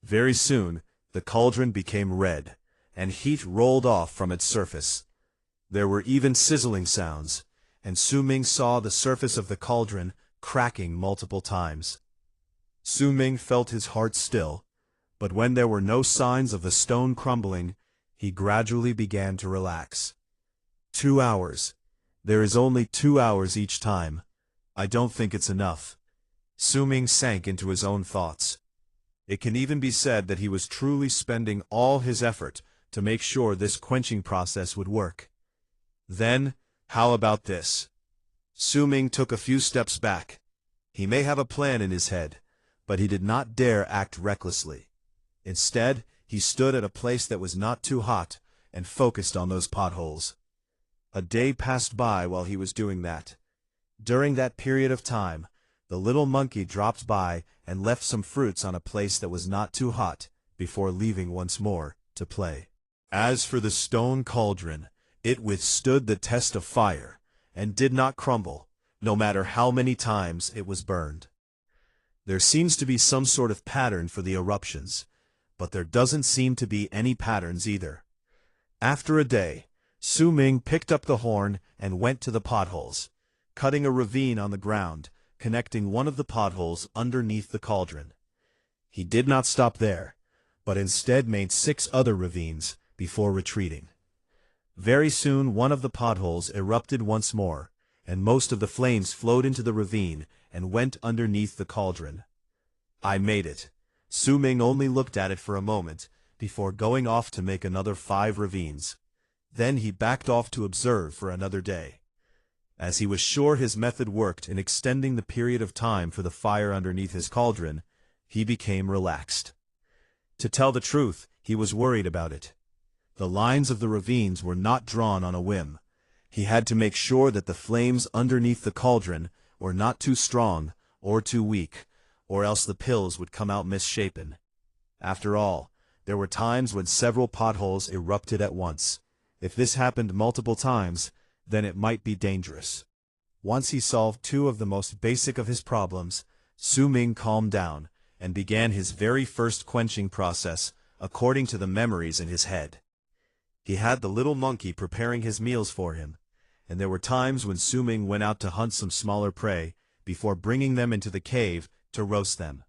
Very soon, the cauldron became red, and heat rolled off from its surface. There were even sizzling sounds, and Su Ming saw the surface of the cauldron cracking multiple times. Su Ming felt his heart still, but when there were no signs of the stone crumbling, he gradually began to relax. 2 hours. There is only 2 hours each time. I don't think it's enough. Su Ming sank into his own thoughts. It can even be said that he was truly spending all his effort to make sure this quenching process would work. Then, how about this? Su Ming took a few steps back. He may have a plan in his head, but he did not dare act recklessly. Instead, he stood at a place that was not too hot and focused on those potholes. A day passed by while he was doing that. During that period of time, the little monkey dropped by and left some fruits on a place that was not too hot before leaving once more to play. As for the stone cauldron, it withstood the test of fire and did not crumble, no matter how many times it was burned. There seems to be some sort of pattern for the eruptions, but there doesn't seem to be any patterns either. After a day, Su Ming picked up the horn and went to the potholes, cutting a ravine on the ground, connecting one of the potholes underneath the cauldron. He did not stop there, but instead made 6 other ravines before retreating. Very soon one of the potholes erupted once more, and most of the flames flowed into the ravine and went underneath the cauldron. I made it. Su Ming only looked at it for a moment, before going off to make another 5 ravines. Then he backed off to observe for another day. As he was sure his method worked in extending the period of time for the fire underneath his cauldron, he became relaxed. To tell the truth, he was worried about it. The lines of the ravines were not drawn on a whim. He had to make sure that the flames underneath the cauldron were not too strong or too weak, or else the pills would come out misshapen. After all, there were times when several potholes erupted at once. If this happened multiple times, then it might be dangerous. Once he solved 2 of the most basic of his problems, Su Ming calmed down and began his very first quenching process according to the memories in his head. He had the little monkey preparing his meals for him, and there were times when Su Ming went out to hunt some smaller prey before bringing them into the cave to roast them.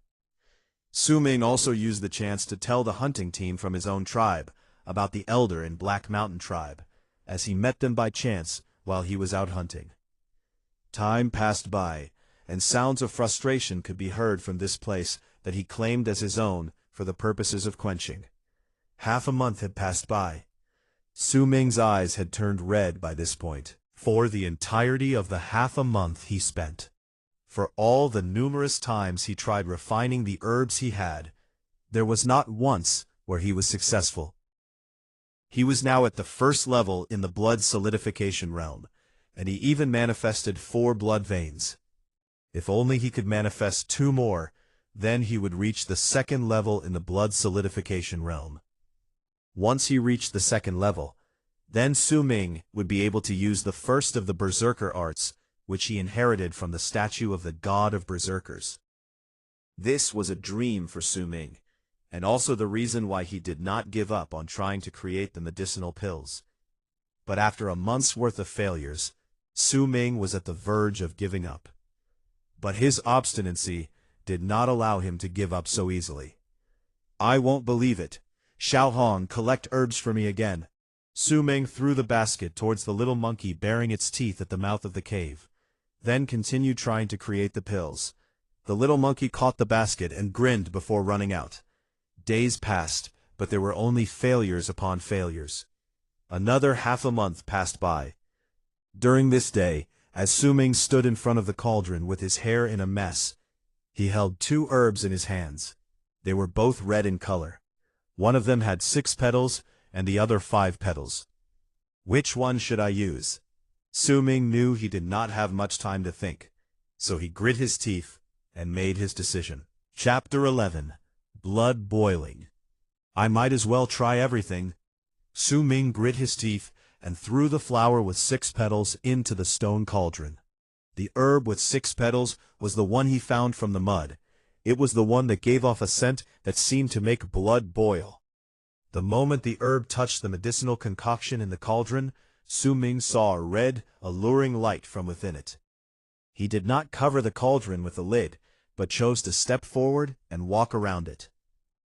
Su Ming also used the chance to tell the hunting team from his own tribe about the elder in Black Mountain tribe, as he met them by chance while he was out hunting. Time passed by, and sounds of frustration could be heard from this place that he claimed as his own for the purposes of quenching. Half a month had passed by. Su Ming's eyes had turned red by this point. For the entirety of the half a month he spent. For all the numerous times he tried refining the herbs he had, there was not once where he was successful. He was now at the first level in the blood solidification realm, and he even manifested 4 blood veins. If only he could manifest 2 more, then he would reach the 2nd level in the blood solidification realm. Once he reached the 2nd level, then Su Ming would be able to use the first of the berserker arts, which he inherited from the statue of the god of berserkers. This was a dream for Su Ming, and also the reason why he did not give up on trying to create the medicinal pills. But after a month's worth of failures, Su Ming was at the verge of giving up. But his obstinacy did not allow him to give up so easily. I won't believe it. Xiao Hong, collect herbs for me again. Su Ming threw the basket towards the little monkey baring its teeth at the mouth of the cave, then continued trying to create the pills. The little monkey caught the basket and grinned before running out. Days passed, but there were only failures upon failures. Another half a month passed by. During this day, as Su Ming stood in front of the cauldron with his hair in a mess, he held 2 herbs in his hands. They were both red in color. One of them had 6 petals, and the other 5 petals. Which one should I use? Su Ming knew he did not have much time to think, so he grit his teeth and made his decision. Chapter 11. Blood Boiling. I might as well try everything. Su Ming grit his teeth and threw the flower with 6 petals into the stone cauldron. The herb with 6 petals was the one he found from the mud. It was the one that gave off a scent that seemed to make blood boil. The moment the herb touched the medicinal concoction in the cauldron, Su Ming saw a red, alluring light from within it. He did not cover the cauldron with a lid, but chose to step forward and walk around it.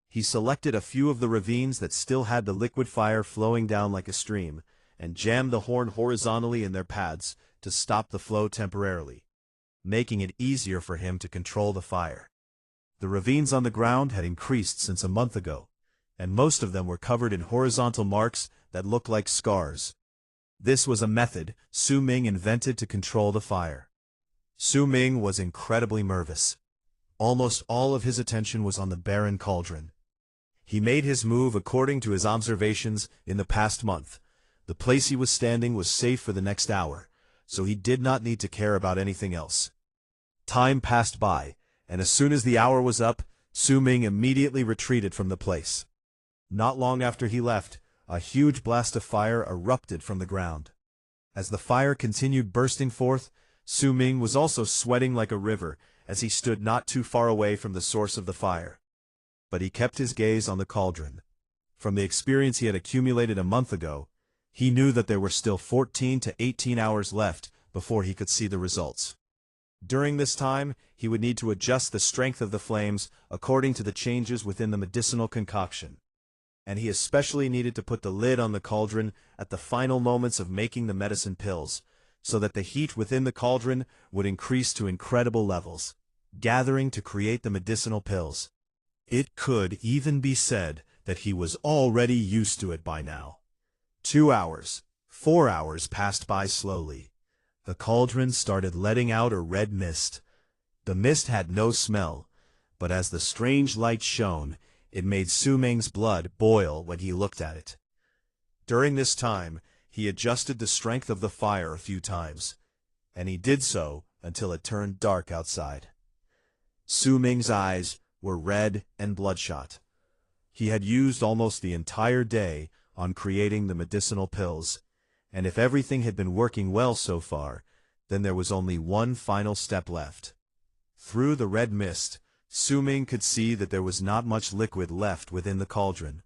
He selected a few of the ravines that still had the liquid fire flowing down like a stream, and jammed the horn horizontally in their paths to stop the flow temporarily, making it easier for him to control the fire. The ravines on the ground had increased since a month ago, and most of them were covered in horizontal marks that looked like scars. This was a method Su Ming invented to control the fire. Su Ming was incredibly nervous. Almost all of his attention was on the barren cauldron. He made his move according to his observations in the past month. The place he was standing was safe for the next hour, so he did not need to care about anything else. Time passed by, and as soon as the hour was up, Su Ming immediately retreated from the place. Not long after he left, a huge blast of fire erupted from the ground. As the fire continued bursting forth, Su Ming was also sweating like a river as he stood not too far away from the source of the fire. But he kept his gaze on the cauldron. From the experience he had accumulated a month ago, he knew that there were still 14 to 18 hours left before he could see the results. During this time, he would need to adjust the strength of the flames according to the changes within the medicinal concoction. And he especially needed to put the lid on the cauldron at the final moments of making the medicine pills, so that the heat within the cauldron would increase to incredible levels, gathering to create the medicinal pills. It could even be said that he was already used to it by now. 2 hours, 4 hours passed by slowly. The cauldron started letting out a red mist. The mist had no smell, but as the strange light shone, it made Su Ming's blood boil when he looked at it. During this time, he adjusted the strength of the fire a few times, and he did so until it turned dark outside. Su Ming's eyes were red and bloodshot. He had used almost the entire day on creating the medicinal pills, and if everything had been working well so far, then there was only one final step left. Through the red mist, Su Ming could see that there was not much liquid left within the cauldron,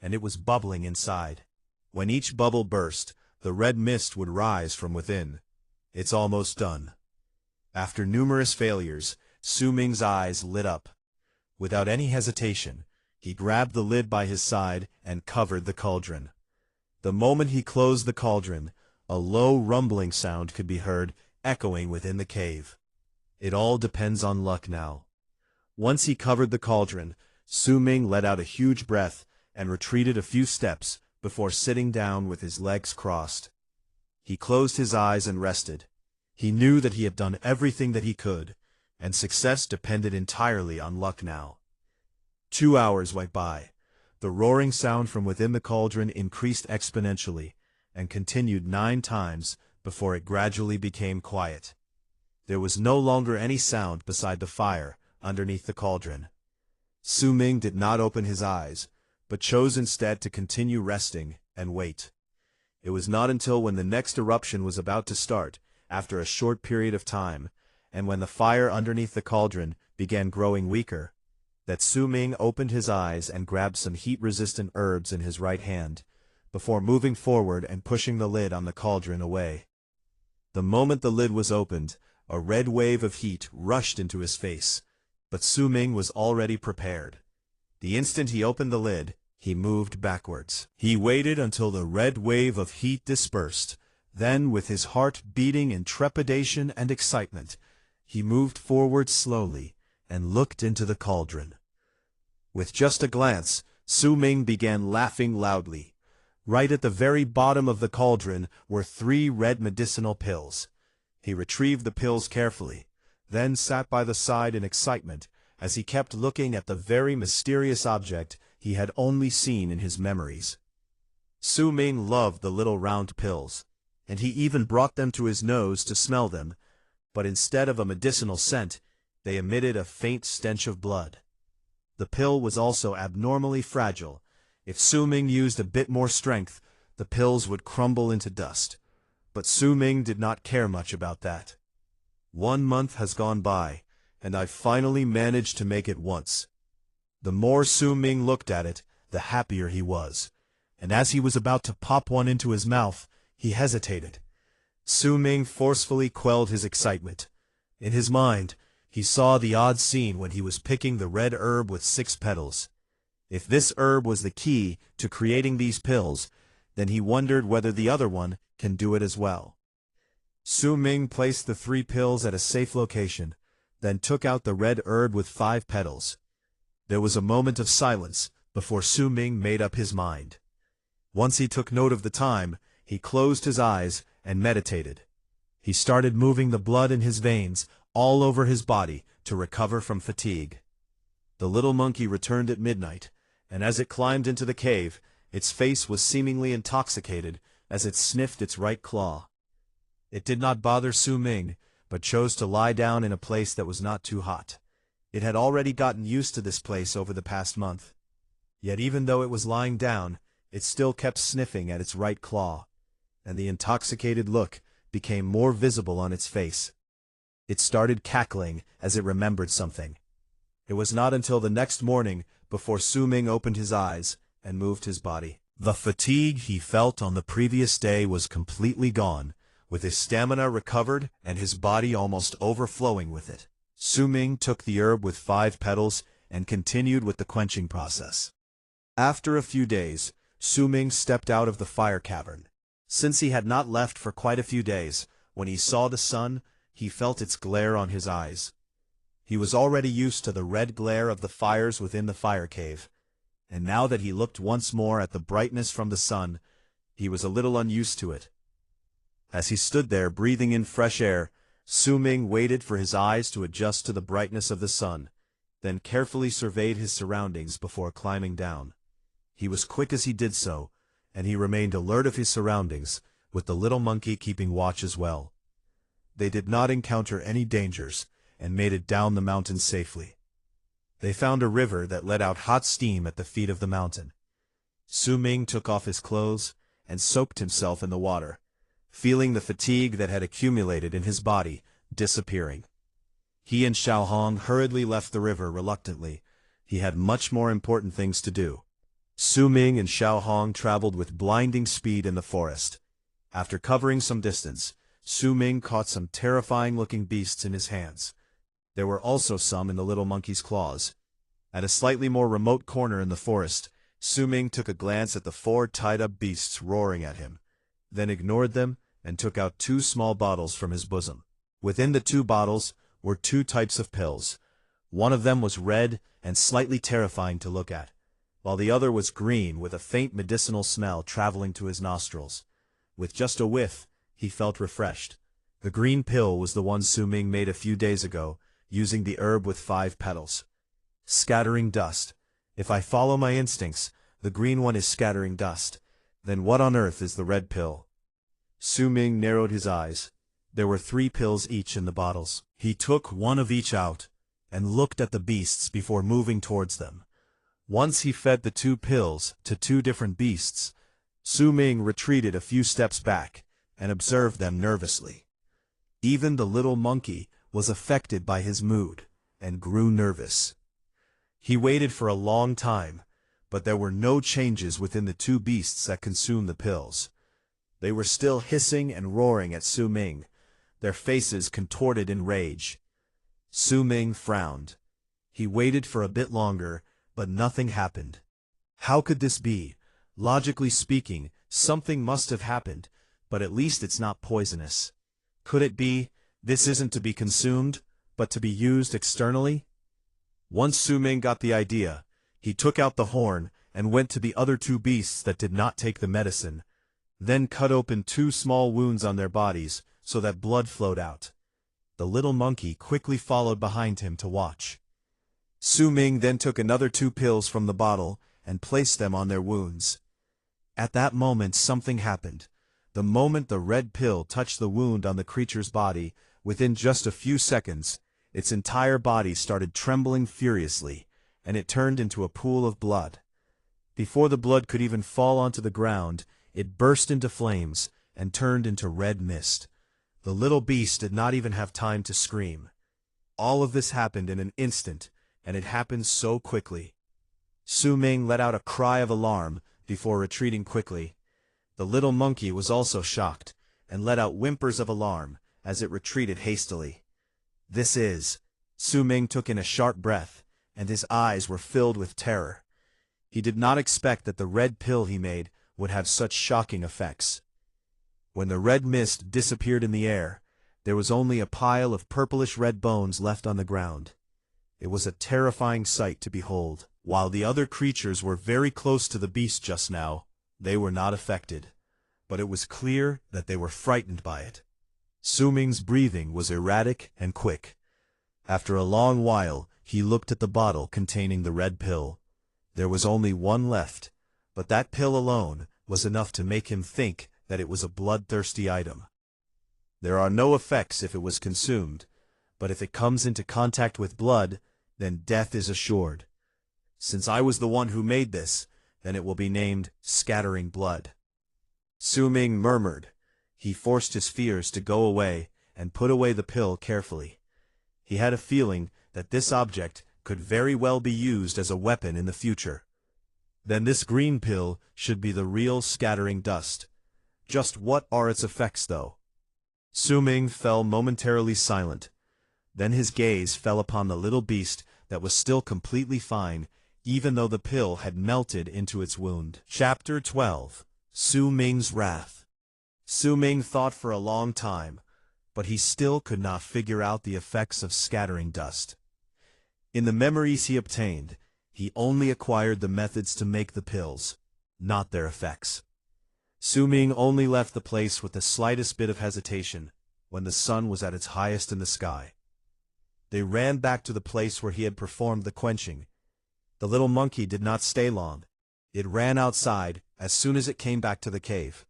and it was bubbling inside. When each bubble burst, the red mist would rise from within. It's almost done. After numerous failures, Su Ming's eyes lit up. Without any hesitation, he grabbed the lid by his side and covered the cauldron. The moment he closed the cauldron, a low rumbling sound could be heard echoing within the cave. It all depends on luck now. Once he covered the cauldron, Su Ming let out a huge breath and retreated a few steps before sitting down with his legs crossed. He closed his eyes and rested. He knew that he had done everything that he could, and success depended entirely on luck now. 2 hours went by. The roaring sound from within the cauldron increased exponentially and continued 9 times before it gradually became quiet. There was no longer any sound beside the fire underneath the cauldron. Su Ming did not open his eyes, but chose instead to continue resting and wait. It was not until when the next eruption was about to start, after a short period of time, and when the fire underneath the cauldron began growing weaker, that Su Ming opened his eyes and grabbed some heat-resistant herbs in his right hand, before moving forward and pushing the lid on the cauldron away. The moment the lid was opened, a red wave of heat rushed into his face, but Su Ming was already prepared. The instant he opened the lid, he moved backwards. He waited until the red wave of heat dispersed. Then, with his heart beating in trepidation and excitement, he moved forward slowly and looked into the cauldron. With just a glance, Su Ming began laughing loudly. Right at the very bottom of the cauldron were 3 red medicinal pills. He retrieved the pills carefully, then sat by the side in excitement as he kept looking at the very mysterious object he had only seen in his memories. Su Ming loved the little round pills, and he even brought them to his nose to smell them, but instead of a medicinal scent, they emitted a faint stench of blood. The pill was also abnormally fragile. If Su Ming used a bit more strength, the pills would crumble into dust. But Su Ming did not care much about that. 1 month has gone by, and I finally managed to make it once. The more Su Ming looked at it, the happier he was, and as he was about to pop one into his mouth, he hesitated. Su Ming forcefully quelled his excitement. In his mind, he saw the odd scene when he was picking the red herb with 6 petals. If this herb was the key to creating these pills, then he wondered whether the other one can do it as well. Su Ming placed the 3 pills at a safe location, then took out the red herb with 5 petals. There was a moment of silence before Su Ming made up his mind. Once he took note of the time, he closed his eyes and meditated. He started moving the blood in his veins all over his body to recover from fatigue. The little monkey returned at midnight, and as it climbed into the cave, its face was seemingly intoxicated as it sniffed its right claw. It did not bother Su Ming, but chose to lie down in a place that was not too hot. It had already gotten used to this place over the past month. Yet even though it was lying down, it still kept sniffing at its right claw, and the intoxicated look became more visible on its face. It started cackling as it remembered something. It was not until the next morning before Su Ming opened his eyes and moved his body. The fatigue he felt on the previous day was completely gone, with his stamina recovered and his body almost overflowing with it. Su Ming took the herb with 5 petals and continued with the quenching process. After a few days, Su Ming stepped out of the fire cavern. Since he had not left for quite a few days, when he saw the sun, he felt its glare on his eyes. He was already used to the red glare of the fires within the fire cave, and now that he looked once more at the brightness from the sun, he was a little unused to it. As he stood there breathing in fresh air, Su Ming waited for his eyes to adjust to the brightness of the sun, then carefully surveyed his surroundings before climbing down. He was quick as he did so, and he remained alert of his surroundings, with the little monkey keeping watch as well. They did not encounter any dangers, and made it down the mountain safely. They found a river that let out hot steam at the feet of the mountain. Su Ming took off his clothes and soaked himself in the water, feeling the fatigue that had accumulated in his body disappearing. He and Xianxia hurriedly left the river reluctantly. He had much more important things to do. Su Ming and Xianxia traveled with blinding speed in the forest. After covering some distance, Su Ming caught some terrifying-looking beasts in his hands. There were also some in the little monkey's claws. At a slightly more remote corner in the forest, Su Ming took a glance at the 4 tied-up beasts roaring at him, then ignored them and took out 2 small bottles from his bosom. Within the 2 bottles were 2 types of pills. One of them was red and slightly terrifying to look at, while the other was green with a faint medicinal smell traveling to his nostrils. With just a whiff, he felt refreshed. The green pill was the one Su Ming made a few days ago, using the herb with 5 petals. Scattering dust. If I follow my instincts, the green one is scattering dust. Then what on earth is the red pill? Su Ming narrowed his eyes. There were 3 pills each in the bottles. He took one of each out, and looked at the beasts before moving towards them. Once he fed the 2 pills to 2 different beasts, Su Ming retreated a few steps back, and observed them nervously. Even the little monkey was affected by his mood, and grew nervous. He waited for a long time, but there were no changes within the 2 beasts that consumed the pills. They were still hissing and roaring at Su Ming, their faces contorted in rage. Su Ming frowned. He waited for a bit longer, but nothing happened. How could this be? Logically speaking, something must have happened, but at least it's not poisonous. Could it be, this isn't to be consumed, but to be used externally? Once Su Ming got the idea, he took out the horn and went to the other 2 beasts that did not take the medicine, then cut open 2 small wounds on their bodies so that blood flowed out. The little monkey quickly followed behind him to watch. Su Ming then took another 2 pills from the bottle and placed them on their wounds. At that moment something happened. The moment the red pill touched the wound on the creature's body, within just a few seconds, its entire body started trembling furiously, and it turned into a pool of blood. Before the blood could even fall onto the ground, it burst into flames and turned into red mist. The little beast did not even have time to scream. All of this happened in an instant, and it happened so quickly. Su Ming let out a cry of alarm before retreating quickly. The little monkey was also shocked, and let out whimpers of alarm as it retreated hastily. Su Ming took in a sharp breath, and his eyes were filled with terror. He did not expect that the red pill he made would have such shocking effects. When the red mist disappeared in the air, there was only a pile of purplish-red bones left on the ground. It was a terrifying sight to behold. While the other creatures were very close to the beast just now, they were not affected, but it was clear that they were frightened by it. Su Ming's breathing was erratic and quick. After a long while, he looked at the bottle containing the red pill. There was only one left, but that pill alone was enough to make him think that it was a bloodthirsty item. There are no effects if it was consumed, but if it comes into contact with blood, then death is assured. Since I was the one who made this, then it will be named Scattering Blood. Su Ming murmured. He forced his fears to go away and put away the pill carefully. He had a feeling that this object could very well be used as a weapon in the future. Then this green pill should be the real scattering dust. Just what are its effects, though? Su Ming fell momentarily silent. Then his gaze fell upon the little beast that was still completely fine, even though the pill had melted into its wound. Chapter 12. Su Ming's Wrath. Su Ming thought for a long time, but he still could not figure out the effects of scattering dust. In the memories he obtained, he only acquired the methods to make the pills, not their effects. Su Ming only left the place with the slightest bit of hesitation when the sun was at its highest in the sky. They ran back to the place where he had performed the quenching. The little monkey did not stay long. It ran outside as soon as it came back to the cave.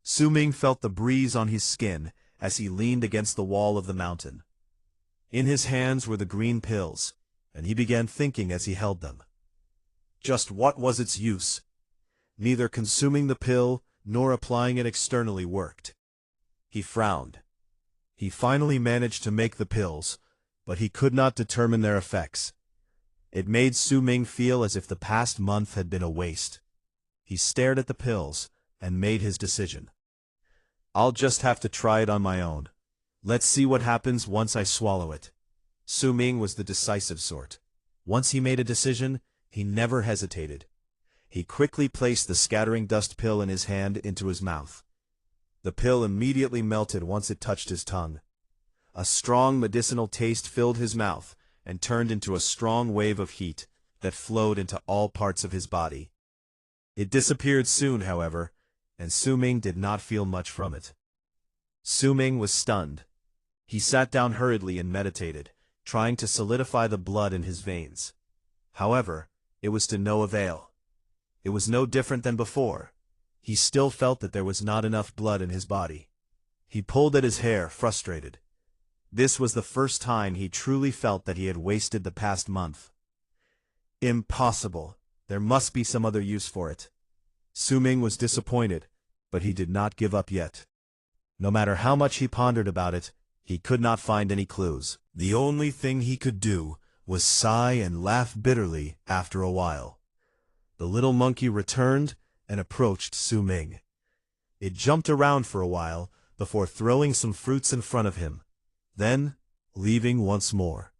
Su Ming felt the breeze on his skin as he leaned against the wall of the mountain. In his hands were the green pills, and he began thinking as he held them. Just what was its use? Neither consuming the pill nor applying it externally worked. He frowned. He finally managed to make the pills, but he could not determine their effects. It made Su Ming feel as if the past month had been a waste. He stared at the pills and made his decision. I'll just have to try it on my own. Let's see what happens once I swallow it. Su Ming was the decisive sort. Once he made a decision, he never hesitated. He quickly placed the scattering dust pill in his hand into his mouth. The pill immediately melted once it touched his tongue. A strong medicinal taste filled his mouth and turned into a strong wave of heat that flowed into all parts of his body. It disappeared soon, however, and Su Ming did not feel much from it. Su Ming was stunned. He sat down hurriedly and meditated, trying to solidify the blood in his veins. However, it was to no avail. It was no different than before. He still felt that there was not enough blood in his body. He pulled at his hair, frustrated. This was the first time he truly felt that he had wasted the past month. Impossible. There must be some other use for it. Su Ming was disappointed, but he did not give up yet. No matter how much he pondered about it, he could not find any clues. The only thing he could do was sigh and laugh bitterly after a while. The little monkey returned and approached Su Ming. It jumped around for a while before throwing some fruits in front of him, then leaving once more.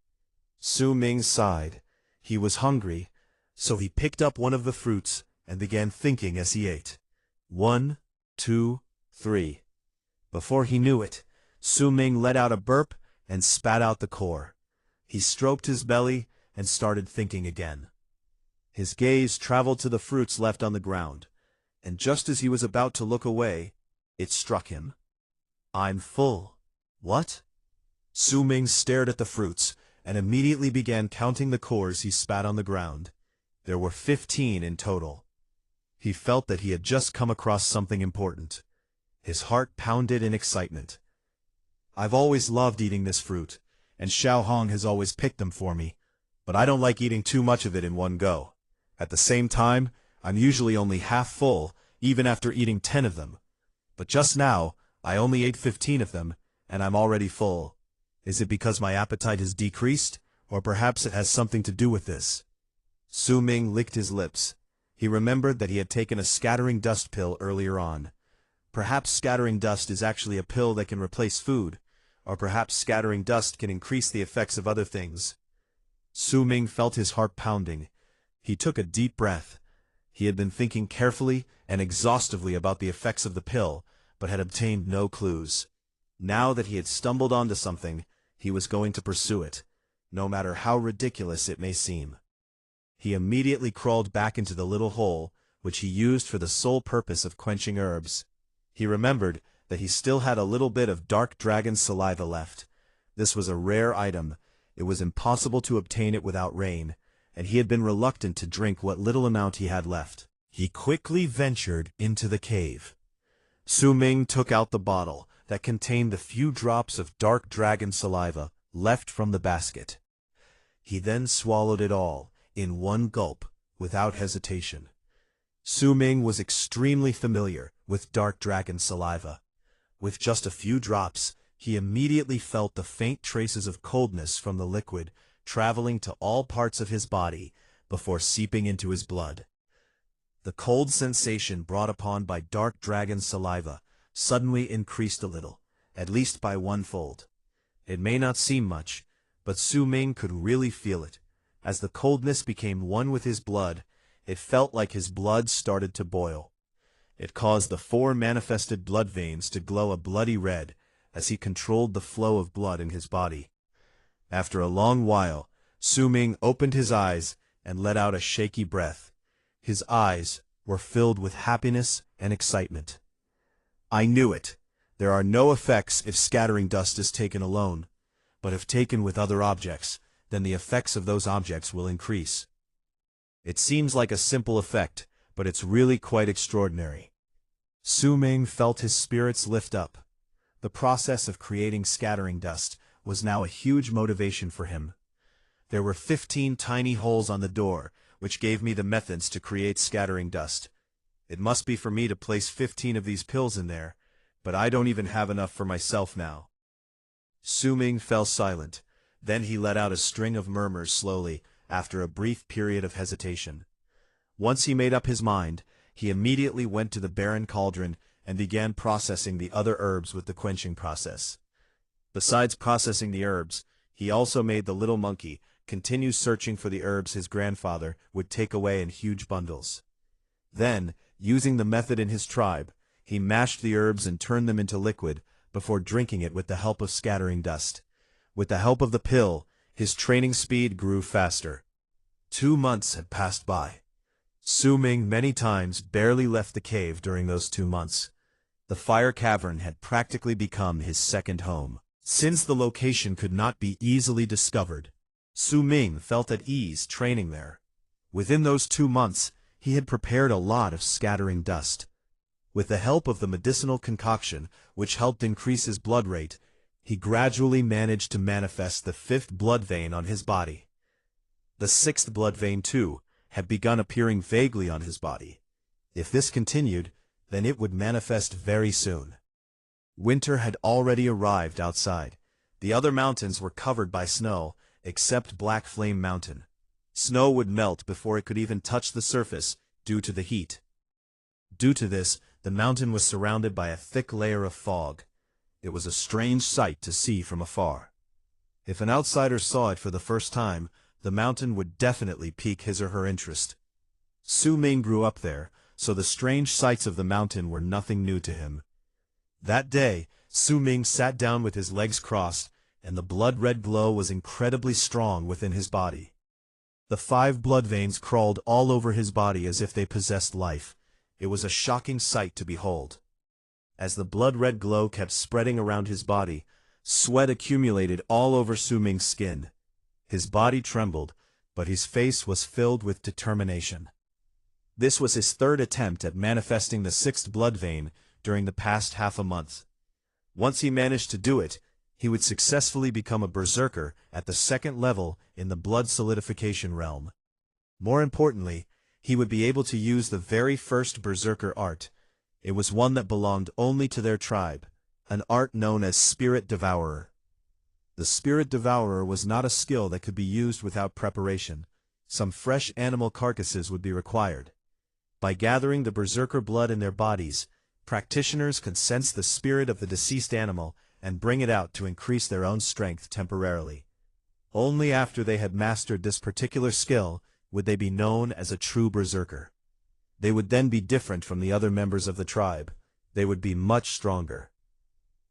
Su Ming sighed. He was hungry, so he picked up one of the fruits and began thinking as he ate. 1, 2, 3. Before he knew it, Su Ming let out a burp and spat out the core. He stroked his belly and started thinking again. His gaze traveled to the fruits left on the ground, and just as he was about to look away, it struck him. I'm full. What? Su Ming stared at the fruits and immediately began counting the cores he spat on the ground. There were 15 in total. He felt that he had just come across something important. His heart pounded in excitement. I've always loved eating this fruit, and Xiao Hong has always picked them for me, but I don't like eating too much of it in one go. At the same time, I'm usually only half full, even after eating 10 of them. But just now, I only ate 15 of them, and I'm already full. Is it because my appetite has decreased, or perhaps it has something to do with this? Su Ming licked his lips. He remembered that he had taken a scattering dust pill earlier on. Perhaps scattering dust is actually a pill that can replace food, or perhaps scattering dust can increase the effects of other things. Su Ming felt his heart pounding. He took a deep breath. He had been thinking carefully and exhaustively about the effects of the pill, but had obtained no clues. Now that he had stumbled onto something, he was going to pursue it, no matter how ridiculous it may seem. he immediately crawled back into the little hole, which he used for the sole purpose of quenching herbs. He remembered that he still had a little bit of dark dragon saliva left. This was a rare item. It was impossible to obtain it without rain, and he had been reluctant to drink what little amount he had left. He quickly ventured into the cave. Su Ming took out the bottle that contained the few drops of dark dragon saliva left from the basket. He then swallowed it all, in one gulp, without hesitation. Su Ming was extremely familiar with dark dragon saliva. With just a few drops, he immediately felt the faint traces of coldness from the liquid traveling to all parts of his body before seeping into his blood. The cold sensation brought upon by dark dragon saliva suddenly increased a little, at least by 1-fold. It may not seem much, but Su Ming could really feel it. As the coldness became one with his blood, it felt like his blood started to boil. It caused the 4 manifested blood veins to glow a bloody red as he controlled the flow of blood in his body. After a long while, Su Ming opened his eyes and let out a shaky breath. His eyes were filled with happiness and excitement. I knew it. There are no effects if scattering dust is taken alone, but if taken with other objects, then the effects of those objects will increase. It seems like a simple effect, but it's really quite extraordinary. Su Ming felt his spirits lift up. The process of creating scattering dust was now a huge motivation for him. There were 15 tiny holes on the door, which gave me the methods to create scattering dust. It must be for me to place 15 of these pills in there, but I don't even have enough for myself now. Su Ming fell silent. Then he let out a string of murmurs slowly, after a brief period of hesitation. Once he made up his mind, he immediately went to the barren cauldron and began processing the other herbs with the quenching process. Besides processing the herbs, he also made the little monkey continue searching for the herbs his grandfather would take away in huge bundles. Then, using the method in his tribe, he mashed the herbs and turned them into liquid before drinking it with the help of scattering dust. With the help of the pill, his training speed grew faster. 2 months had passed by. Su Ming many times barely left the cave during those 2 months. The fire cavern had practically become his second home. Since the location could not be easily discovered, Su Ming felt at ease training there. Within those 2 months, he had prepared a lot of scattering dust. With the help of the medicinal concoction, which helped increase his blood rate, he gradually managed to manifest the 5th blood vein on his body. The 6th blood vein, too, had begun appearing vaguely on his body. If this continued, then it would manifest very soon. Winter had already arrived outside. The other mountains were covered by snow, except Black Flame Mountain. Snow would melt before it could even touch the surface due to the heat. Due to this, the mountain was surrounded by a thick layer of fog. It was a strange sight to see from afar. If an outsider saw it for the first time, the mountain would definitely pique his or her interest. Su Ming grew up there, so the strange sights of the mountain were nothing new to him. That day, Su Ming sat down with his legs crossed, and the blood-red glow was incredibly strong within his body. The 5 blood veins crawled all over his body as if they possessed life. It was a shocking sight to behold. As the blood-red glow kept spreading around his body, sweat accumulated all over Su Ming's skin. His body trembled, but his face was filled with determination. This was his 3rd attempt at manifesting the 6th blood vein during the past half a month. Once he managed to do it, he would successfully become a berserker at the 2nd level in the blood solidification realm. More importantly, he would be able to use the very first berserker art. It was one that belonged only to their tribe, an art known as Spirit Devourer. The Spirit Devourer was not a skill that could be used without preparation. Some fresh animal carcasses would be required. By gathering the berserker blood in their bodies, practitioners could sense the spirit of the deceased animal and bring it out to increase their own strength temporarily. Only after they had mastered this particular skill would they be known as a true berserker. They would then be different from the other members of the tribe. They would be much stronger.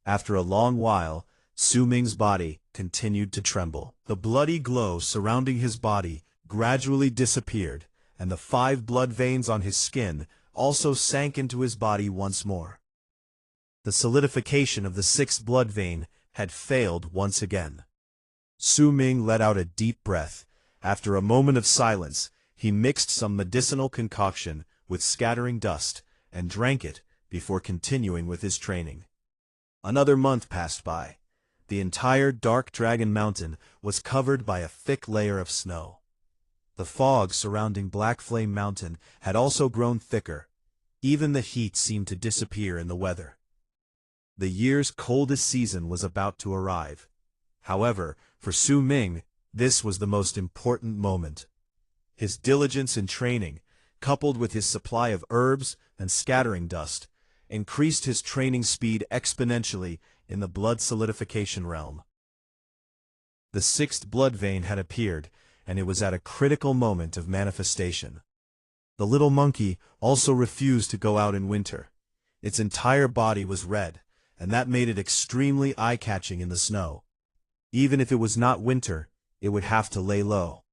After a long while, Su Ming's body continued to tremble. The bloody glow surrounding his body gradually disappeared, and the 5 blood veins on his skin also sank into his body once more. The solidification of the 6th blood vein had failed once again. Su Ming let out a deep breath. After a moment of silence, he mixed some medicinal concoction with scattering dust and drank it before continuing with his training. Another month passed by. The entire Dark Dragon Mountain was covered by a thick layer of snow. The fog surrounding Black Flame Mountain had also grown thicker. Even the heat seemed to disappear in the weather. The year's coldest season was about to arrive. However, for Su Ming, this was the most important moment. His diligence in training, coupled with his supply of herbs and scattering dust, increased his training speed exponentially in the blood solidification realm. The 6th blood vein had appeared, and it was at a critical moment of manifestation. The little monkey also refused to go out in winter. Its entire body was red, and that made it extremely eye-catching in the snow. Even if it was not winter, it would have to lay low.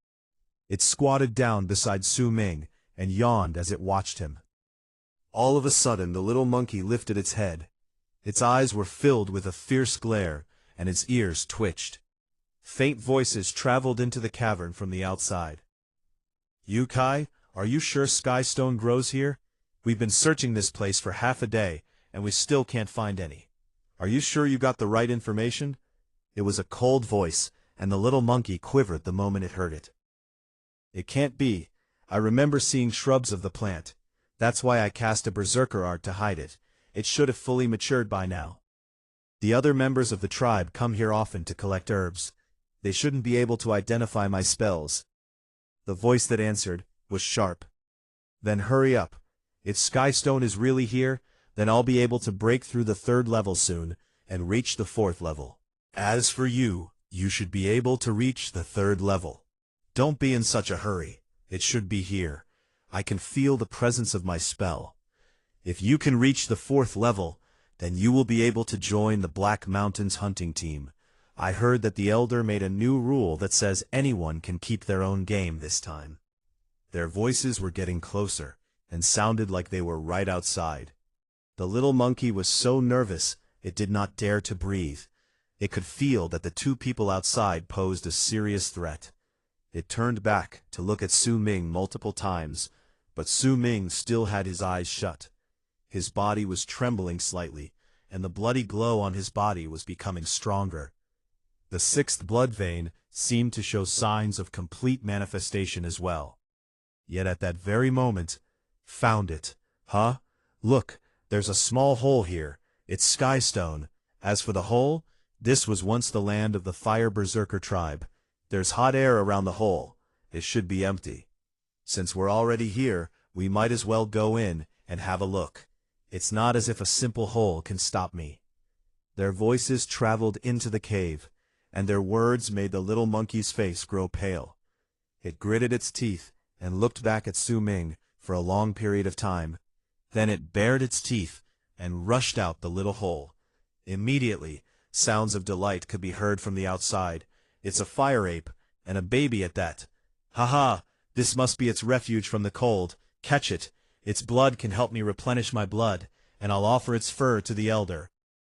It squatted down beside Su Ming and yawned as it watched him. All of a sudden, the little monkey lifted its head. Its eyes were filled with a fierce glare, and its ears twitched. Faint voices traveled into the cavern from the outside. "Yukai, are you sure skystone grows here? We've been searching this place for half a day, and we still can't find any. Are you sure you got the right information?" It was a cold voice, and the little monkey quivered the moment it heard it. "It can't be. I remember seeing shrubs of the plant. That's why I cast a berserker art to hide it. It should have fully matured by now. The other members of the tribe come here often to collect herbs. They shouldn't be able to identify my spells." The voice that answered was sharp. "Then hurry up. If skystone is really here, then I'll be able to break through the 3rd level soon and reach the 4th level. As for you, you should be able to reach the 3rd level. Don't be in such a hurry. It should be here. I can feel the presence of my spell. If you can reach the 4th level, then you will be able to join the Black Mountains hunting team. I heard that the Elder made a new rule that says anyone can keep their own game this time." Their voices were getting closer, and sounded like they were right outside. The little monkey was so nervous, it did not dare to breathe. It could feel that the 2 people outside posed a serious threat. It turned back to look at Su Ming multiple times, but Su Ming still had his eyes shut. His body was trembling slightly, and the bloody glow on his body was becoming stronger. The 6th blood vein seemed to show signs of complete manifestation as well. Yet at that very moment, found it. "Huh? Look, there's a small hole here. It's skystone. As for the hole, this was once the land of the Fire Berserker tribe. There's hot air around the hole. It should be empty. Since we're already here, we might as well go in and have a look. It's not as if a simple hole can stop me." Their voices traveled into the cave, and their words made the little monkey's face grow pale. It gritted its teeth and looked back at Su Ming for a long period of time. Then it bared its teeth and rushed out the little hole. Immediately, sounds of delight could be heard from the outside. "It's a fire ape, and a baby at that. Ha! This must be its refuge from the cold. Catch it. Its blood can help me replenish my blood, and I'll offer its fur to the Elder."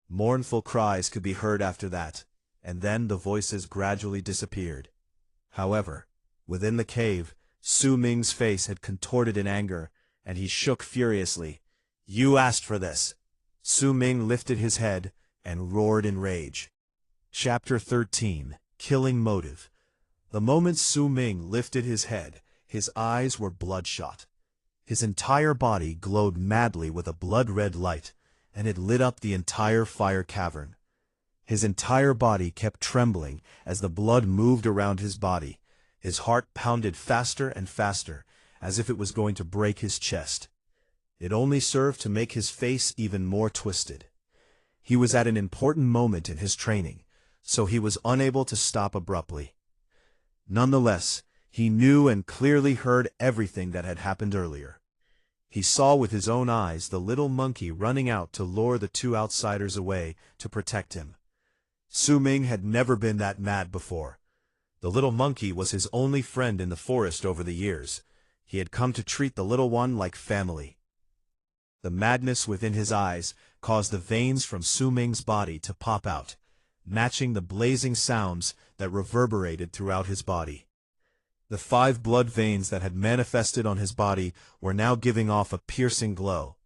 Mournful cries could be heard after that, and then the voices gradually disappeared. However, within the cave, Su Ming's face had contorted in anger, and he shook furiously. "You asked for this." Su Ming lifted his head and roared in rage. Chapter 13. Killing Motive. The moment Su Ming lifted his head, his eyes were bloodshot. His entire body glowed madly with a blood-red light, and it lit up the entire fire cavern. His entire body kept trembling as the blood moved around his body. His heart pounded faster and faster, as if it was going to break his chest. It only served to make his face even more twisted. He was at an important moment in his training, so he was unable to stop abruptly. Nonetheless, he knew and clearly heard everything that had happened earlier. He saw with his own eyes the little monkey running out to lure the 2 outsiders away to protect him. Su Ming had never been that mad before. The little monkey was his only friend in the forest over the years. He had come to treat the little one like family. The madness within his eyes caused the veins from Su Ming's body to pop out, matching the blazing sounds that reverberated throughout his body. The 5 blood veins that had manifested on his body were now giving off a piercing glow.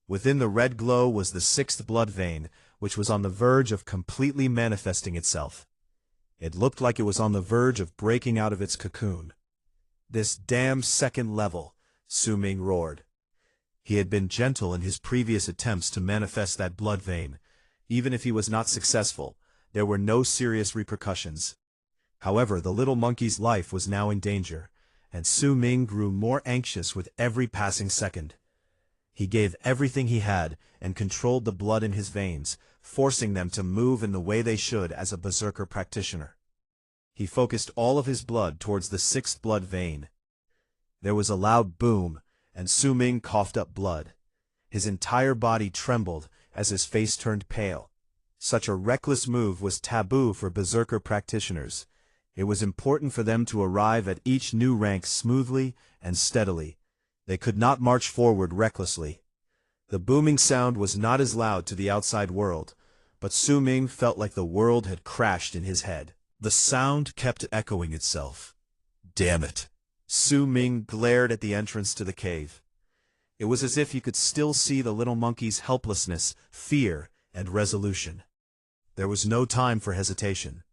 Within the red glow was the 6th blood vein, which was on the verge of completely manifesting itself. It looked like it was on the verge of breaking out of its cocoon. "This damn 2nd level," Su Ming roared. He had been gentle in his previous attempts to manifest that blood vein. Even if he was not successful, there were no serious repercussions. However, the little monkey's life was now in danger, and Su Ming grew more anxious with every passing second. He gave everything he had and controlled the blood in his veins, forcing them to move in the way they should as a berserker practitioner. He focused all of his blood towards the 6th blood vein. There was a loud boom, and Su Ming coughed up blood. His entire body trembled as his face turned pale. Such a reckless move was taboo for berserker practitioners. It was important for them to arrive at each new rank smoothly and steadily. They could not march forward recklessly. The booming sound was not as loud to the outside world, but Su Ming felt like the world had crashed in his head. The sound kept echoing itself. Damn it! Su Ming glared at the entrance to the cave. It was as if he could still see the little monkey's helplessness, fear, and resolution. There was no time for hesitation.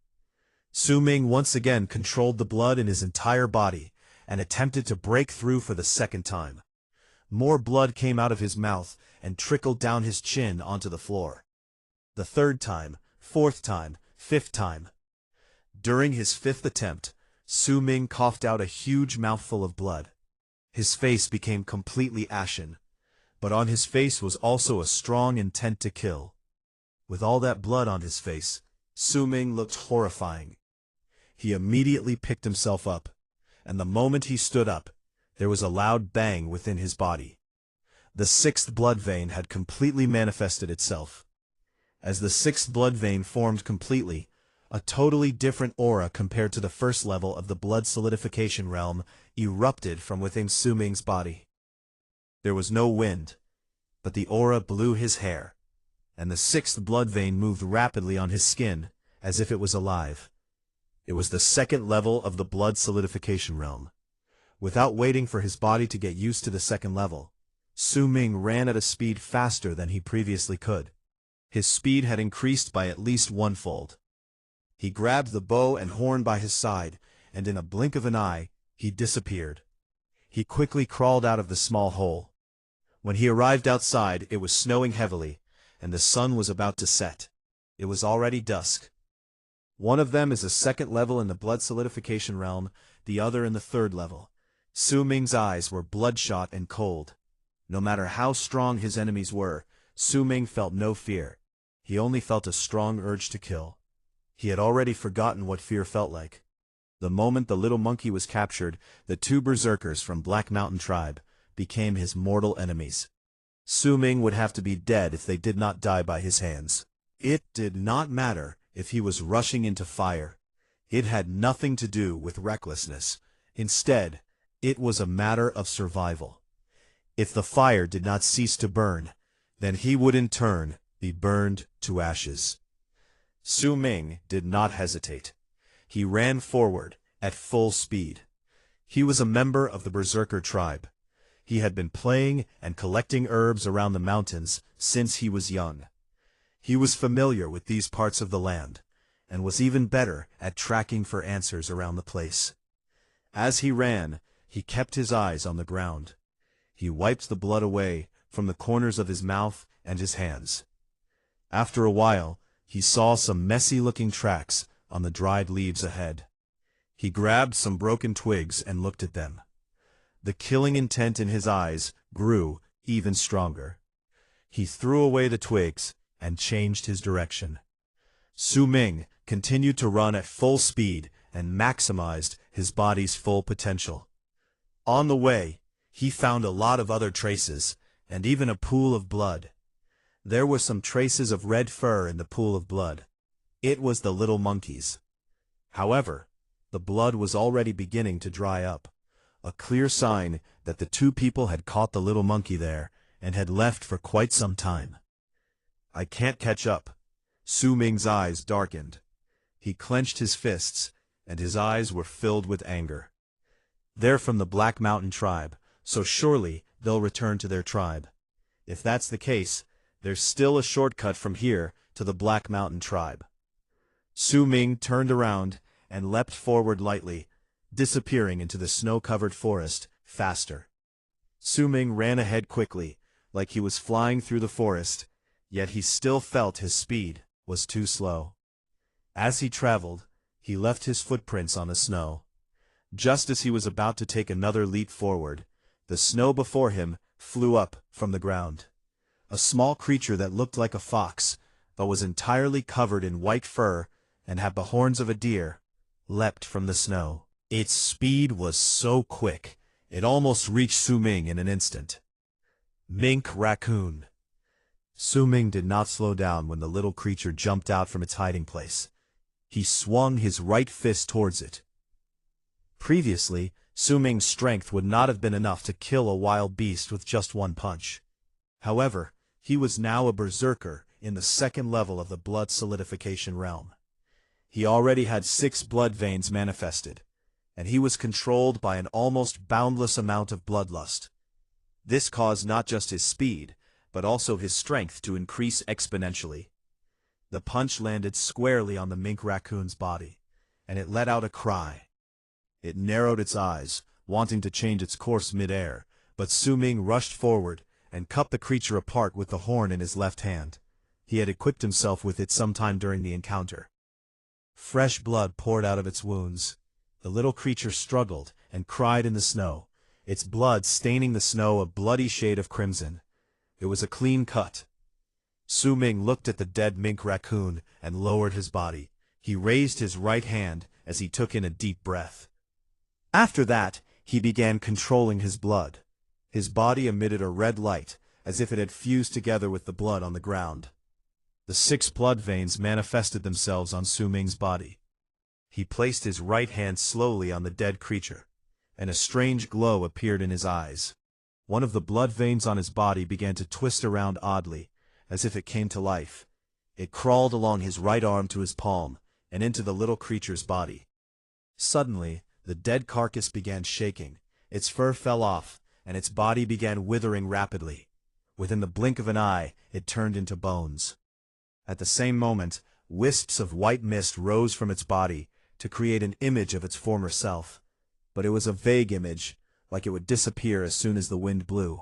Su Ming once again controlled the blood in his entire body and attempted to break through for the 2nd time. More blood came out of his mouth and trickled down his chin onto the floor. The 3rd time, 4th time, 5th time. During his 5th attempt, Su Ming coughed out a huge mouthful of blood. His face became completely ashen, but on his face was also a strong intent to kill. With all that blood on his face, Su Ming looked horrifying. He immediately picked himself up, and the moment he stood up, there was a loud bang within his body. The 6th blood vein had completely manifested itself. As the 6th blood vein formed completely, a totally different aura compared to the 1st level of the blood solidification realm erupted from within Su Ming's body. There was no wind, but the aura blew his hair, and the 6th blood vein moved rapidly on his skin, as if it was alive. It was the 2nd level of the blood solidification realm. Without waiting for his body to get used to the 2nd level, Su Ming ran at a speed faster than he previously could. His speed had increased by at least 1-fold. He grabbed the bow and horn by his side, and in a blink of an eye, he disappeared. He quickly crawled out of the small hole. When he arrived outside, it was snowing heavily, and the sun was about to set. It was already dusk. One of them is a 2nd level in the blood solidification realm, the other in the 3rd level. Su Ming's eyes were bloodshot and cold. No matter how strong his enemies were, Su Ming felt no fear. He only felt a strong urge to kill. He had already forgotten what fear felt like. The moment the little monkey was captured, the 2 berserkers from Black Mountain Tribe became his mortal enemies. Su Ming would have to be dead if they did not die by his hands. It did not matter if he was rushing into fire. It had nothing to do with recklessness. Instead, it was a matter of survival. If the fire did not cease to burn, then he would in turn be burned to ashes. Su Ming did not hesitate. He ran forward at full speed. He was a member of the Berserker tribe. He had been playing and collecting herbs around the mountains since he was young. He was familiar with these parts of the land, and was even better at tracking for answers around the place. As he ran, he kept his eyes on the ground. He wiped the blood away from the corners of his mouth and his hands. After a while, he saw some messy-looking tracks on the dried leaves ahead. He grabbed some broken twigs and looked at them. The killing intent in his eyes grew even stronger. He threw away the twigs and changed his direction. Su Ming continued to run at full speed and maximized his body's full potential. On the way, he found a lot of other traces, and even a pool of blood. There were some traces of red fur in the pool of blood. It was the little monkey's. However, the blood was already beginning to dry up, a clear sign that the two people had caught the little monkey there and had left for quite some time. "I can't catch up." Su Ming's eyes darkened. He clenched his fists, and his eyes were filled with anger. "They're from the Black Mountain tribe, so surely they'll return to their tribe. If that's the case, there's still a shortcut from here to the Black Mountain tribe." Su Ming turned around and leapt forward lightly, disappearing into the snow-covered forest faster. Su Ming ran ahead quickly, like he was flying through the forest, yet he still felt his speed was too slow. As he traveled, he left his footprints on the snow. Just as he was about to take another leap forward, the snow before him flew up from the ground. A small creature that looked like a fox, but was entirely covered in white fur and had the horns of a deer, leapt from the snow. Its speed was so quick, it almost reached Su Ming in an instant. Mink raccoon. Su Ming did not slow down when the little creature jumped out from its hiding place. He swung his right fist towards it. Previously, Su Ming's strength would not have been enough to kill a wild beast with just one punch. However, he was now a berserker in the second level of the blood solidification realm. He already had 6 blood veins manifested, and he was controlled by an almost boundless amount of bloodlust. This caused not just his speed, but also his strength to increase exponentially. The punch landed squarely on the mink raccoon's body, and it let out a cry. It narrowed its eyes, wanting to change its course mid-air, but Su Ming rushed forward and cut the creature apart with the horn in his left hand. He had equipped himself with it sometime during the encounter. Fresh blood poured out of its wounds. The little creature struggled and cried in the snow, its blood staining the snow a bloody shade of crimson. It was a clean cut. Su Ming looked at the dead mink raccoon and lowered his body. He raised his right hand as he took in a deep breath. After that, he began controlling his blood. His body emitted a red light, as if it had fused together with the blood on the ground. The 6 blood veins manifested themselves on Su Ming's body. He placed his right hand slowly on the dead creature, and a strange glow appeared in his eyes. One of the blood veins on his body began to twist around oddly, as if it came to life. It crawled along his right arm to his palm, and into the little creature's body. Suddenly, the dead carcass began shaking, its fur fell off, and its body began withering rapidly. Within the blink of an eye, it turned into bones. At the same moment, wisps of white mist rose from its body to create an image of its former self. But it was a vague image, like it would disappear as soon as the wind blew.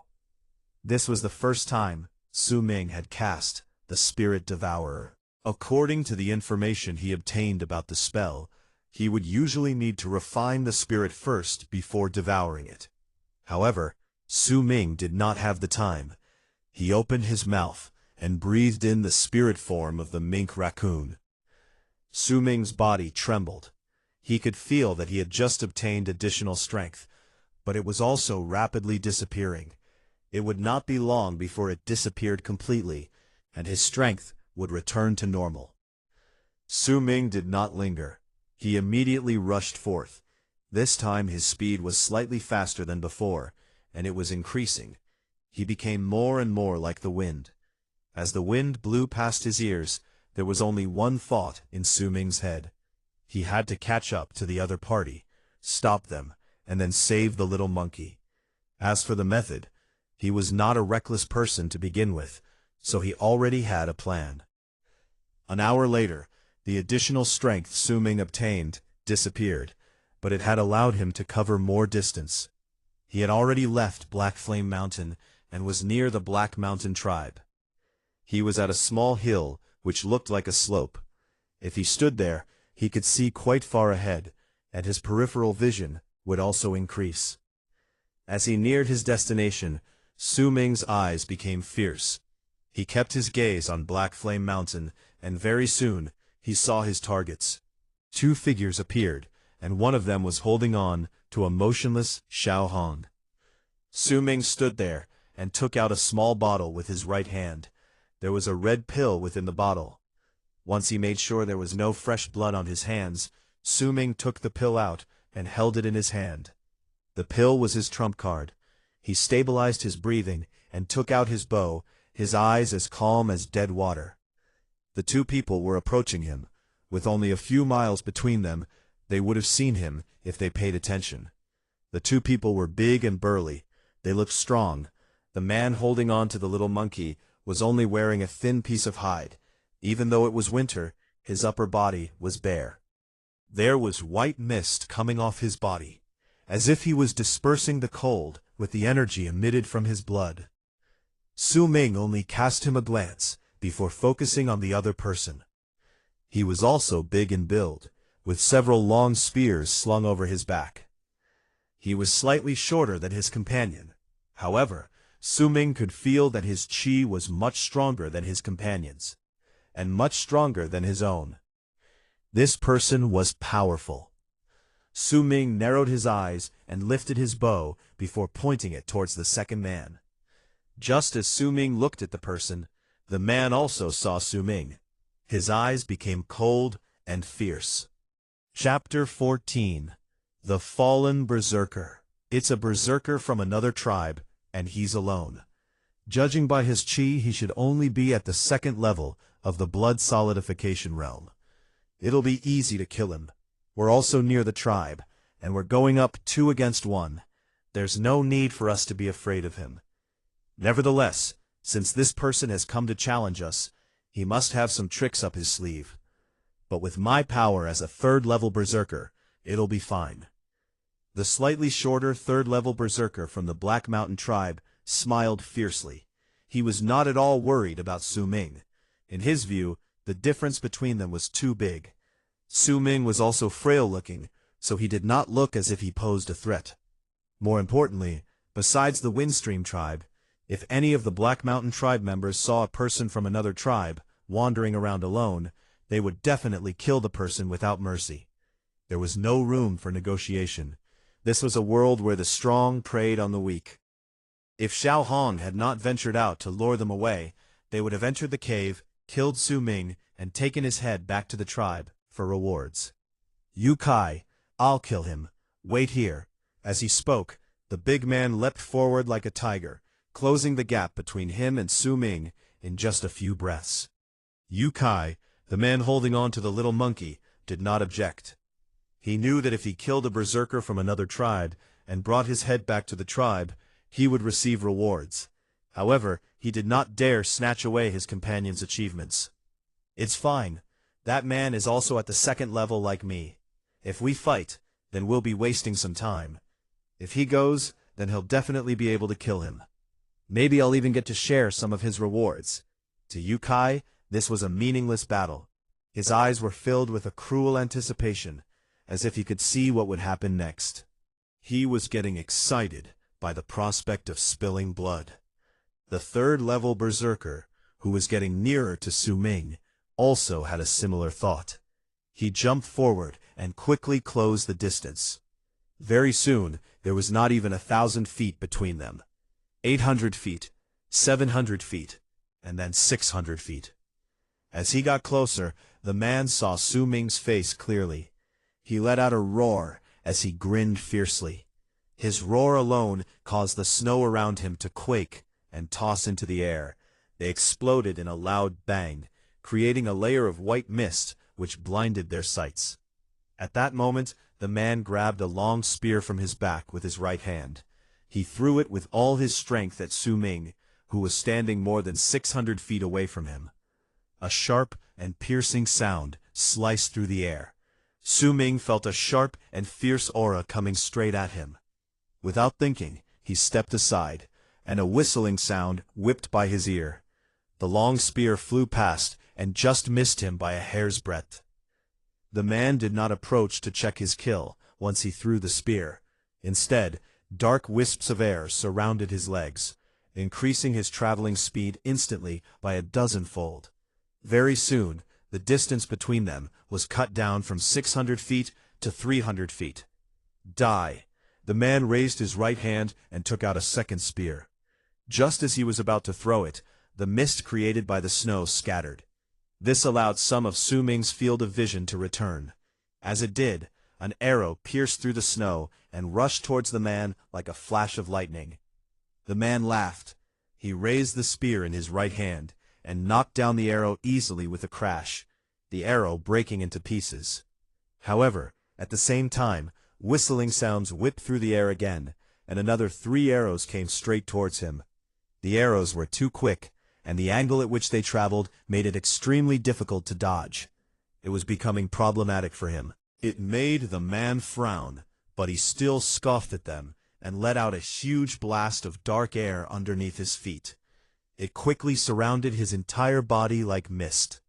This was the first time Su Ming had cast the Spirit Devourer. According to the information he obtained about the spell, he would usually need to refine the spirit first before devouring it. However, Su Ming did not have the time. He opened his mouth and breathed in the spirit form of the mink raccoon. Su Ming's body trembled. He could feel that he had just obtained additional strength, but it was also rapidly disappearing. It would not be long before it disappeared completely, and his strength would return to normal. Su Ming did not linger. He immediately rushed forth. This time his speed was slightly faster than before, and it was increasing. He became more and more like the wind. As the wind blew past his ears, there was only one thought in Su Ming's head. He had to catch up to the other party, stop them, and then save the little monkey. As for the method, he was not a reckless person to begin with, so he already had a plan. An hour later, the additional strength Su Ming obtained disappeared, but it had allowed him to cover more distance. He had already left Black Flame Mountain and was near the Black Mountain tribe. He was at a small hill which looked like a slope. If he stood there, he could see quite far ahead, and his peripheral vision would also increase. As he neared his destination, Su Ming's eyes became fierce. He kept his gaze on Black Flame Mountain, and very soon he saw his targets. 2 figures appeared, and one of them was holding on to a motionless Xiao Hong. Su Ming stood there and took out a small bottle with his right hand. There was a red pill within the bottle. Once he made sure there was no fresh blood on his hands, Su Ming took the pill out and held it in his hand. The pill was his trump card. He stabilized his breathing and took out his bow, his eyes as calm as dead water. The two people were approaching him. With only a few miles between them, they would have seen him if they paid attention. The two people were big and burly. They looked strong. The man holding on to the little monkey was only wearing a thin piece of hide. Even though it was winter, his upper body was bare. There was white mist coming off his body, as if he was dispersing the cold with the energy emitted from his blood. Su Ming only cast him a glance before focusing on the other person. He was also big in build, with several long spears slung over his back. He was slightly shorter than his companion. However, Su Ming could feel that his chi was much stronger than his companion's, and much stronger than his own. This person was powerful. Su Ming narrowed his eyes and lifted his bow before pointing it towards the second man. Just as Su Ming looked at the person, the man also saw Su Ming. His eyes became cold and fierce. Chapter 14. The Fallen Berserker. It's a berserker from another tribe, and he's alone. Judging by his chi, he should only be at the second level of the blood solidification realm. It'll be easy to kill him. We're also near the tribe, and we're going up 2 against 1. There's no need for us to be afraid of him. Nevertheless, since this person has come to challenge us, he must have some tricks up his sleeve. But with my power as a 3rd-level berserker, it'll be fine. The slightly shorter 3rd-level berserker from the Black Mountain tribe smiled fiercely. He was not at all worried about Su Ming. In his view, the difference between them was too big. Su Ming was also frail-looking, so he did not look as if he posed a threat. More importantly, besides the Windstream tribe, if any of the Black Mountain tribe members saw a person from another tribe wandering around alone, they would definitely kill the person without mercy. There was no room for negotiation. This was a world where the strong preyed on the weak. If Xiao Hong had not ventured out to lure them away, they would have entered the cave, killed Su Ming, and taken his head back to the tribe for rewards. "You Kai, I'll kill him. Wait here." As he spoke, the big man leapt forward like a tiger, closing the gap between him and Su Ming in just a few breaths. Yu Kai, the man holding on to the little monkey, did not object. He knew that if he killed a berserker from another tribe and brought his head back to the tribe, he would receive rewards. However, he did not dare snatch away his companion's achievements. "It's fine. That man is also at the 2nd level like me. If we fight, then we'll be wasting some time. If he goes, then he'll definitely be able to kill him. Maybe I'll even get to share some of his rewards." To Yu Kai, this was a meaningless battle. His eyes were filled with a cruel anticipation, as if he could see what would happen next. He was getting excited by the prospect of spilling blood. The 3rd-level berserker, who was getting nearer to Su Ming, also had a similar thought. He jumped forward and quickly closed the distance. Very soon, there was not even 1,000 feet between them. 800 feet, 700 feet, and then 600 feet. As he got closer, the man saw Su Ming's face clearly. He let out a roar as he grinned fiercely. His roar alone caused the snow around him to quake and toss into the air. They exploded in a loud bang, creating a layer of white mist which blinded their sights. At that moment, the man grabbed a long spear from his back with his right hand. He threw it with all his strength at Su Ming, who was standing more than 600 feet away from him. A sharp and piercing sound sliced through the air. Su Ming felt a sharp and fierce aura coming straight at him. Without thinking, he stepped aside, and a whistling sound whipped by his ear. The long spear flew past and just missed him by a hair's breadth. The man did not approach to check his kill once he threw the spear. Instead, dark wisps of air surrounded his legs, increasing his traveling speed instantly by 12-fold. Very soon, the distance between them was cut down from 600 feet to 300 feet. Die! The man raised his right hand and took out a second spear. Just as he was about to throw it, the mist created by the snow scattered. This allowed some of Su Ming's field of vision to return. As it did, an arrow pierced through the snow and rushed towards the man like a flash of lightning. The man laughed. He raised the spear in his right hand and knocked down the arrow easily with a crash, the arrow breaking into pieces. However, at the same time, whistling sounds whipped through the air again, and another 3 arrows came straight towards him. The arrows were too quick, and the angle at which they traveled made it extremely difficult to dodge. It was becoming problematic for him. It made the man frown, but he still scoffed at them and let out a huge blast of dark air underneath his feet. It quickly surrounded his entire body like mist.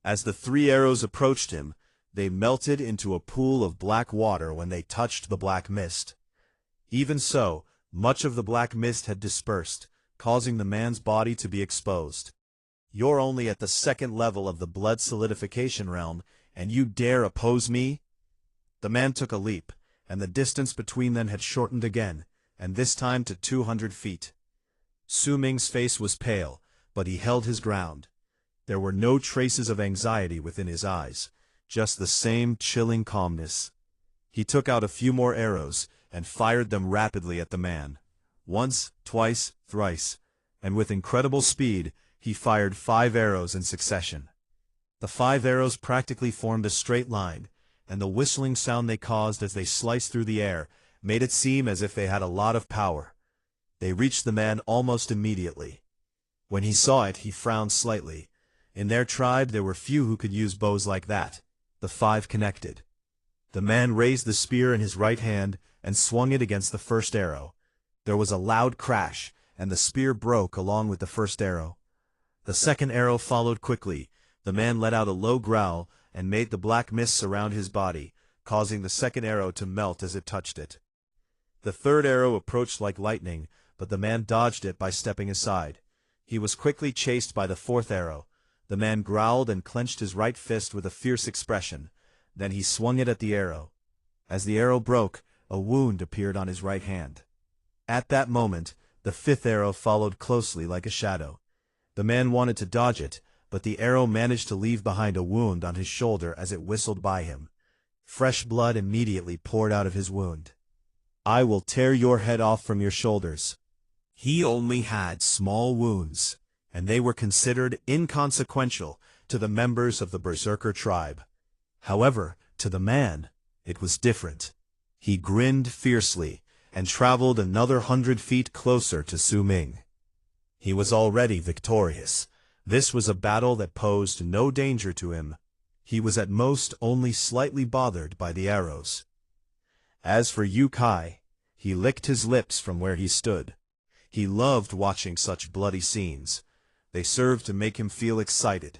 As the 3 arrows approached him, they melted into a pool of black water when they touched the black mist. Even so, much of the black mist had dispersed, causing the man's body to be exposed. "You're only at the 2nd level of the blood solidification realm, and you dare oppose me?" The man took a leap, and the distance between them had shortened again, and this time to 200 feet. Su Ming's face was pale, but he held his ground. There were no traces of anxiety within his eyes, just the same chilling calmness. He took out a few more arrows and fired them rapidly at the man. Once, twice, thrice, and with incredible speed, he fired 5 arrows in succession. The 5 arrows practically formed a straight line, and the whistling sound they caused as they sliced through the air made it seem as if they had a lot of power. They reached the man almost immediately. When he saw it, he frowned slightly. In their tribe, there were few who could use bows like that. The 5 connected. The man raised the spear in his right hand and swung it against the first arrow. There was a loud crash, and the spear broke along with the first arrow. The second arrow followed quickly. The man let out a low growl and made the black mist surround his body, causing the second arrow to melt as it touched it. The third arrow approached like lightning, but the man dodged it by stepping aside. He was quickly chased by the 4th arrow. The man growled and clenched his right fist with a fierce expression. Then he swung it at the arrow. As the arrow broke, a wound appeared on his right hand. At that moment, the 5th arrow followed closely like a shadow. The man wanted to dodge it, but the arrow managed to leave behind a wound on his shoulder as it whistled by him. Fresh blood immediately poured out of his wound. "I will tear your head off from your shoulders." He only had small wounds, and they were considered inconsequential to the members of the Berserker tribe. However, to the man, it was different. He grinned fiercely and traveled another 100 feet closer to Su Ming. He was already victorious. This was a battle that posed no danger to him. He was at most only slightly bothered by the arrows. As for Yu Kai, he licked his lips from where he stood. He loved watching such bloody scenes. They served to make him feel excited.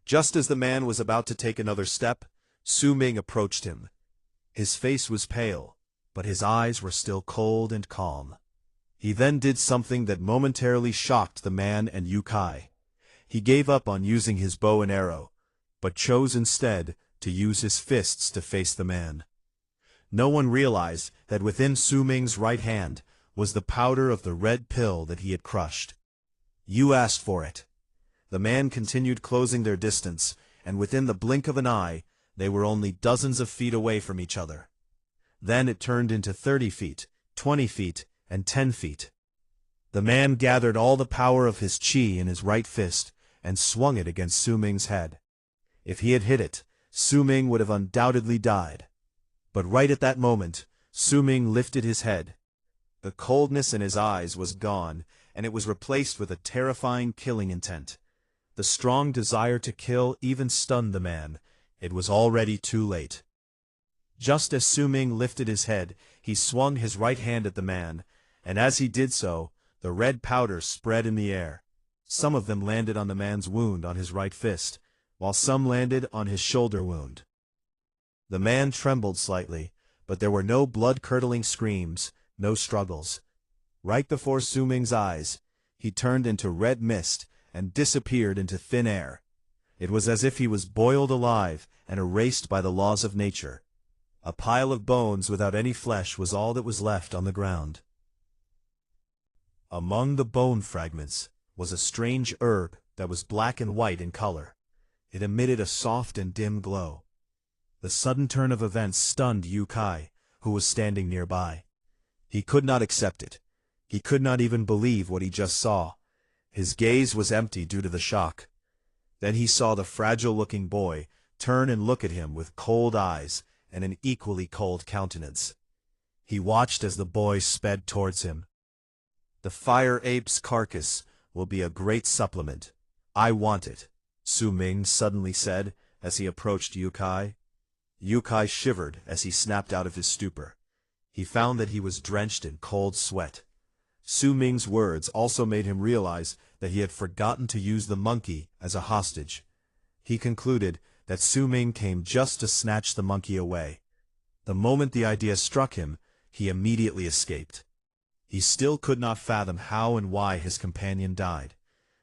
Just as the man was about to take another step, Su Ming approached him. His face was pale, but his eyes were still cold and calm. He then did something that momentarily shocked the man and Yu Kai. He gave up on using his bow and arrow, but chose instead to use his fists to face the man. No one realized that within Su Ming's right hand was the powder of the red pill that he had crushed. "You asked for it." The man continued closing their distance, and within the blink of an eye, they were only dozens of feet away from each other. Then it turned into 30 feet, 20 feet, and 10 feet. The man gathered all the power of his chi in his right fist and swung it against Su Ming's head. If he had hit it, Su Ming would have undoubtedly died. But right at that moment, Su Ming lifted his head. The coldness in his eyes was gone, and it was replaced with a terrifying killing intent. The strong desire to kill even stunned the man. It was already too late. Just as Su Ming lifted his head, he swung his right hand at the man, and as he did so, the red powder spread in the air. Some of them landed on the man's wound on his right fist, while some landed on his shoulder wound. The man trembled slightly, but there were no blood-curdling screams, no struggles. Right before Su Ming's eyes, he turned into red mist and disappeared into thin air. It was as if he was boiled alive and erased by the laws of nature. A pile of bones without any flesh was all that was left on the ground. Among the bone fragments was a strange herb that was black and white in color. It emitted a soft and dim glow. The sudden turn of events stunned Yu Kai, who was standing nearby. He could not accept it. He could not even believe what he just saw. His gaze was empty due to the shock. Then he saw the fragile-looking boy turn and look at him with cold eyes and an equally cold countenance. He watched as the boy sped towards him. "The fire ape's carcass will be a great supplement. I want it," Su Ming suddenly said as he approached Yu Kai. Yu Kai shivered as he snapped out of his stupor. He found that he was drenched in cold sweat. Su Ming's words also made him realize that he had forgotten to use the monkey as a hostage. He concluded that Su Ming came just to snatch the monkey away. The moment the idea struck him, he immediately escaped. He still could not fathom how and why his companion died.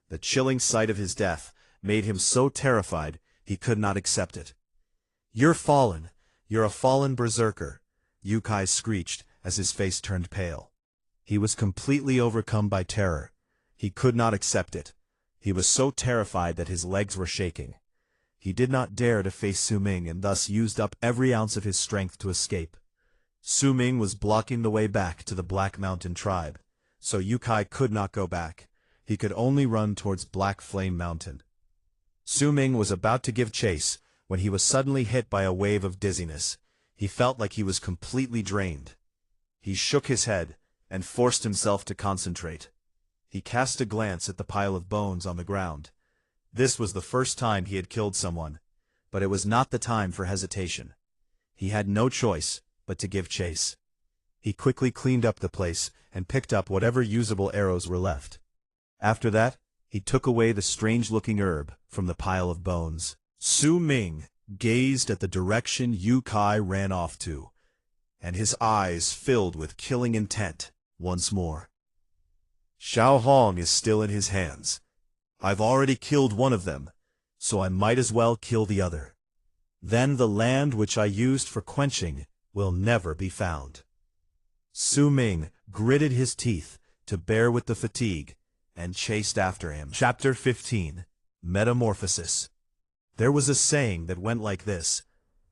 The chilling sight of his death made him so terrified he could not accept it. "You're fallen. You're a fallen berserker," Yu Kai screeched as his face turned pale. He was completely overcome by terror. He could not accept it. He was so terrified that his legs were shaking. He did not dare to face Su Ming and thus used up every ounce of his strength to escape. Su Ming was blocking the way back to the Black Mountain tribe, so Yu Kai could not go back. He could only run towards Black Flame Mountain. Su Ming was about to give chase when he was suddenly hit by a wave of dizziness. He felt like he was completely drained. He shook his head and forced himself to concentrate. He cast a glance at the pile of bones on the ground. This was the first time he had killed someone, but it was not the time for hesitation. He had no choice but to give chase. He quickly cleaned up the place and picked up whatever usable arrows were left. After that, he took away the strange-looking herb from the pile of bones. Su Ming gazed at the direction Yu Kai ran off to, and his eyes filled with killing intent once more. "Xiao Hong is still in his hands. I've already killed one of them, so I might as well kill the other. Then the land which I used for quenching will never be found." Su Ming gritted his teeth to bear with the fatigue and chased after him. Chapter 15. Metamorphosis. There was a saying that went like this: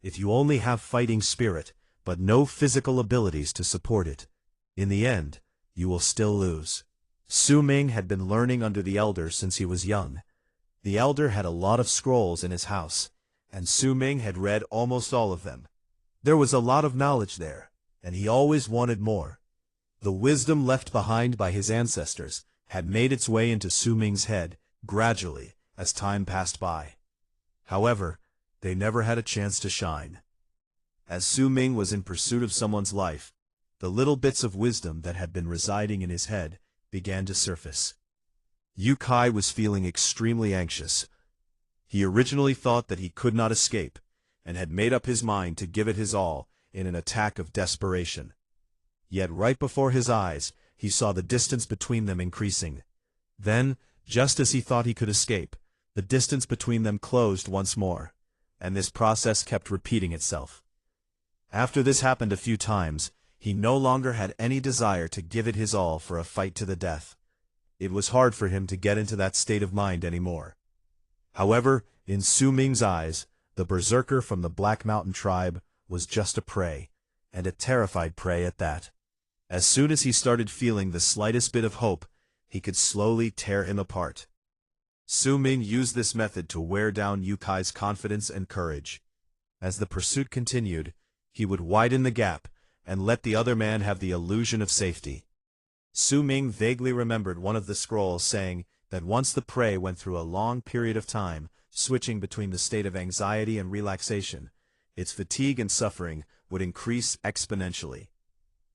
if you only have fighting spirit, but no physical abilities to support it, in the end, you will still lose. Su Ming had been learning under the elder since he was young. The elder had a lot of scrolls in his house, and Su Ming had read almost all of them. There was a lot of knowledge there, and he always wanted more. The wisdom left behind by his ancestors had made its way into Su Ming's head gradually as time passed by. However, they never had a chance to shine. As Su Ming was in pursuit of someone's life, the little bits of wisdom that had been residing in his head began to surface. Yu Kai was feeling extremely anxious. He originally thought that he could not escape, and had made up his mind to give it his all in an attack of desperation. Yet right before his eyes, he saw the distance between them increasing. Then, just as he thought he could escape, the distance between them closed once more, and this process kept repeating itself. After this happened a few times, he no longer had any desire to give it his all for a fight to the death. It was hard for him to get into that state of mind anymore. However, in Su Ming's eyes, the berserker from the Black Mountain tribe was just a prey, and a terrified prey at that. As soon as he started feeling the slightest bit of hope, he could slowly tear him apart. Su Ming used this method to wear down Yu Kai's confidence and courage. As the pursuit continued, he would widen the gap and let the other man have the illusion of safety. Su Ming vaguely remembered one of the scrolls saying that once the prey went through a long period of time, switching between the state of anxiety and relaxation, its fatigue and suffering would increase exponentially.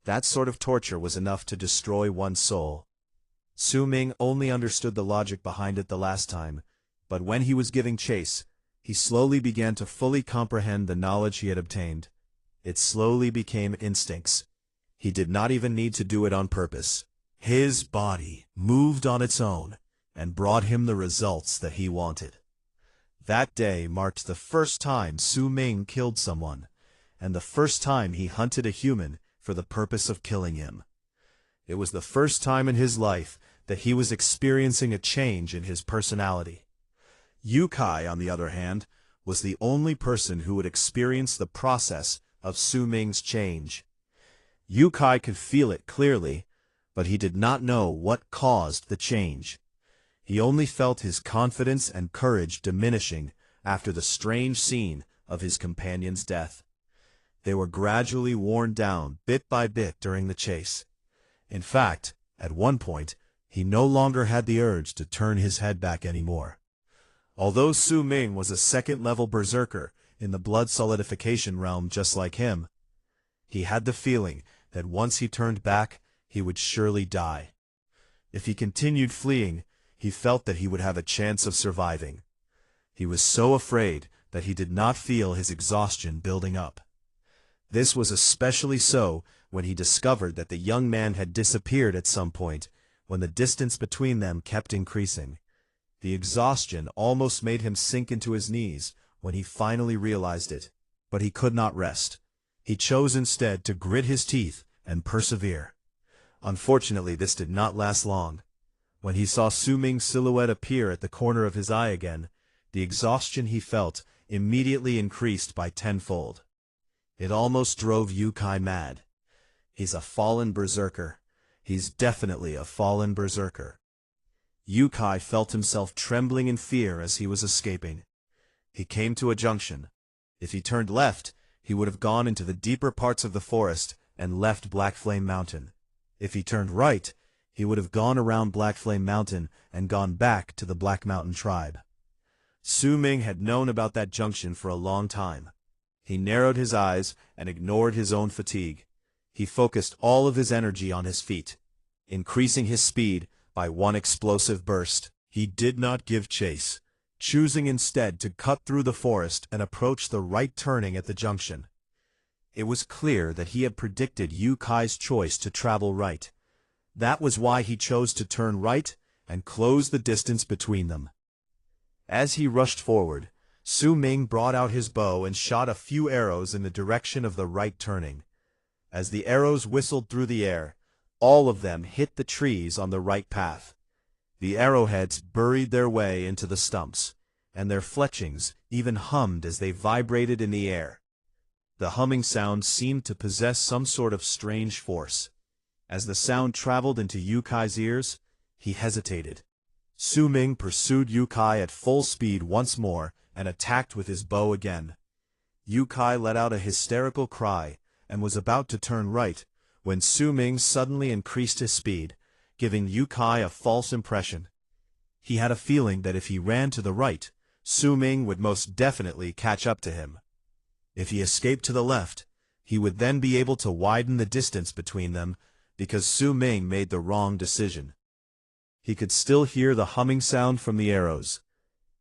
That sort of torture was enough to destroy one's soul. Su Ming only understood the logic behind it the last time, but when he was giving chase, he slowly began to fully comprehend the knowledge he had obtained. It slowly became instincts. He did not even need to do it on purpose. His body moved on its own and brought him the results that he wanted. That day marked the first time Su Ming killed someone, and the first time he hunted a human for the purpose of killing him. It was the first time in his life that he was experiencing a change in his personality. Yu Kai, on the other hand, was the only person who would experience the process of Su Ming's change. Yu Kai could feel it clearly, but he did not know what caused the change. He only felt his confidence and courage diminishing after the strange scene of his companion's death. They were gradually worn down bit by bit during the chase. In fact, at one point, he no longer had the urge to turn his head back anymore. Although Su Ming was a second-level berserker in the blood solidification realm just like him, he had the feeling that once he turned back, he would surely die. If he continued fleeing, he felt that he would have a chance of surviving. He was so afraid that he did not feel his exhaustion building up. This was especially so when he discovered that the young man had disappeared at some point, when the distance between them kept increasing. The exhaustion almost made him sink into his knees when he finally realized it, but he could not rest. He chose instead to grit his teeth and persevere. Unfortunately, this did not last long. When he saw Su Ming's silhouette appear at the corner of his eye again, the exhaustion he felt immediately increased by tenfold. It almost drove Yu Kai mad. He's a fallen berserker. He's definitely a fallen berserker. Yu Kai felt himself trembling in fear as he was escaping. He came to a junction. If he turned left, he would have gone into the deeper parts of the forest and left Black Flame Mountain. If he turned right, he would have gone around Black Flame Mountain and gone back to the Black Mountain tribe. Su Ming had known about that junction for a long time. He narrowed his eyes and ignored his own fatigue. He focused all of his energy on his feet, increasing his speed by one explosive burst. He did not give chase, choosing instead to cut through the forest and approach the right turning at the junction. It was clear that he had predicted Yu Kai's choice to travel right. That was why he chose to turn right and close the distance between them. As he rushed forward, Su Ming brought out his bow and shot a few arrows in the direction of the right turning. As the arrows whistled through the air, all of them hit the trees on the right path. The arrowheads buried their way into the stumps, and their fletchings even hummed as they vibrated in the air. The humming sound seemed to possess some sort of strange force. As the sound traveled into Yu Kai's ears, he hesitated. Su Ming pursued Yu Kai at full speed once more and attacked with his bow again. Yu Kai let out a hysterical cry and was about to turn right when Su Ming suddenly increased his speed, giving Yu Kai a false impression. He had a feeling that if he ran to the right, Su Ming would most definitely catch up to him. If he escaped to the left, he would then be able to widen the distance between them because Su Ming made the wrong decision. He could still hear the humming sound from the arrows.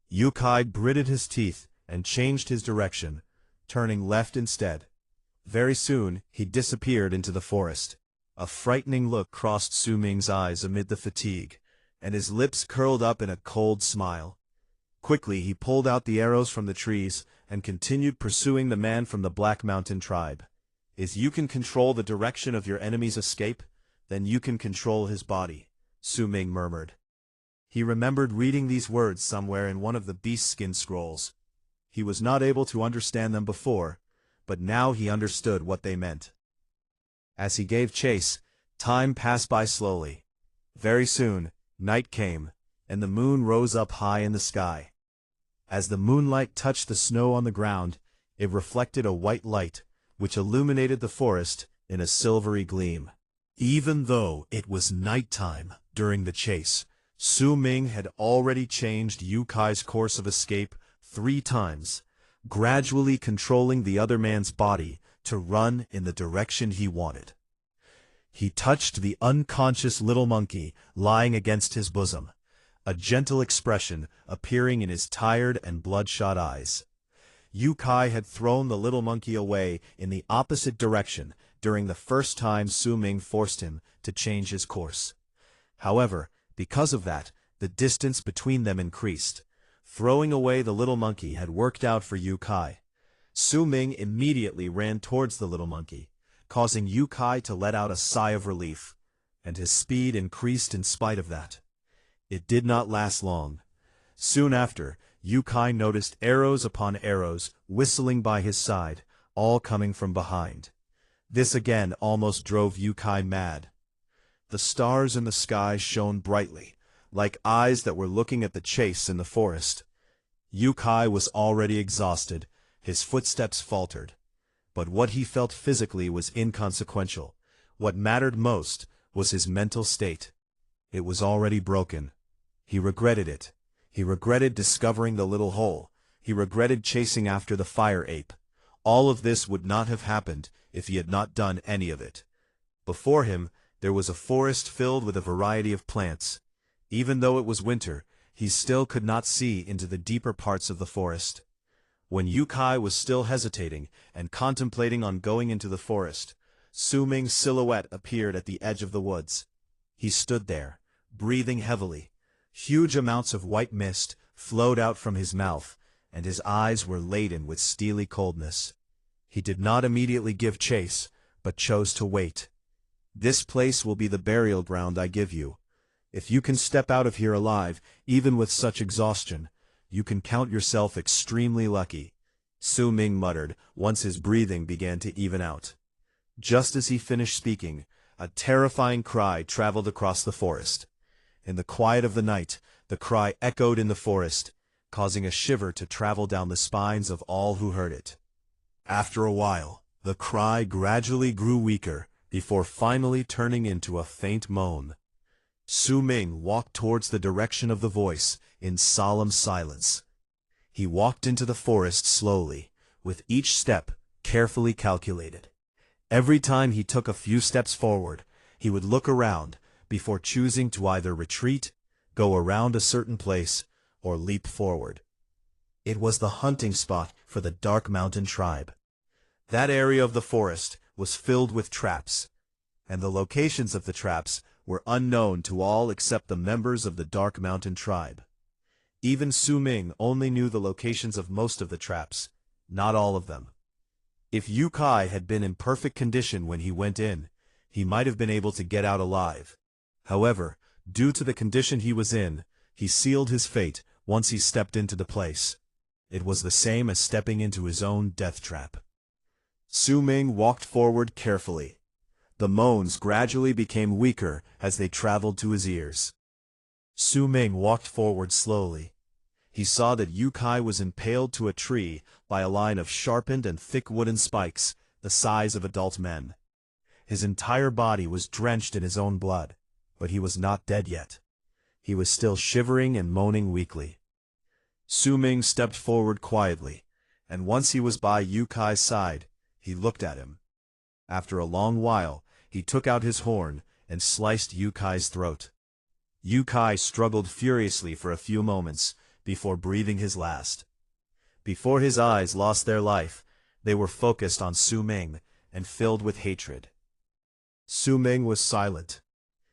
Yu Kai gritted his teeth and changed his direction, turning left instead. Very soon, he disappeared into the forest. A frightening look crossed Su Ming's eyes amid the fatigue, and his lips curled up in a cold smile. Quickly, he pulled out the arrows from the trees and continued pursuing the man from the Black Mountain tribe. If you can control the direction of your enemy's escape, then you can control his body, Su Ming murmured. He remembered reading these words somewhere in one of the beast skin scrolls. He was not able to understand them before, but now he understood what they meant. As he gave chase, time passed by slowly. Very soon, night came, and the moon rose up high in the sky. As the moonlight touched the snow on the ground, it reflected a white light, which illuminated the forest in a silvery gleam. Even though it was nighttime during the chase, Su Ming had already changed Yu Kai's course of escape 3 times, gradually controlling the other man's body to run in the direction he wanted. He touched the unconscious little monkey lying against his bosom, a gentle expression appearing in his tired and bloodshot eyes. Yu Kai had thrown the little monkey away in the opposite direction during the first time Su Ming forced him to change his course. However, because of that, the distance between them increased. Throwing away the little monkey had worked out for Yu Kai. Su Ming immediately ran towards the little monkey, causing Yu Kai to let out a sigh of relief, and his speed increased in spite of that. It did not last long. Soon after, Yukai noticed arrows upon arrows whistling by his side, all coming from behind. This again almost drove Yukai mad. The stars in the sky shone brightly, like eyes that were looking at the chase in the forest. Yukai was already exhausted, his footsteps faltered. But what he felt physically was inconsequential. What mattered most was his mental state. It was already broken. He regretted it. He regretted discovering the little hole. He regretted chasing after the fire ape. All of this would not have happened if he had not done any of it. Before him, there was a forest filled with a variety of plants. Even though it was winter, he still could not see into the deeper parts of the forest. When Yukai was still hesitating and contemplating on going into the forest, Su Ming's silhouette appeared at the edge of the woods. He stood there, breathing heavily. Huge amounts of white mist flowed out from his mouth, and his eyes were laden with steely coldness. He did not immediately give chase, but chose to wait. "This place will be the burial ground I give you. If you can step out of here alive, even with such exhaustion, you can count yourself extremely lucky," Su Ming muttered once his breathing began to even out. Just as he finished speaking, a terrifying cry traveled across the forest. In the quiet of the night, the cry echoed in the forest, causing a shiver to travel down the spines of all who heard it. After a while, the cry gradually grew weaker, before finally turning into a faint moan. Su Ming walked towards the direction of the voice in solemn silence. He walked into the forest slowly, with each step carefully calculated. Every time he took a few steps forward, he would look around, before choosing to either retreat, go around a certain place, or leap forward. It was the hunting spot for the Dark Mountain tribe. That area of the forest was filled with traps, and the locations of the traps were unknown to all except the members of the Dark Mountain tribe. Even Su Ming only knew the locations of most of the traps, not all of them. If Yukai had been in perfect condition when he went in, he might have been able to get out alive. However, due to the condition he was in, he sealed his fate once he stepped into the place. It was the same as stepping into his own death trap. Su Ming walked forward carefully. The moans gradually became weaker as they traveled to his ears. Su Ming walked forward slowly. He saw that Yukai was impaled to a tree by a line of sharpened and thick wooden spikes, the size of adult men. His entire body was drenched in his own blood, but he was not dead yet. He was still shivering and moaning weakly. Su Ming stepped forward quietly, and once he was by Yukai's side, he looked at him. After a long while, he took out his horn and sliced Yukai's throat. Yukai struggled furiously for a few moments before breathing his last. Before his eyes lost their life, they were focused on Su Ming and filled with hatred. Su Ming was silent.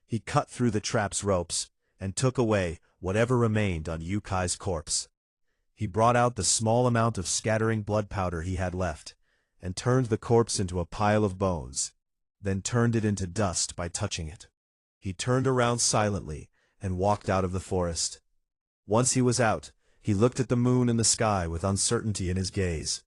He cut through the trap's ropes and took away whatever remained on Yukai's corpse. He brought out the small amount of scattering blood powder he had left, and turned the corpse into a pile of bones, then turned it into dust by touching it. He turned around silently and walked out of the forest. Once he was out, he looked at the moon and the sky with uncertainty in his gaze.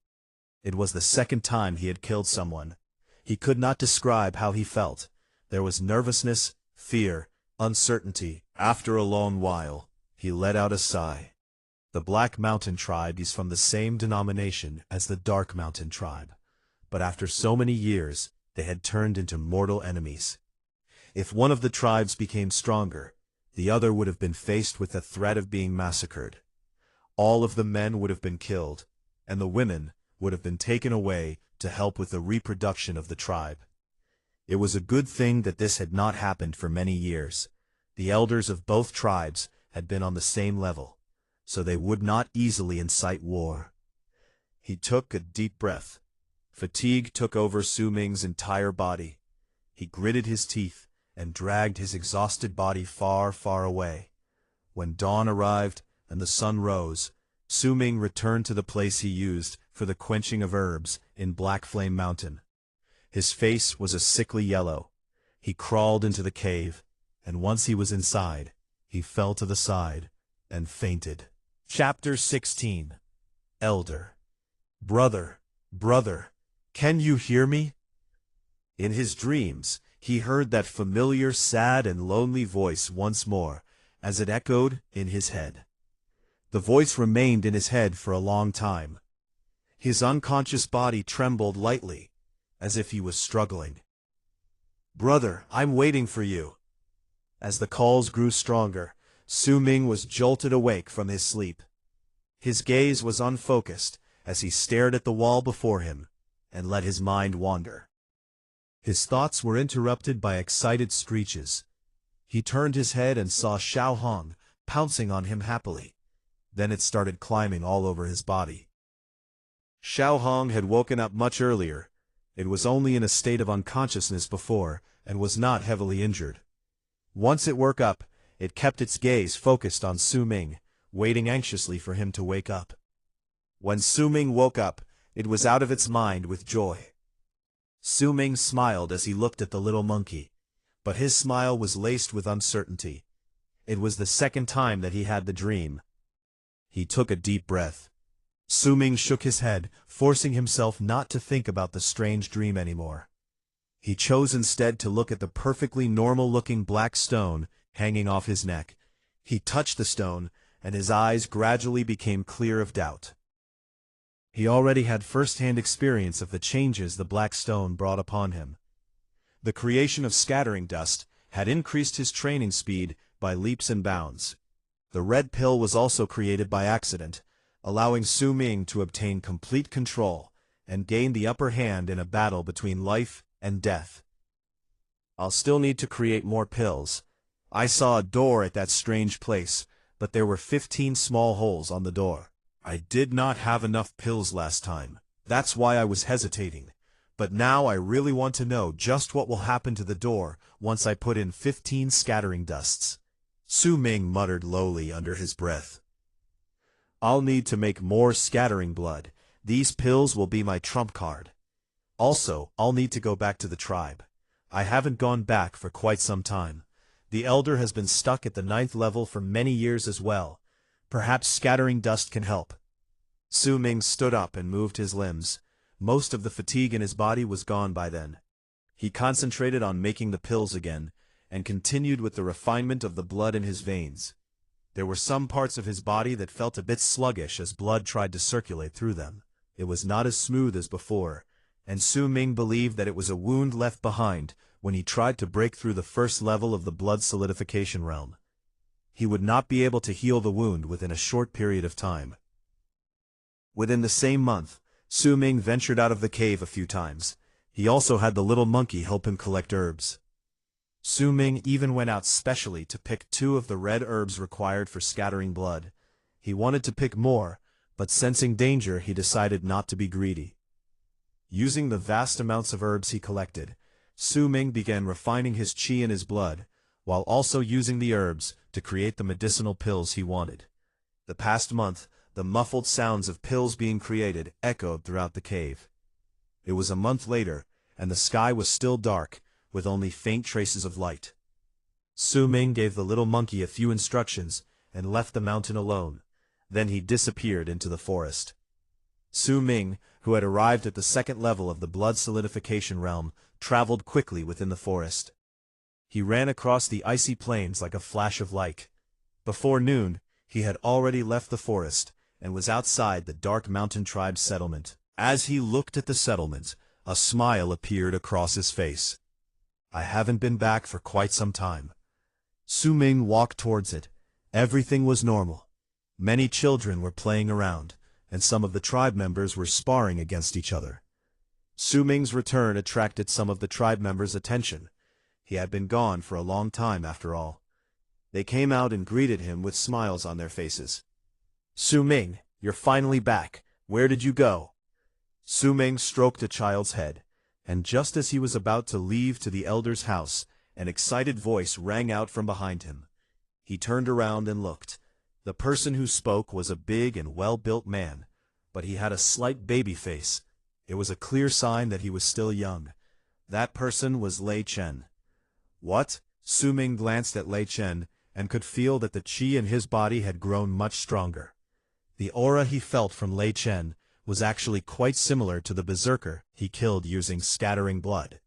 It was the second time he had killed someone. He could not describe how he felt. There was nervousness, fear, uncertainty. After a long while, he let out a sigh. The Black Mountain tribe is from the same denomination as the Dark Mountain tribe, but after so many years, they had turned into mortal enemies. If one of the tribes became stronger, the other would have been faced with the threat of being massacred. All of the men would have been killed, and the women would have been taken away to help with the reproduction of the tribe. It was a good thing that this had not happened for many years. The elders of both tribes had been on the same level, so they would not easily incite war. He took a deep breath. Fatigue took over Su Ming's entire body. He gritted his teeth and dragged his exhausted body far, far away. When dawn arrived and the sun rose, Su Ming returned to the place he used for the quenching of herbs in Black Flame Mountain. His face was a sickly yellow. He crawled into the cave, and once he was inside, he fell to the side and fainted. Chapter 16. Elder. Brother, brother, can you hear me? In his dreams, he heard that familiar sad and lonely voice once more, as it echoed in his head. The voice remained in his head for a long time. His unconscious body trembled lightly, as if he was struggling. Brother, I'm waiting for you. As the calls grew stronger, Su Ming was jolted awake from his sleep. His gaze was unfocused as he stared at the wall before him and let his mind wander. His thoughts were interrupted by excited screeches. He turned his head and saw Xiaohong pouncing on him happily. Then it started climbing all over his body. Xiaohong had woken up much earlier. It was only in a state of unconsciousness before and was not heavily injured. Once it woke up, it kept its gaze focused on Su Ming, waiting anxiously for him to wake up. When Su Ming woke up, it was out of its mind with joy. Su Ming smiled as he looked at the little monkey, but his smile was laced with uncertainty. It was the second time that he had the dream. He took a deep breath. Su Ming shook his head, forcing himself not to think about the strange dream anymore. He chose instead to look at the perfectly normal-looking black stone hanging off his neck. He touched the stone, and his eyes gradually became clear of doubt. He already had first-hand experience of the changes the black stone brought upon him. The creation of scattering dust had increased his training speed by leaps and bounds. The red pill was also created by accident, allowing Su Ming to obtain complete control and gain the upper hand in a battle between life and death. I'll still need to create more pills. I saw a door at that strange place, but there were 15 small holes on the door. I did not have enough pills last time. That's why I was hesitating. But now I really want to know just what will happen to the door once I put in 15 scattering dusts. Su Ming muttered lowly under his breath. I'll need to make more scattering blood. These pills will be my trump card. Also, I'll need to go back to the tribe. I haven't gone back for quite some time. The elder has been stuck at the 9th level for many years as well. Perhaps scattering dust can help. Su Ming stood up and moved his limbs. Most of the fatigue in his body was gone by then. He concentrated on making the pills again, and continued with the refinement of the blood in his veins. There were some parts of his body that felt a bit sluggish as blood tried to circulate through them. It was not as smooth as before, and Su Ming believed that it was a wound left behind when he tried to break through the first level of the blood solidification realm. He would not be able to heal the wound within a short period of time. Within the same month, Su Ming ventured out of the cave a few times. He also had the little monkey help him collect herbs. Su Ming even went out specially to pick 2 of the red herbs required for scattering blood. He wanted to pick more, but sensing danger he decided not to be greedy. Using the vast amounts of herbs he collected, Su Ming began refining his qi in his blood, while also using the herbs to create the medicinal pills he wanted. The past month, the muffled sounds of pills being created echoed throughout the cave. It was a month later, and the sky was still dark, with only faint traces of light. Su Ming gave the little monkey a few instructions and left the mountain alone. Then he disappeared into the forest. Su Ming, who had arrived at the 2nd level of the blood solidification realm, traveled quickly within the forest. He ran across the icy plains like a flash of light. Before noon, he had already left the forest and was outside the dark mountain tribe's settlement. As he looked at the settlement, a smile appeared across his face. I haven't been back for quite some time. Su Ming walked towards it. Everything was normal. Many children were playing around, and some of the tribe members were sparring against each other. Su Ming's return attracted some of the tribe members' attention. He had been gone for a long time after all. They came out and greeted him with smiles on their faces. Su Ming, you're finally back. Where did you go? Su Ming stroked a child's head, and just as he was about to leave to the elder's house, an excited voice rang out from behind him. He turned around and looked. The person who spoke was a big and well-built man, but he had a slight baby face. It was a clear sign that he was still young. That person was Lei Chen. What? Su Ming glanced at Lei Chen and could feel that the qi in his body had grown much stronger. The aura he felt from Lei Chen was actually quite similar to the berserker he killed using scattering blood.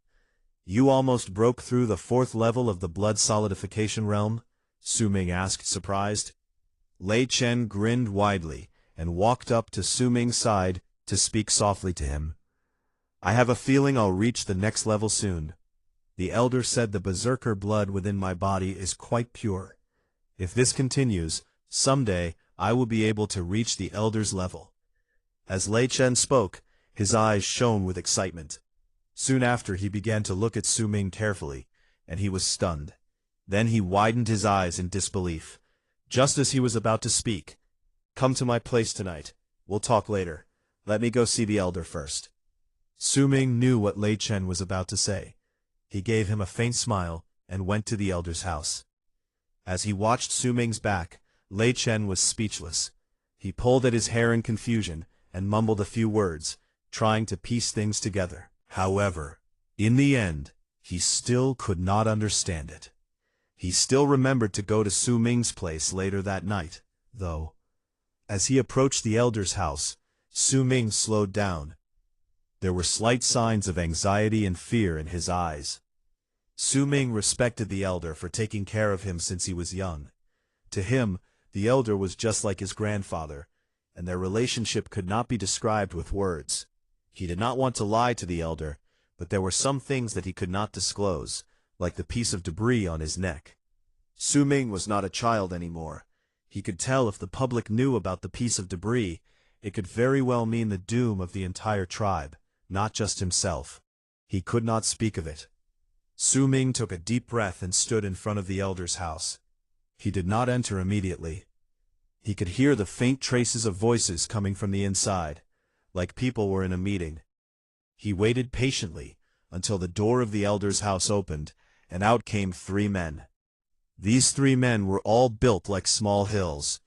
"You almost broke through the 4th level of the blood solidification realm?" Su Ming asked, surprised. Lei Chen grinned widely and walked up to Su Ming's side to speak softly to him. "I have a feeling I'll reach the next level soon. The elder said the berserker blood within my body is quite pure. If this continues, someday I will be able to reach the elder's level." As Lei Chen spoke, his eyes shone with excitement. Soon after he began to look at Su Ming carefully, and he was stunned. Then he widened his eyes in disbelief. Just as he was about to speak, "Come to my place tonight. We'll talk later. Let me go see the elder first." Su Ming knew what Lei Chen was about to say. He gave him a faint smile and went to the elder's house. As he watched Su Ming's back, Lei Chen was speechless. He pulled at his hair in confusion and mumbled a few words, trying to piece things together. However, in the end, he still could not understand it. He still remembered to go to Su Ming's place later that night, though. As he approached the elder's house, Su Ming slowed down. There were slight signs of anxiety and fear in his eyes. Su Ming respected the elder for taking care of him since he was young. To him, the elder was just like his grandfather, and their relationship could not be described with words. He did not want to lie to the elder, but there were some things that he could not disclose, like the piece of debris on his neck. Su Ming was not a child anymore. He could tell if the public knew about the piece of debris, it could very well mean the doom of the entire tribe, not just himself. He could not speak of it. Su Ming took a deep breath and stood in front of the elder's house. He did not enter immediately. He could hear the faint traces of voices coming from the inside, like people were in a meeting. He waited patiently until the door of the elder's house opened, and out came 3 men. These 3 men were all built like small hills.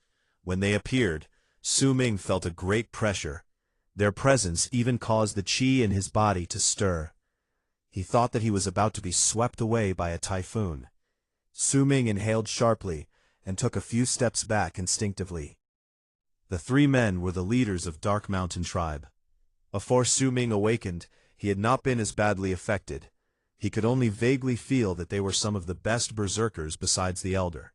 When they appeared, Su Ming felt a great pressure. Their presence even caused the qi in his body to stir. He thought that he was about to be swept away by a typhoon. Su Ming inhaled sharply and took a few steps back instinctively. The 3 men were the leaders of Dark Mountain Tribe. Before Su Ming awakened, he had not been as badly affected. He could only vaguely feel that they were some of the best berserkers besides the elder.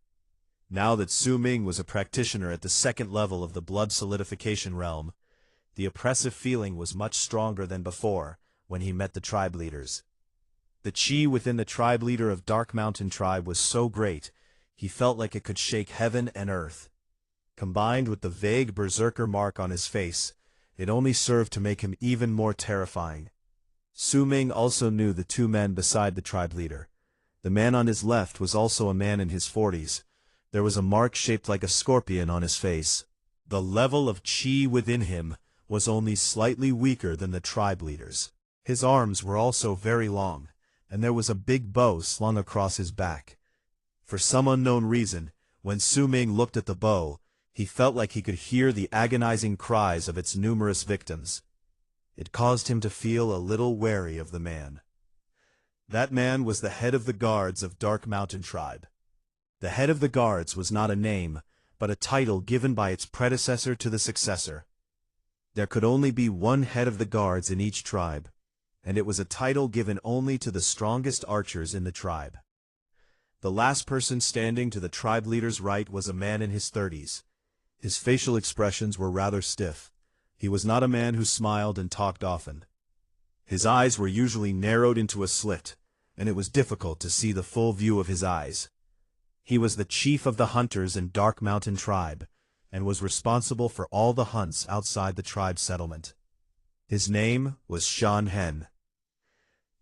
Now that Su Ming was a practitioner at the 2nd level of the blood solidification realm, the oppressive feeling was much stronger than before when he met the tribe leaders. The qi within the tribe leader of Dark Mountain Tribe was so great, he felt like it could shake heaven and earth. Combined with the vague berserker mark on his face, it only served to make him even more terrifying. Su Ming also knew the 2 men beside the tribe leader. The man on his left was also a man in his 40s. There was a mark shaped like a scorpion on his face. The level of qi within him was only slightly weaker than the tribe leader's. His arms were also very long, and there was a big bow slung across his back. For some unknown reason, when Su Ming looked at the bow, he felt like he could hear the agonizing cries of its numerous victims. It caused him to feel a little wary of the man. That man was the head of the guards of Dark Mountain Tribe. The head of the guards was not a name, but a title given by its predecessor to the successor. There could only be one head of the guards in each tribe, and it was a title given only to the strongest archers in the tribe. The last person standing to the tribe leader's right was a man in his 30s. His facial expressions were rather stiff. He was not a man who smiled and talked often. His eyes were usually narrowed into a slit, and it was difficult to see the full view of his eyes. He was the chief of the hunters in Dark Mountain Tribe, and was responsible for all the hunts outside the tribe settlement. His name was Xianxia.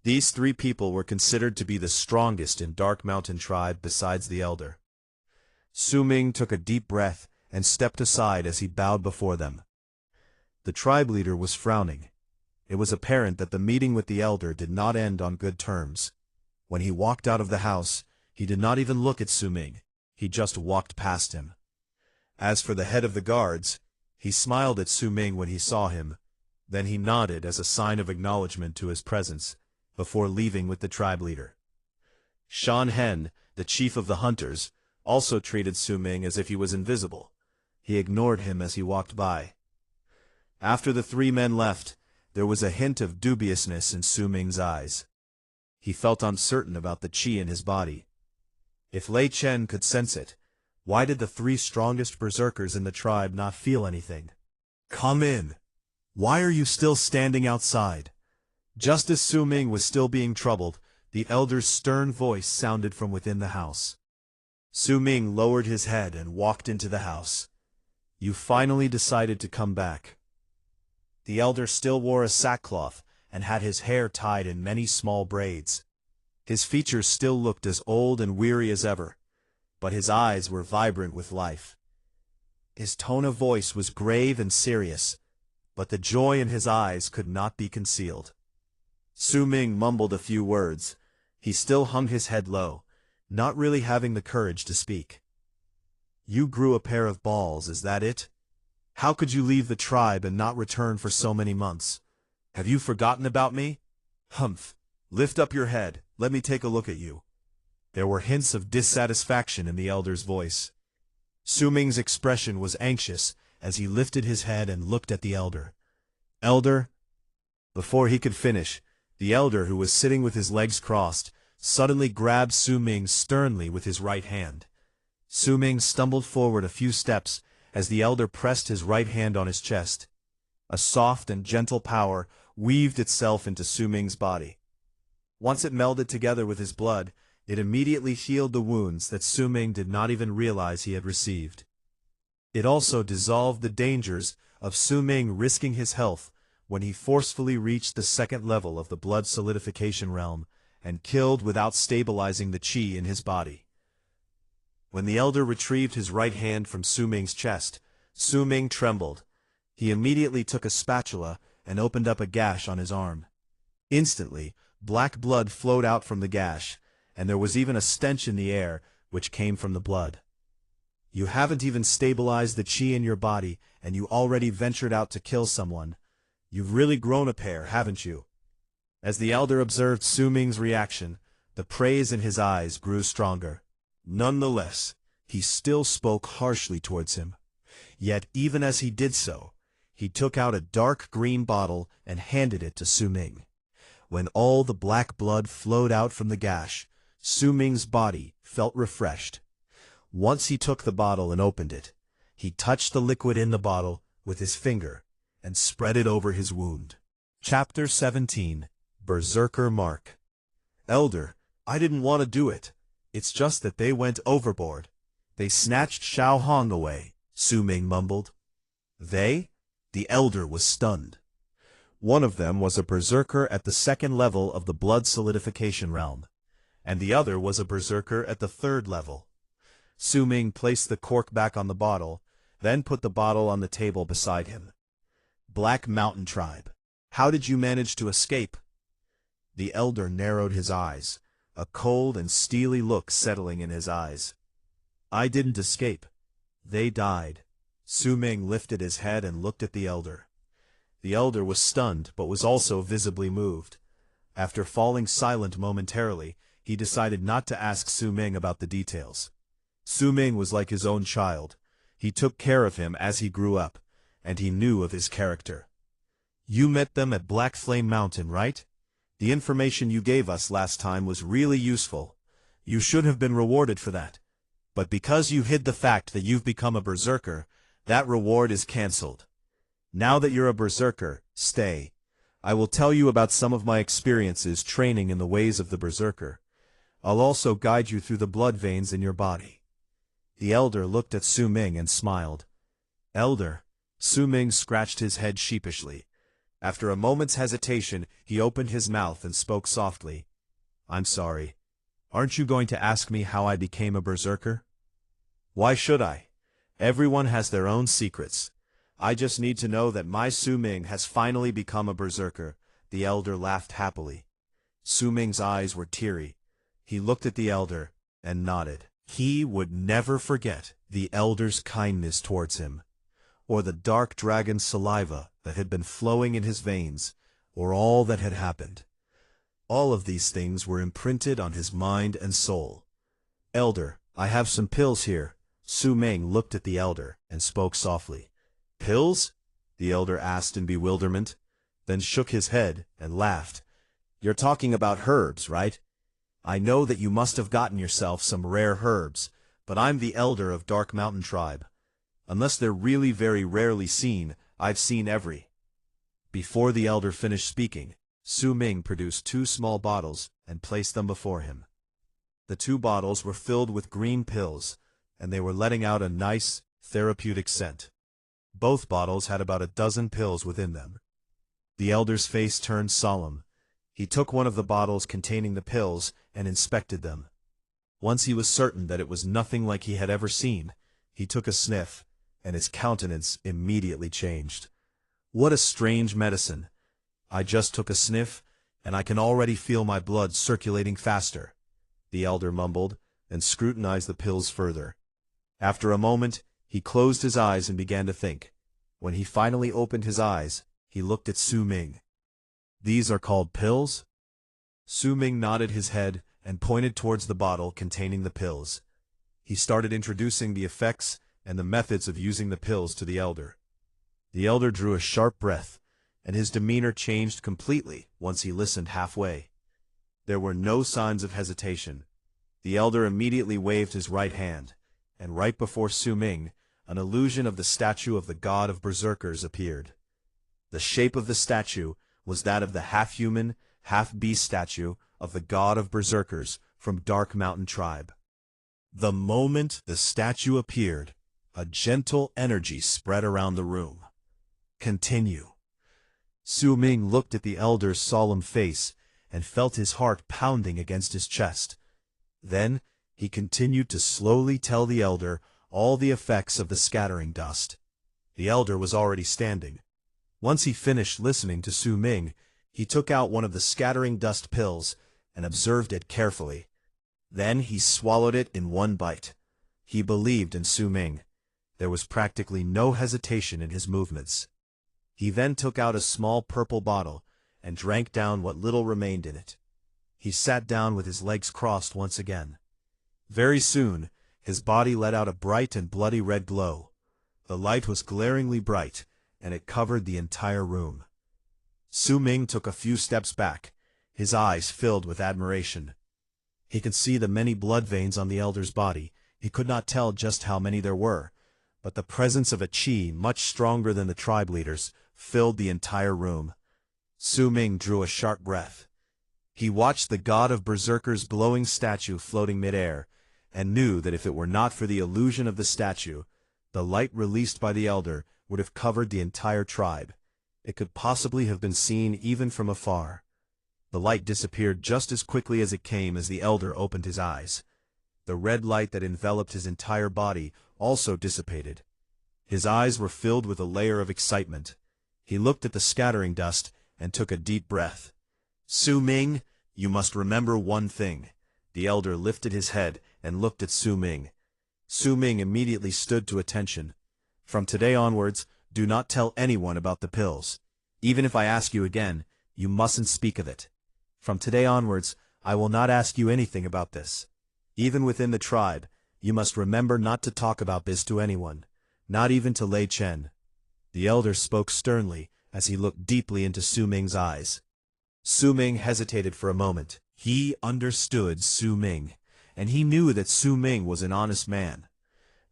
These 3 people were considered to be the strongest in Dark Mountain Tribe besides the elder. Su Ming took a deep breath and stepped aside as he bowed before them. The tribe leader was frowning. It was apparent that the meeting with the elder did not end on good terms. When he walked out of the house, he did not even look at Su Ming. He just walked past him. As for the head of the guards, he smiled at Su Ming when he saw him. Then he nodded as a sign of acknowledgement to his presence, before leaving with the tribe leader. Xianxia, the chief of the hunters, also treated Su Ming as if he was invisible. He ignored him as he walked by. After the three men left, there was a hint of dubiousness in Su Ming's eyes. He felt uncertain about the qi in his body. If Lei Chen could sense it, why did the three strongest berserkers in the tribe not feel anything? "Come in. Why are you still standing outside?" Just as Su Ming was still being troubled, the elder's stern voice sounded from within the house. Su Ming lowered his head and walked into the house. "You finally decided to come back." The elder still wore a sackcloth and had his hair tied in many small braids. His features still looked as old and weary as ever, but his eyes were vibrant with life. His tone of voice was grave and serious, but the joy in his eyes could not be concealed. Su Ming mumbled a few words. He still hung his head low, not really having the courage to speak. "You grew a pair of balls, is that it? How could you leave the tribe and not return for so many months? Have you forgotten about me? Humph! Lift up your head, let me take a look at you." There were hints of dissatisfaction in the elder's voice. Su Ming's expression was anxious as he lifted his head and looked at the elder. "Elder?" Before he could finish, the elder, who was sitting with his legs crossed, suddenly grabbed Su Ming sternly with his right hand. Su Ming stumbled forward a few steps as the elder pressed his right hand on his chest. A soft and gentle power weaved itself into Su Ming's body. Once it melded together with his blood, it immediately healed the wounds that Su Ming did not even realize he had received. It also dissolved the dangers of Su Ming risking his health when he forcefully reached the second level of the blood solidification realm and killed without stabilizing the qi in his body. When the elder retrieved his right hand from Su Ming's chest, Su Ming trembled. He immediately took a spatula and opened up a gash on his arm. Instantly, black blood flowed out from the gash, and there was even a stench in the air which came from the blood. "You haven't even stabilized the qi in your body, and you already ventured out to kill someone. You've really grown a pair, haven't you?" As the elder observed Su Ming's reaction, the praise in his eyes grew stronger. Nonetheless, he still spoke harshly towards him. Yet even as he did so, he took out a dark green bottle and handed it to Su Ming. When all the black blood flowed out from the gash, Su Ming's body felt refreshed. Once he took the bottle and opened it, he touched the liquid in the bottle with his finger and spread it over his wound. Chapter 17. Berserker Mark. "Elder, I didn't want to do it. It's just that they went overboard. They snatched Xiao Hong away," Su Ming mumbled. "They?" The elder was stunned. One of them was a berserker at the second level of the blood solidification realm, and the other was a berserker at the third level. Su Ming placed the cork back on the bottle, then put the bottle on the table beside him. "Black Mountain Tribe. How did you manage to escape?" The elder narrowed his eyes, a cold and steely look settling in his eyes. "I didn't escape. They died." Su Ming lifted his head and looked at the elder. The elder was stunned but was also visibly moved. After falling silent momentarily, he decided not to ask Su Ming about the details. Su Ming was like his own child. He took care of him as he grew up, and he knew of his character. "You met them at Black Flame Mountain, right? The information you gave us last time was really useful. You should have been rewarded for that. But because you hid the fact that you've become a berserker, that reward is cancelled. Now that you're a berserker, stay. I will tell you about some of my experiences training in the ways of the berserker. I'll also guide you through the blood veins in your body." The elder looked at Su Ming and smiled. "Elder?" Su Ming scratched his head sheepishly. After a moment's hesitation, he opened his mouth and spoke softly. "I'm sorry. Aren't you going to ask me how I became a berserker?" "Why should I? Everyone has their own secrets. I just need to know that my Su Ming has finally become a berserker." The elder laughed happily. Su Ming's eyes were teary. He looked at the elder and nodded. He would never forget the elder's kindness towards him, or the dark dragon's saliva that had been flowing in his veins, or all that had happened. All of these things were imprinted on his mind and soul. "Elder, I have some pills here," Su Ming looked at the elder and spoke softly. "Pills?" the elder asked in bewilderment, then shook his head and laughed. "You're talking about herbs, right? I know that you must have gotten yourself some rare herbs, but I'm the elder of Dark Mountain Tribe. Unless they're really very rarely seen, I've seen every." Before the elder finished speaking, Su Ming produced 2 small bottles and placed them before him. The 2 bottles were filled with green pills, and they were letting out a nice, therapeutic scent. Both bottles had about a dozen pills within them. The elder's face turned solemn. He took one of the bottles containing the pills and inspected them. Once he was certain that it was nothing like he had ever seen, he took a sniff, and his countenance immediately changed. "What a strange medicine. I just took a sniff, and I can already feel my blood circulating faster," the elder mumbled, and scrutinized the pills further. After a moment, he closed his eyes and began to think. When he finally opened his eyes, he looked at Su Ming. "These are called pills?" Su Ming nodded his head and pointed towards the bottle containing the pills. He started introducing the effects and the methods of using the pills to the elder. The elder drew a sharp breath, and his demeanor changed completely once he listened halfway. There were no signs of hesitation. The elder immediately waved his right hand, and right before Su Ming, an illusion of the statue of the god of berserkers appeared. The shape of the statue was that of the half-human, half-beast statue of the god of berserkers from Dark Mountain Tribe. The moment the statue appeared, a gentle energy spread around the room. "Continue." Su Ming looked at the elder's solemn face and felt his heart pounding against his chest. Then he continued to slowly tell the elder all the effects of the scattering dust. The elder was already standing. Once he finished listening to Su Ming, he took out one of the scattering dust pills and observed it carefully. Then he swallowed it in one bite. He believed in Su Ming. There was practically no hesitation in his movements. He then took out a small purple bottle and drank down what little remained in it. He sat down with his legs crossed once again. Very soon, his body let out a bright and bloody red glow. The light was glaringly bright, and it covered the entire room. Su Ming took a few steps back, his eyes filled with admiration. He could see the many blood veins on the elder's body. He could not tell just how many there were, but the presence of a qi much stronger than the tribe leaders filled the entire room. Su Ming drew a sharp breath. He watched the god of berserkers' glowing statue floating midair, and knew that if it were not for the illusion of the statue, the light released by the elder would have covered the entire tribe. It could possibly have been seen even from afar. The light disappeared just as quickly as it came as the elder opened his eyes. The red light that enveloped his entire body also dissipated. His eyes were filled with a layer of excitement. He looked at the scattering dust and took a deep breath. "Su Ming, you must remember one thing." The elder lifted his head and looked at Su Ming. Su Ming immediately stood to attention. "From today onwards, do not tell anyone about the pills. Even if I ask you again, you mustn't speak of it. From today onwards, I will not ask you anything about this. Even within the tribe, you must remember not to talk about this to anyone, not even to Lei Chen." The elder spoke sternly as he looked deeply into Su Ming's eyes. Su Ming hesitated for a moment. He understood Su Ming, and he knew that Su Ming was an honest man.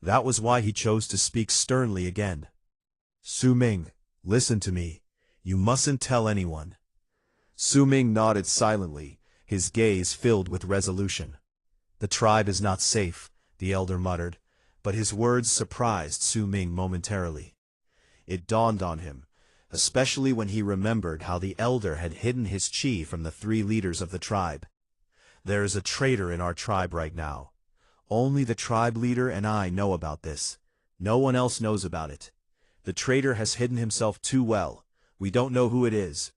That was why he chose to speak sternly again. "Su Ming, listen to me. You mustn't tell anyone." Su Ming nodded silently, his gaze filled with resolution. "The tribe is not safe," the elder muttered, but his words surprised Su Ming momentarily. It dawned on him, especially when he remembered how the elder had hidden his qi from the 3 leaders of the tribe. "There is a traitor in our tribe right now. Only the tribe leader and I know about this. No one else knows about it. The traitor has hidden himself too well. We don't know who it is.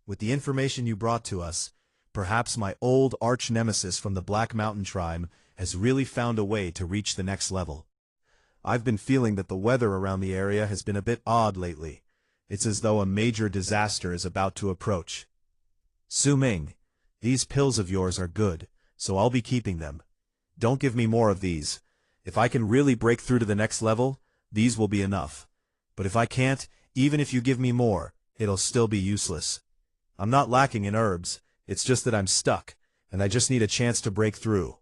With the information you brought to us, perhaps my old arch-nemesis from the Black Mountain Tribe has really found a way to reach the next level. I've been feeling that the weather around the area has been a bit odd lately. It's as though a major disaster is about to approach. Su Ming, these pills of yours are good, so I'll be keeping them. Don't give me more of these. If I can really break through to the next level, these will be enough. But if I can't, even if you give me more, it'll still be useless. I'm not lacking in herbs, it's just that I'm stuck, and I just need a chance to break through."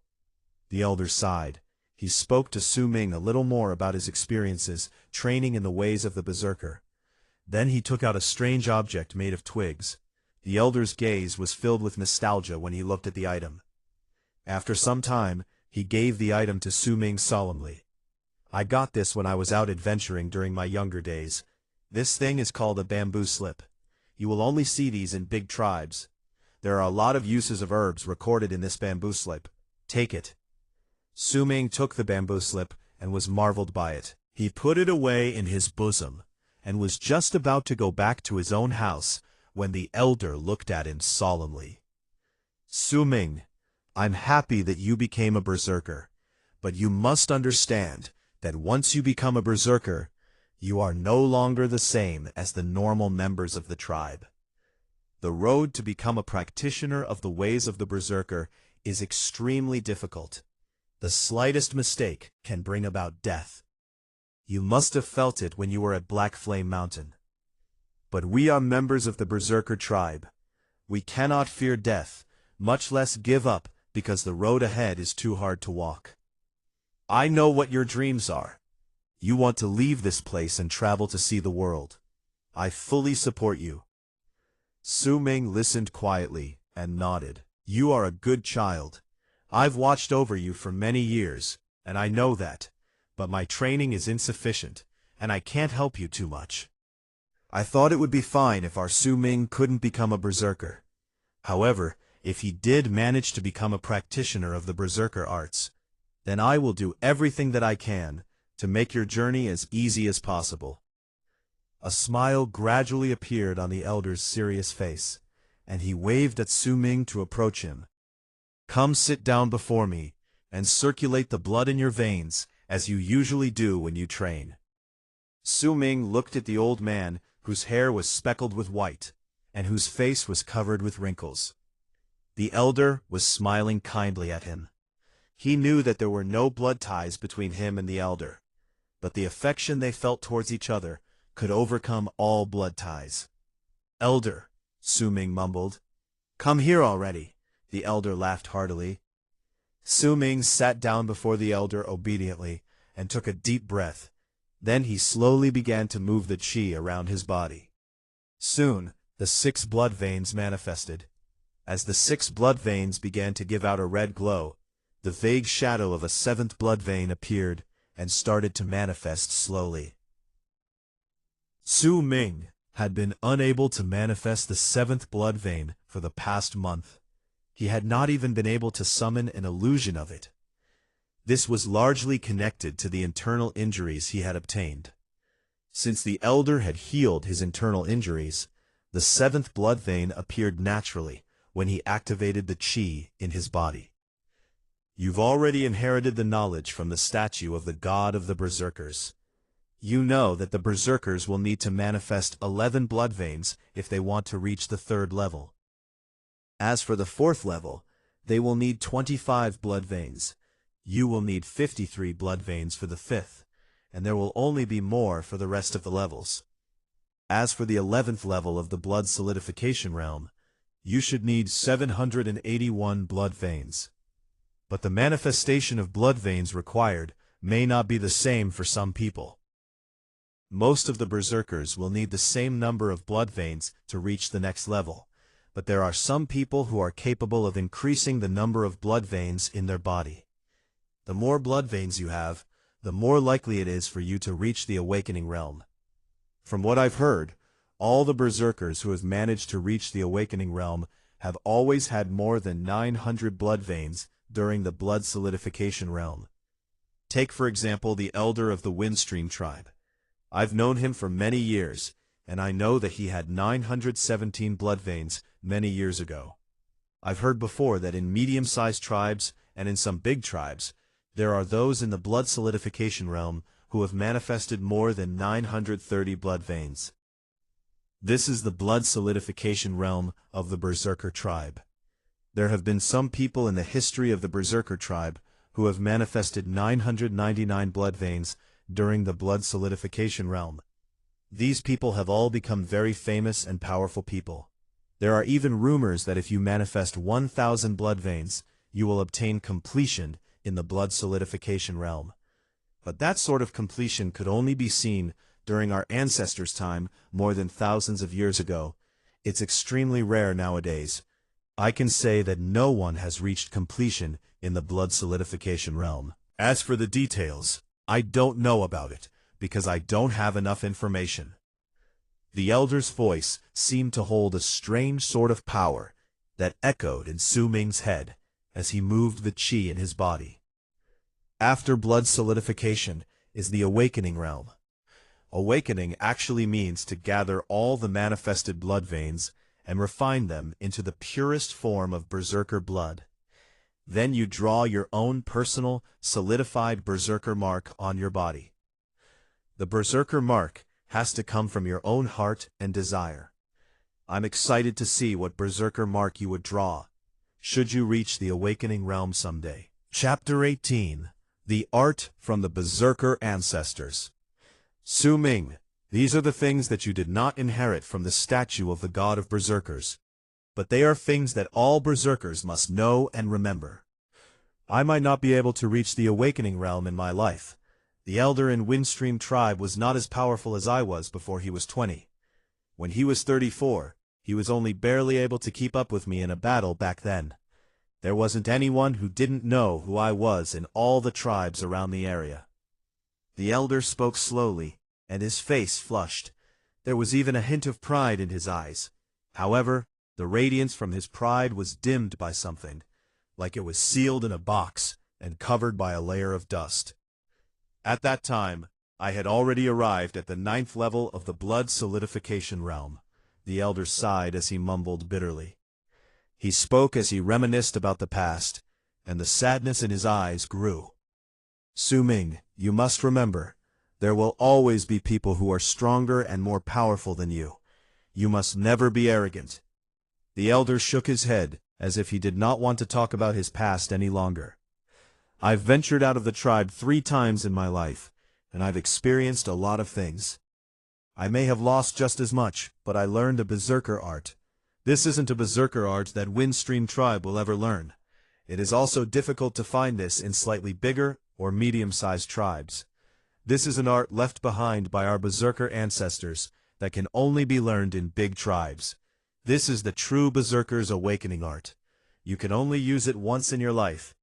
The elder sighed. He spoke to Su Ming a little more about his experiences, training in the ways of the berserker. Then he took out a strange object made of twigs. The elder's gaze was filled with nostalgia when he looked at the item. After some time, he gave the item to Su Ming solemnly. "I got this when I was out adventuring during my younger days. This thing is called a bamboo slip. You will only see these in big tribes. There are a lot of uses of herbs recorded in this bamboo slip. Take it." Su Ming took the bamboo slip and was marveled by it. He put it away in his bosom and was just about to go back to his own house when the elder looked at him solemnly. "Su Ming, I'm happy that you became a berserker, but you must understand that once you become a berserker, you are no longer the same as the normal members of the tribe. The road to become a practitioner of the ways of the berserker is extremely difficult. The slightest mistake can bring about death. You must have felt it when you were at Black Flame Mountain. But we are members of the berserker tribe. We cannot fear death, much less give up because the road ahead is too hard to walk. I know what your dreams are. You want to leave this place and travel to see the world. I fully support you." Su Ming listened quietly and nodded. "You are a good child. I've watched over you for many years, and I know that, but my training is insufficient, and I can't help you too much. I thought it would be fine if our Su Ming couldn't become a berserker. However, if he did manage to become a practitioner of the berserker arts, then I will do everything that I can to make your journey as easy as possible." A smile gradually appeared on the elder's serious face, and he waved at Su Ming to approach him. "Come sit down before me, and circulate the blood in your veins, as you usually do when you train." Su Ming looked at the old man, whose hair was speckled with white, and whose face was covered with wrinkles. The elder was smiling kindly at him. He knew that there were no blood ties between him and the elder, but the affection they felt towards each other could overcome all blood ties. "Elder," Su Ming mumbled. "Come here already." The elder laughed heartily. Su Ming sat down before the elder obediently and took a deep breath. Then he slowly began to move the qi around his body. Soon, the 6 blood veins manifested. As the 6 blood veins began to give out a red glow, the vague shadow of a 7th blood vein appeared and started to manifest slowly. Su Ming had been unable to manifest the 7th blood vein for the past month. He had not even been able to summon an illusion of it. This was largely connected to the internal injuries he had obtained. Since the elder had healed his internal injuries, the 7th blood vein appeared naturally when he activated the qi in his body. You've already inherited the knowledge from the statue of the god of the berserkers. You know that the berserkers will need to manifest 11 blood veins if they want to reach the 3rd level. As for the 4th level, they will need 25 blood veins. You will need 53 blood veins for the 5th, and there will only be more for the rest of the levels. As for the 11th level of the blood solidification realm, you should need 781 blood veins. But the manifestation of blood veins required may not be the same for some people. Most of the berserkers will need the same number of blood veins to reach the next level, but there are some people who are capable of increasing the number of blood veins in their body. The more blood veins you have, the more likely it is for you to reach the awakening realm. From what I've heard, all the berserkers who have managed to reach the awakening realm have always had more than 900 blood veins during the blood solidification realm. Take for example the elder of the Windstream tribe. I've known him for many years, and I know that he had 917 blood veins many years ago. I've heard before that in medium-sized tribes and in some big tribes, there are those in the blood solidification realm who have manifested more than 930 blood veins. This is the blood solidification realm of the berserker tribe. There have been some people in the history of the berserker tribe who have manifested 999 blood veins during the blood solidification realm. These people have all become very famous and powerful people. There are even rumors that if you manifest 1,000 blood veins, you will obtain completion in the blood solidification realm. But that sort of completion could only be seen during our ancestors' time more than thousands of years ago. It's extremely rare nowadays. I can say that no one has reached completion in the blood solidification realm. As for the details, I don't know about it, because I don't have enough information. The elder's voice seemed to hold a strange sort of power that echoed in Su Ming's head as he moved the qi in his body. After blood solidification is the awakening realm. Awakening actually means to gather all the manifested blood veins and refine them into the purest form of berserker blood. Then you draw your own personal, solidified berserker mark on your body. The berserker mark has to come from your own heart and desire. I'm excited to see what berserker mark you would draw, should you reach the awakening realm someday. Chapter 18. The Art from the Berserker Ancestors. Su Ming, these are the things that you did not inherit from the statue of the god of berserkers, but they are things that all berserkers must know and remember. I might not be able to reach the awakening realm in my life. The elder in Windstream tribe was not as powerful as I was before he was 20. When he was 34, he was only barely able to keep up with me in a battle back then. There wasn't anyone who didn't know who I was in all the tribes around the area. The elder spoke slowly, and his face flushed. There was even a hint of pride in his eyes. However, the radiance from his pride was dimmed by something, like it was sealed in a box and covered by a layer of dust. At that time, I had already arrived at the 9th level of the blood solidification realm. The elder sighed as he mumbled bitterly. He spoke as he reminisced about the past, and the sadness in his eyes grew. Su Ming, you must remember, there will always be people who are stronger and more powerful than you. You must never be arrogant. The elder shook his head, as if he did not want to talk about his past any longer. I've ventured out of the tribe 3 times in my life, and I've experienced a lot of things. I may have lost just as much, but I learned a berserker art. This isn't a berserker art that Windstream tribe will ever learn. It is also difficult to find this in slightly bigger or medium-sized tribes. This is an art left behind by our berserker ancestors that can only be learned in big tribes. This is the true berserker's awakening art. You can only use it once in your life,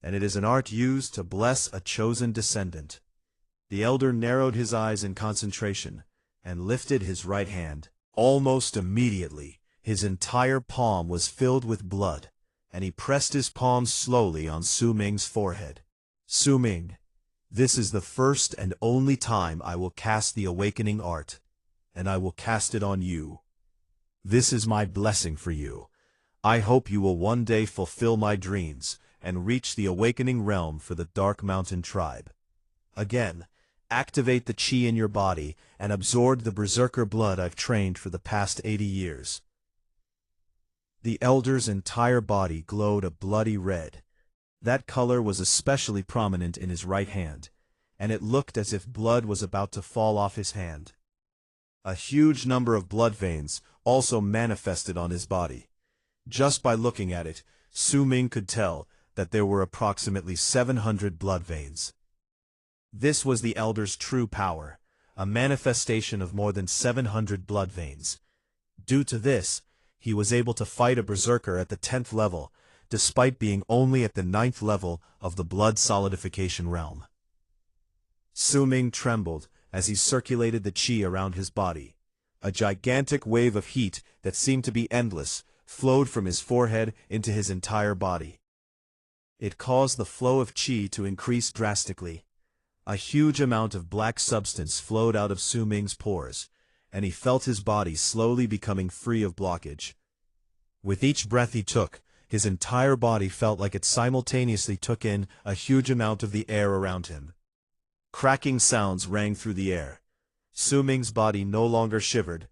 and it is an art used to bless a chosen descendant. The elder narrowed his eyes in concentration and lifted his right hand. Almost immediately, his entire palm was filled with blood, and he pressed his palm slowly on Su Ming's forehead. Su Ming, this is the first and only time I will cast the awakening art, and I will cast it on you. This is my blessing for you. I hope you will one day fulfill my dreams and reach the awakening realm for the Dark Mountain tribe. Again, activate the qi in your body and absorb the berserker blood I've trained for the past 80 years. The elder's entire body glowed a bloody red. That color was especially prominent in his right hand, and it looked as if blood was about to fall off his hand. A huge number of blood veins also manifested on his body. Just by looking at it, Su Ming could tell that there were approximately 700 blood veins. This was the elder's true power, a manifestation of more than 700 blood veins. Due to this, he was able to fight a berserker at the 10th level, despite being only at the 9th level of the blood solidification realm. Su Ming trembled as he circulated the qi around his body. A gigantic wave of heat that seemed to be endless flowed from his forehead into his entire body. It caused the flow of qi to increase drastically. A huge amount of black substance flowed out of Su Ming's pores, and he felt his body slowly becoming free of blockage. With each breath he took, his entire body felt like it simultaneously took in a huge amount of the air around him. Cracking sounds rang through the air. Su Ming's body no longer shivered,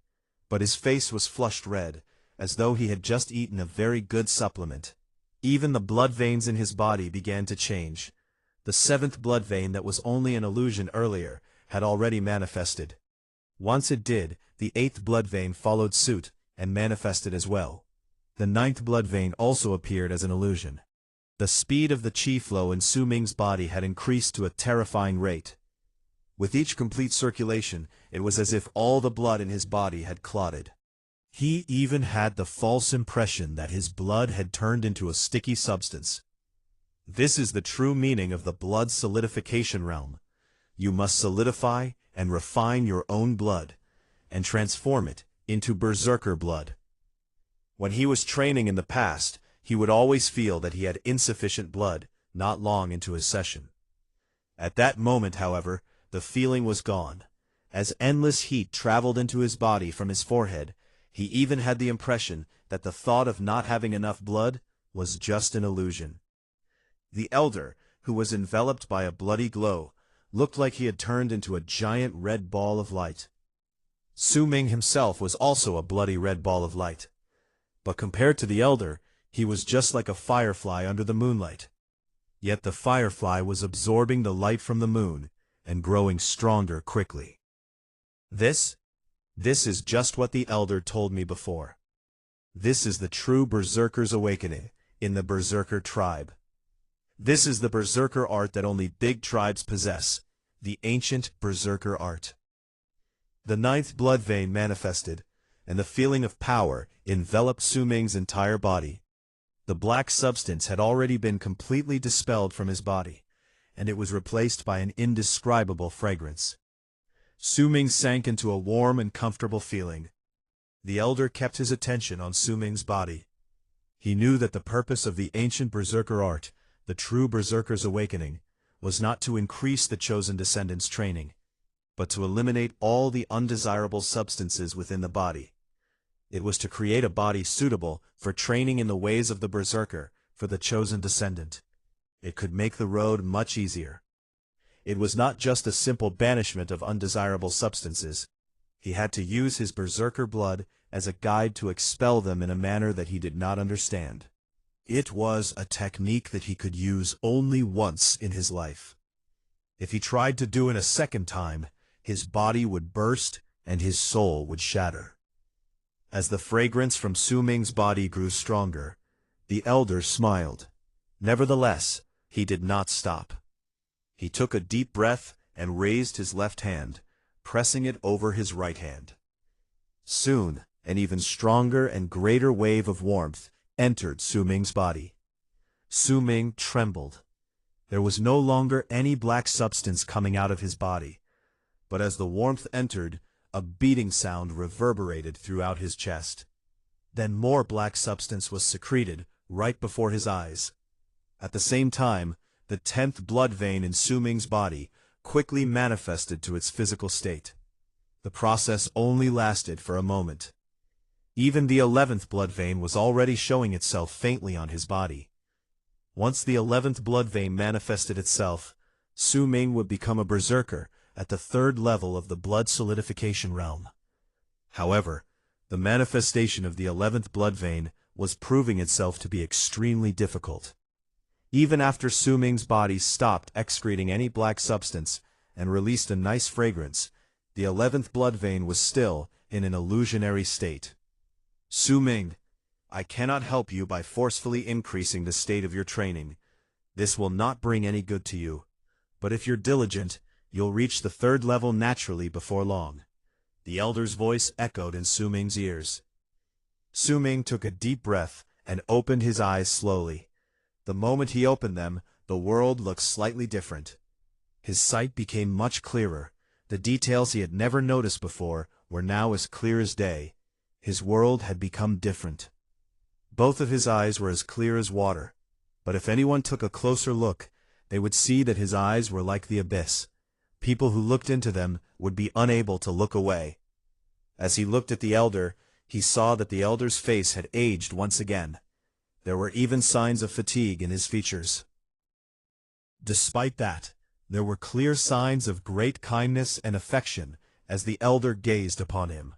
but his face was flushed red, as though he had just eaten a very good supplement. Even the blood veins in his body began to change. The seventh blood vein that was only an illusion earlier had already manifested. Once it did, the eighth blood vein followed suit and manifested as well. The ninth blood vein also appeared as an illusion. The speed of the qi flow in Su Ming's body had increased to a terrifying rate. With each complete circulation, it was as if all the blood in his body had clotted. He even had the false impression that his blood had turned into a sticky substance. This is the true meaning of the blood solidification realm. You must solidify and refine your own blood, and transform it into berserker blood. When he was training in the past, he would always feel that he had insufficient blood not long into his session. At that moment, however, the feeling was gone. As endless heat traveled into his body from his forehead, he even had the impression that the thought of not having enough blood was just an illusion. The elder, who was enveloped by a bloody glow, looked like he had turned into a giant red ball of light. Su Ming himself was also a bloody red ball of light. But compared to the elder, he was just like a firefly under the moonlight. Yet the firefly was absorbing the light from the moon and growing stronger quickly. This is just what the elder told me before. This is the true berserker's awakening in the berserker tribe. This is the berserker art that only big tribes possess, the ancient berserker art. The ninth blood vein manifested, and the feeling of power enveloped Su Ming's entire body. The black substance had already been completely dispelled from his body, and it was replaced by an indescribable fragrance. Su Ming sank into a warm and comfortable feeling. The elder kept his attention on Su Ming's body. He knew that the purpose of the ancient berserker art, the true berserker's awakening, was not to increase the chosen descendants' training, but to eliminate all the undesirable substances within the body. It was to create a body suitable for training in the ways of the berserker for the chosen descendant. It could make the road much easier. It was not just a simple banishment of undesirable substances. He had to use his berserker blood as a guide to expel them in a manner that he did not understand. It was a technique that he could use only once in his life. If he tried to do it a second time, his body would burst and his soul would shatter. As the fragrance from Su Ming's body grew stronger, the elder smiled. Nevertheless, he did not stop. He took a deep breath and raised his left hand, pressing it over his right hand. Soon, an even stronger and greater wave of warmth entered Su Ming's body. Su Ming trembled. There was no longer any black substance coming out of his body, but as the warmth entered, a beating sound reverberated throughout his chest. Then more black substance was secreted right before his eyes. At the same time, the 10th blood vein in Su Ming's body quickly manifested to its physical state. The process only lasted for a moment. Even the 11th blood vein was already showing itself faintly on his body. Once the 11th blood vein manifested itself, Su Ming would become a berserker at the 3rd level of the blood solidification realm. However, the manifestation of the 11th blood vein was proving itself to be extremely difficult. Even after Su Ming's body stopped excreting any black substance and released a nice fragrance, the 11th blood vein was still in an illusionary state. Su Ming, I cannot help you by forcefully increasing the state of your training. This will not bring any good to you. But if you're diligent, you'll reach the 3rd level naturally before long. The elder's voice echoed in Su Ming's ears. Su Ming took a deep breath and opened his eyes slowly. The moment he opened them, the world looked slightly different. His sight became much clearer. The details he had never noticed before were now as clear as day. His world had become different. Both of his eyes were as clear as water. But if anyone took a closer look, they would see that his eyes were like the abyss. People who looked into them would be unable to look away. As he looked at the elder, he saw that the elder's face had aged once again. There were even signs of fatigue in his features. Despite that, there were clear signs of great kindness and affection as the elder gazed upon him.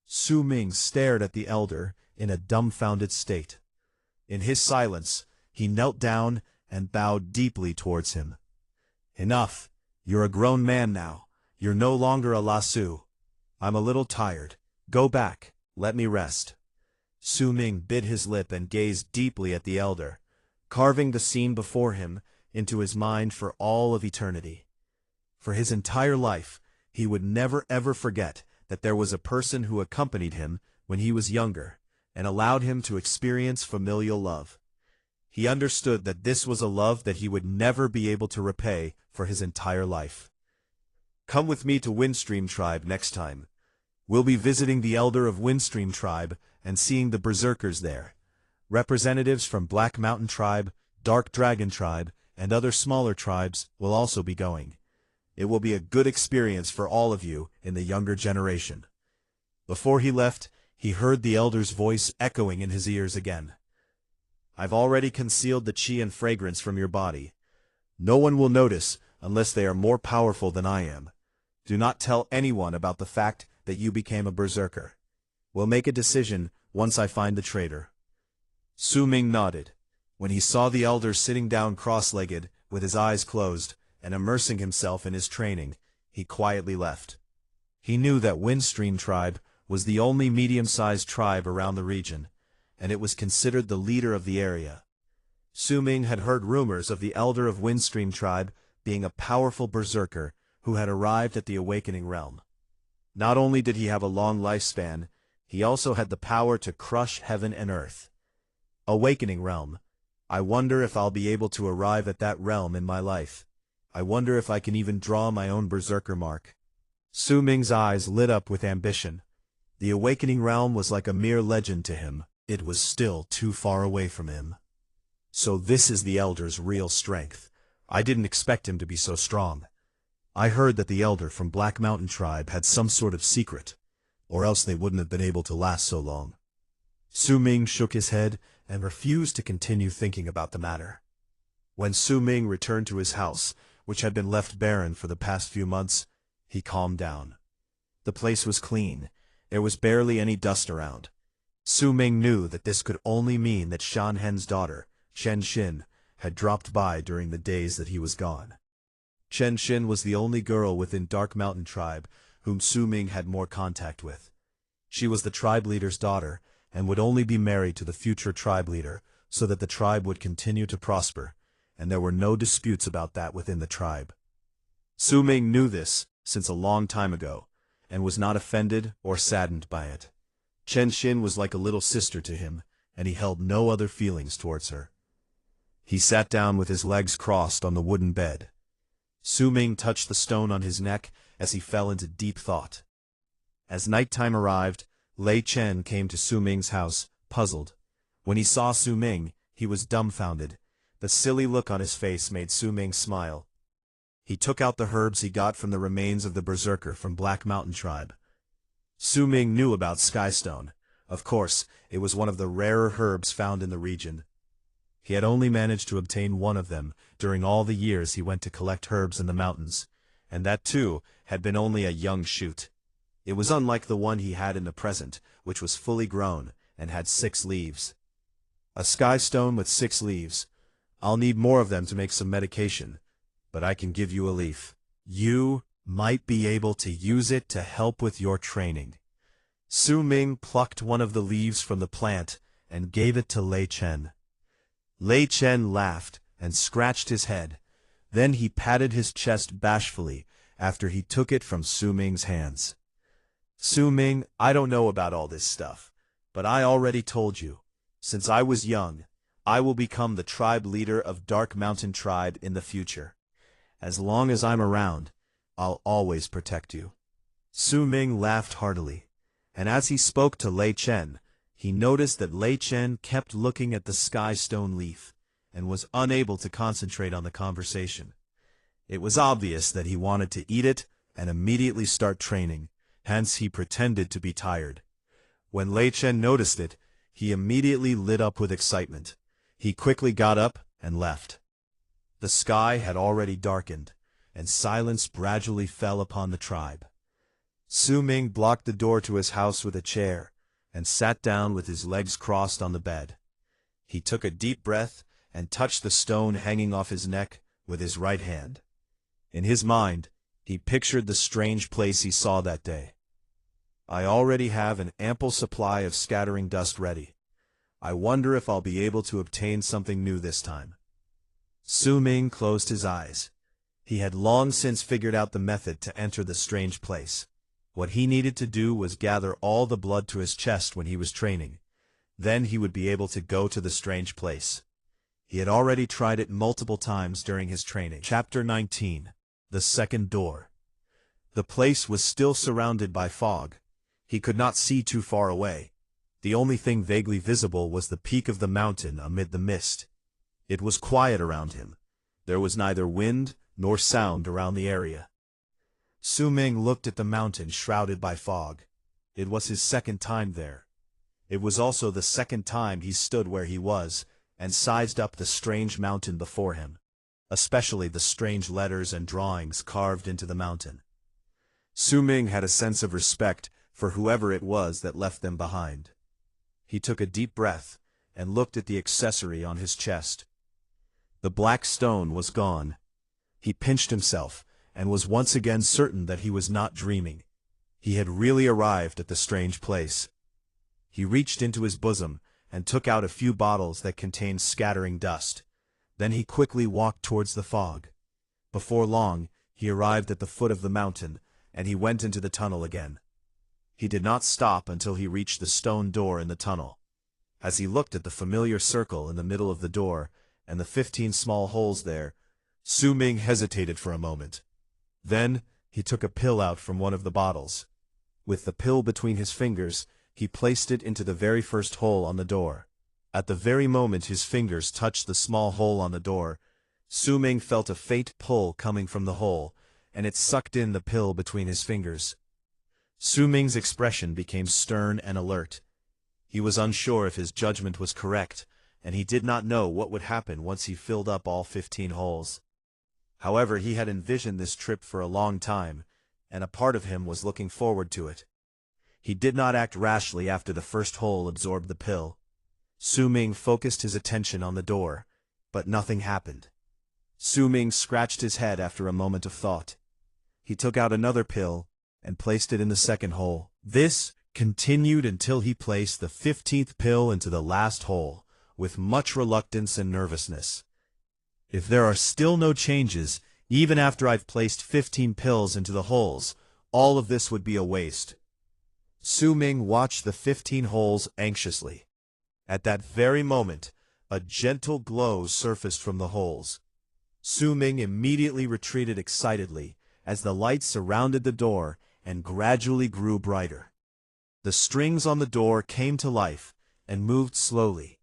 Su Ming stared at the elder in a dumbfounded state. In his silence, he knelt down and bowed deeply towards him. Enough. You're a grown man now. You're no longer a lasso. I'm a little tired. Go back. Let me rest. Su Ming bit his lip and gazed deeply at the elder, carving the scene before him into his mind for all of eternity. For his entire life, he would never ever forget that there was a person who accompanied him when he was younger and allowed him to experience familial love. He understood that this was a love that he would never be able to repay for his entire life. Come with me to Windstream Tribe next time. We'll be visiting the elder of Windstream Tribe and seeing the berserkers there. Representatives from Black Mountain Tribe, Dark Dragon Tribe, and other smaller tribes will also be going. It will be a good experience for all of you in the younger generation. Before he left, he heard the elder's voice echoing in his ears again. I've already concealed the chi and fragrance from your body. No one will notice unless they are more powerful than I am. Do not tell anyone about the fact that you became a berserker. We'll make a decision once I find the traitor. Su Ming nodded. When he saw the elder sitting down cross-legged, with his eyes closed, and immersing himself in his training, he quietly left. He knew that Windstream Tribe was the only medium-sized tribe around the region, and it was considered the leader of the area. Su Ming had heard rumors of the elder of Windstream Tribe being a powerful berserker who had arrived at the Awakening Realm. Not only did he have a long lifespan, he also had the power to crush heaven and earth. Awakening Realm. I wonder if I'll be able to arrive at that realm in my life. I wonder if I can even draw my own berserker mark. Su Ming's eyes lit up with ambition. The Awakening Realm was like a mere legend to him. It was still too far away from him. So this is the elder's real strength. I didn't expect him to be so strong. I heard that the elder from Black Mountain Tribe had some sort of secret, or else they wouldn't have been able to last so long. Su Ming shook his head and refused to continue thinking about the matter. When Su Ming returned to his house, which had been left barren for the past few months, he calmed down. The place was clean. There was barely any dust around. Su Ming knew that this could only mean that Xianxia's daughter, Xianxia, had dropped by during the days that he was gone. Xianxia was the only girl within Dark Mountain Tribe whom Su Ming had more contact with. She was the tribe leader's daughter and would only be married to the future tribe leader so that the tribe would continue to prosper, and there were no disputes about that within the tribe. Su Ming knew this since a long time ago, and was not offended or saddened by it. Xianxia was like a little sister to him, and he held no other feelings towards her. He sat down with his legs crossed on the wooden bed. Su Ming touched the stone on his neck as he fell into deep thought. As nighttime arrived, Lei Chen came to Su Ming's house, puzzled. When he saw Su Ming, he was dumbfounded. The silly look on his face made Su Ming smile. He took out the herbs he got from the remains of the berserker from Black Mountain Tribe. Su Ming knew about Skystone. Of course, it was one of the rarer herbs found in the region. He had only managed to obtain one of them during all the years he went to collect herbs in the mountains, and that too had been only a young shoot. It was unlike the one he had in the present, which was fully grown and had 6 leaves. A skystone with 6 leaves. I'll need more of them to make some medication, but I can give you a leaf. You might be able to use it to help with your training. Su Ming plucked one of the leaves from the plant and gave it to Lei Chen. Lei Chen laughed and scratched his head. Then he patted his chest bashfully after he took it from Su Ming's hands. Su Ming, I don't know about all this stuff, but I already told you. Since I was young, I will become the tribe leader of Dark Mountain Tribe in the future. As long as I'm around, I'll always protect you. Su Ming laughed heartily, and as he spoke to Lei Chen, he noticed that Lei Chen kept looking at the sky stone leaf, and was unable to concentrate on the conversation. It was obvious that he wanted to eat it and immediately start training, hence he pretended to be tired. When Lei Chen noticed it, he immediately lit up with excitement. He quickly got up and left. The sky had already darkened, and silence gradually fell upon the tribe. Su Ming blocked the door to his house with a chair, and sat down with his legs crossed on the bed. He took a deep breath and touched the stone hanging off his neck with his right hand. In his mind, he pictured the strange place he saw that day. I already have an ample supply of scattering dust ready. I wonder if I'll be able to obtain something new this time. Su Ming closed his eyes. He had long since figured out the method to enter the strange place. What he needed to do was gather all the blood to his chest when he was training. Then he would be able to go to the strange place. He had already tried it multiple times during his training. Chapter 19. The Second Door. The place was still surrounded by fog. He could not see too far away. The only thing vaguely visible was the peak of the mountain amid the mist. It was quiet around him. There was neither wind nor sound around the area. Su Ming looked at the mountain shrouded by fog. It was his second time there. It was also the second time he stood where he was and sized up the strange mountain before him, especially the strange letters and drawings carved into the mountain. Su Ming had a sense of respect for whoever it was that left them behind. He took a deep breath and looked at the accessory on his chest. The black stone was gone. He pinched himself and was once again certain that he was not dreaming. He had really arrived at the strange place. He reached into his bosom and took out a few bottles that contained scattering dust. Then he quickly walked towards the fog. Before long, he arrived at the foot of the mountain, and he went into the tunnel again. He did not stop until he reached the stone door in the tunnel. As he looked at the familiar circle in the middle of the door and the 15 small holes there, Su Ming hesitated for a moment. Then, he took a pill out from one of the bottles. With the pill between his fingers, he placed it into the very first hole on the door. At the very moment his fingers touched the small hole on the door, Su Ming felt a faint pull coming from the hole, and it sucked in the pill between his fingers. Su Ming's expression became stern and alert. He was unsure if his judgment was correct, and he did not know what would happen once he filled up all 15 holes. However, he had envisioned this trip for a long time, and a part of him was looking forward to it. He did not act rashly after the first hole absorbed the pill. Su Ming focused his attention on the door, but nothing happened. Su Ming scratched his head after a moment of thought. He took out another pill and placed it in the second hole. This continued until he placed the 15th pill into the last hole, with much reluctance and nervousness. If there are still no changes, even after I've placed 15 pills into the holes, all of this would be a waste. Su Ming watched the 15 holes anxiously. At that very moment, a gentle glow surfaced from the holes. Su Ming immediately retreated excitedly as the light surrounded the door and gradually grew brighter. The strings on the door came to life and moved slowly.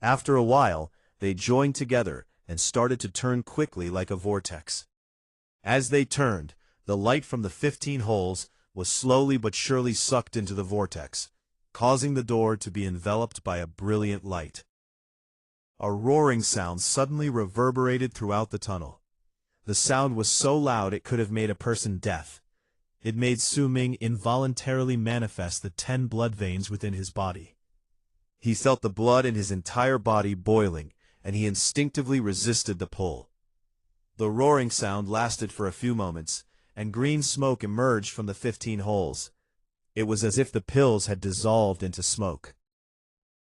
After a while, they joined together and started to turn quickly like a vortex. As they turned, the light from the 15 holes was slowly but surely sucked into the vortex, causing the door to be enveloped by a brilliant light. A roaring sound suddenly reverberated throughout the tunnel. The sound was so loud it could have made a person deaf. It made Su Ming involuntarily manifest the 10 blood veins within his body. He felt the blood in his entire body boiling, and he instinctively resisted the pull. The roaring sound lasted for a few moments, and green smoke emerged from the 15 holes. It was as if the pills had dissolved into smoke.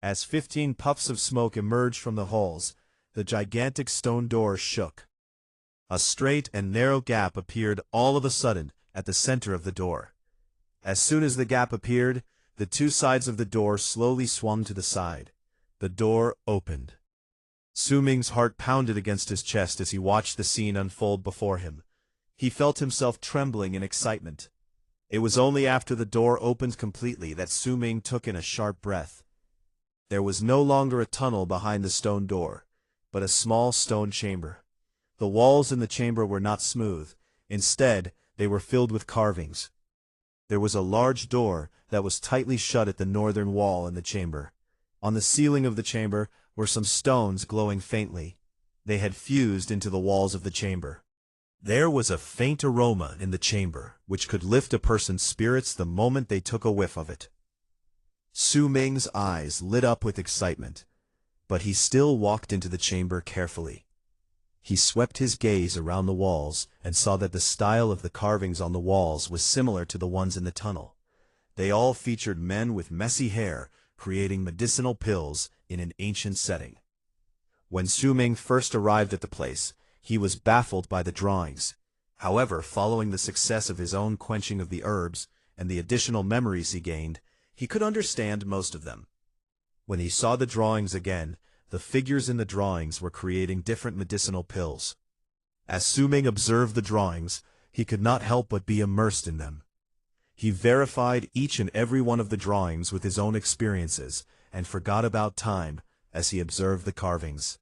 As 15 puffs of smoke emerged from the holes, the gigantic stone door shook. A straight and narrow gap appeared all of a sudden at the center of the door. As soon as the gap appeared, the two sides of the door slowly swung to the side. The door opened. Su Ming's heart pounded against his chest as he watched the scene unfold before him. He felt himself trembling in excitement. It was only after the door opened completely that Su Ming took in a sharp breath. There was no longer a tunnel behind the stone door, but a small stone chamber. The walls in the chamber were not smooth. Instead, they were filled with carvings. There was a large door that was tightly shut at the northern wall in the chamber. On the ceiling of the chamber were some stones glowing faintly. They had fused into the walls of the chamber. There was a faint aroma in the chamber, which could lift a person's spirits the moment they took a whiff of it. Su Ming's eyes lit up with excitement. but he still walked into the chamber carefully. He swept his gaze around the walls and saw that the style of the carvings on the walls was similar to the ones in the tunnel. They all featured men with messy hair creating medicinal pills in an ancient setting. When Su Ming first arrived at the place, he was baffled by the drawings. However, following the success of his own quenching of the herbs and the additional memories he gained, he could understand most of them. When he saw the drawings again, the figures in the drawings were creating different medicinal pills. As Su Ming observed the drawings, he could not help but be immersed in them. He verified each and every one of the drawings with his own experiences and forgot about time as he observed the carvings.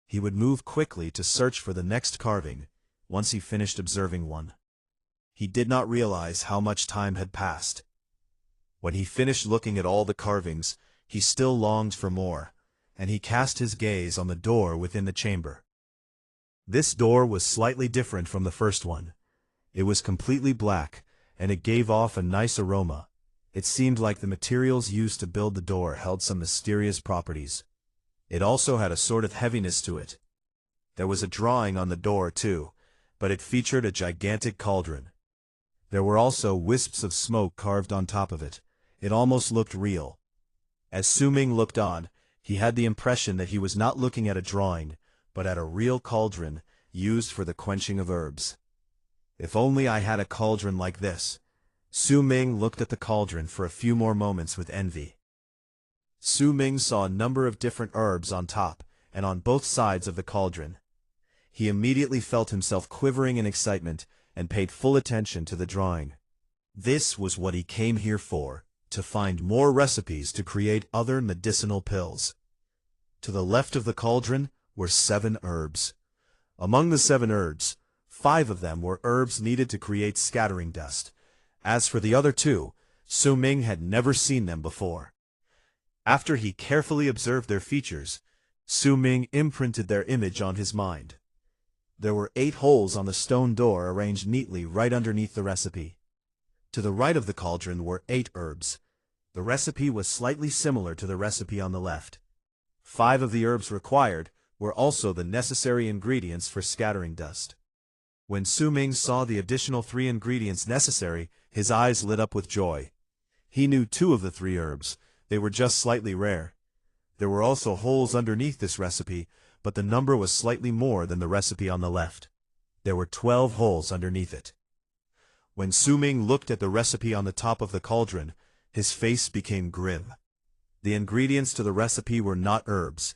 He would move quickly to search for the next carving once he finished observing one. He did not realize how much time had passed. When he finished looking at all the carvings, he still longed for more, and he cast his gaze on the door within the chamber. This door was slightly different from the first one. It was completely black, and it gave off a nice aroma. It seemed like the materials used to build the door held some mysterious properties. It also had a sort of heaviness to it. There was a drawing on the door too, but it featured a gigantic cauldron. There were also wisps of smoke carved on top of it. It almost looked real. As Su Ming looked on, he had the impression that he was not looking at a drawing, but at a real cauldron used for the quenching of herbs. If only I had a cauldron like this. Su Ming looked at the cauldron for a few more moments with envy. Su Ming saw a number of different herbs on top and on both sides of the cauldron. He immediately felt himself quivering in excitement and paid full attention to the drawing. This was what he came here for, to find more recipes to create other medicinal pills. To the left of the cauldron were 7 herbs. Among the 7 herbs, 5 of them were herbs needed to create scattering dust. As for the other 2, Su Ming had never seen them before. After he carefully observed their features, Su Ming imprinted their image on his mind. There were 8 holes on the stone door arranged neatly right underneath the recipe. To the right of the cauldron were 8 herbs. The recipe was slightly similar to the recipe on the left. 5 of the herbs required were also the necessary ingredients for scattering dust. When Su Ming saw the additional 3 ingredients necessary, his eyes lit up with joy. He knew 2 of the 3 herbs. They were just slightly rare. There were also holes underneath this recipe, but the number was slightly more than the recipe on the left. There were 12 holes underneath it. When Su Ming looked at the recipe on the top of the cauldron, his face became grim. The ingredients to the recipe were not herbs.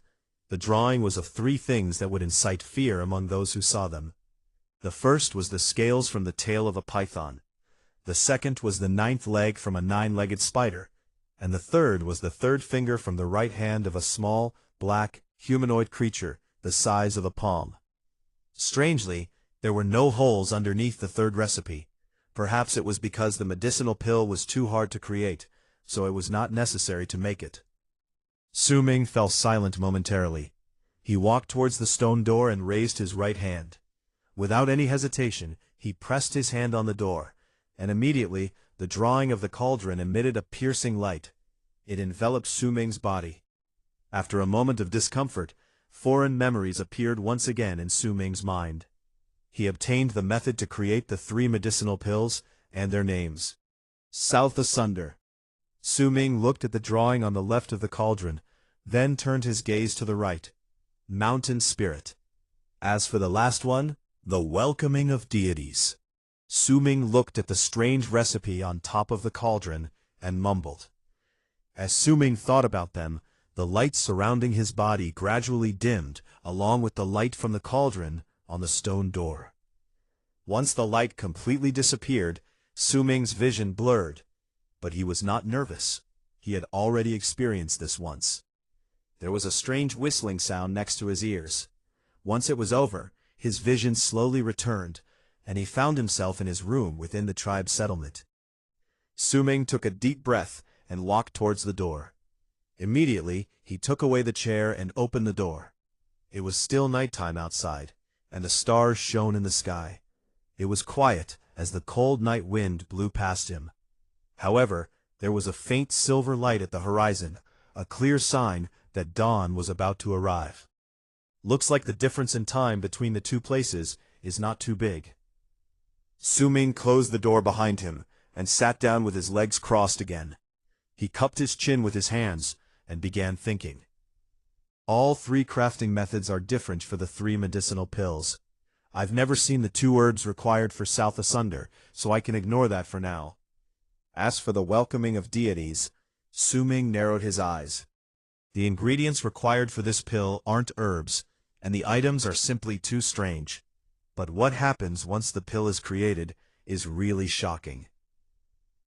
The drawing was of 3 things that would incite fear among those who saw them. The first was the scales from the tail of a python. The second was the 9th leg from a 9-legged spider. And the third was the 3rd finger from the right hand of a small, black, humanoid creature the size of a palm. Strangely, there were no holes underneath the 3rd recipe. Perhaps it was because the medicinal pill was too hard to create, so it was not necessary to make it. Su Ming fell silent momentarily. He walked towards the stone door and raised his right hand. Without any hesitation, he pressed his hand on the door, and immediately the drawing of the cauldron emitted a piercing light. It enveloped Su Ming's body. After a moment of discomfort, foreign memories appeared once again in Su Ming's mind. He obtained the method to create the 3 medicinal pills and their names. South Asunder. Su Ming looked at the drawing on the left of the cauldron, then turned his gaze to the right. Mountain Spirit. As for the last one, the Welcoming of Deities. Su Ming looked at the strange recipe on top of the cauldron and mumbled. As Su Ming thought about them, the light surrounding his body gradually dimmed, along with the light from the cauldron on the stone door. Once the light completely disappeared, Su Ming's vision blurred. But he was not nervous. He had already experienced this once. There was a strange whistling sound next to his ears. Once it was over, his vision slowly returned, and he found himself in his room within the tribe settlement. Su Ming took a deep breath and walked towards the door. Immediately, he took away the chair and opened the door. It was still nighttime outside, and the stars shone in the sky. It was quiet as the cold night wind blew past him. However, there was a faint silver light at the horizon, a clear sign that dawn was about to arrive. Looks like the difference in time between the two places is not too big. Su Ming closed the door behind him and sat down with his legs crossed again. He cupped his chin with his hands and began thinking. All three crafting methods are different for the three medicinal pills. I've never seen the two herbs required for South Asunder, so I can ignore that for now. As for the welcoming of deities, Su Ming narrowed his eyes. The ingredients required for this pill aren't herbs, and the items are simply too strange. But what happens once the pill is created is really shocking.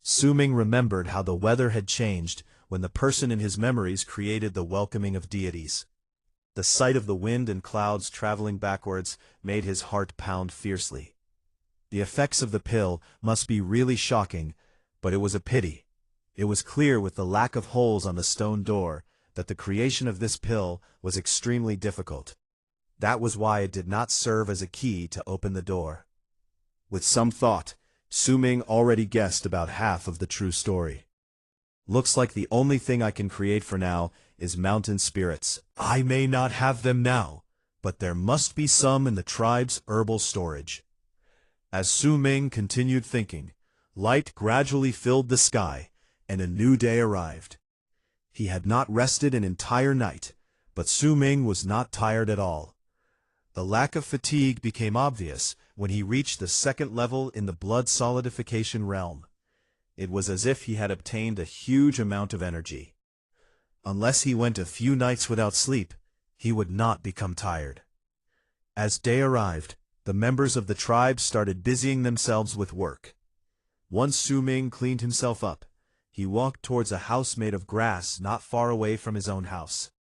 Su Ming remembered how the weather had changed when the person in his memories created the welcoming of deities. The sight of the wind and clouds traveling backwards made his heart pound fiercely. The effects of the pill must be really shocking, but it was a pity. It was clear with the lack of holes on the stone door that the creation of this pill was extremely difficult. That was why it did not serve as a key to open the door. With some thought, Su Ming already guessed about half of the true story. Looks like the only thing I can create for now is mountain spirits. I may not have them now, but there must be some in the tribe's herbal storage. As Su Ming continued thinking, light gradually filled the sky, and a new day arrived. He had not rested an entire night, but Su Ming was not tired at all. The lack of fatigue became obvious when he reached the second level in the blood solidification realm. It was as if he had obtained a huge amount of energy. Unless he went a few nights without sleep, he would not become tired. As day arrived, the members of the tribe started busying themselves with work. Once Su Ming cleaned himself up, he walked towards a house made of grass not far away from his own house.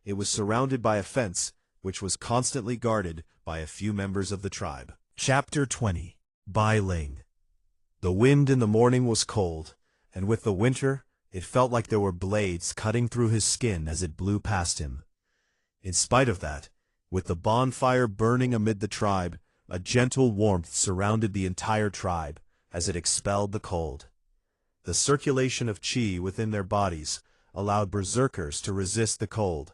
It was surrounded by a fence, which was constantly guarded by a few members of the tribe. Chapter 20. Bai Ling. The wind in the morning was cold, and with the winter, it felt like there were blades cutting through his skin as it blew past him. In spite of that, with the bonfire burning amid the tribe, a gentle warmth surrounded the entire tribe as it expelled the cold. The circulation of qi within their bodies allowed berserkers to resist the cold,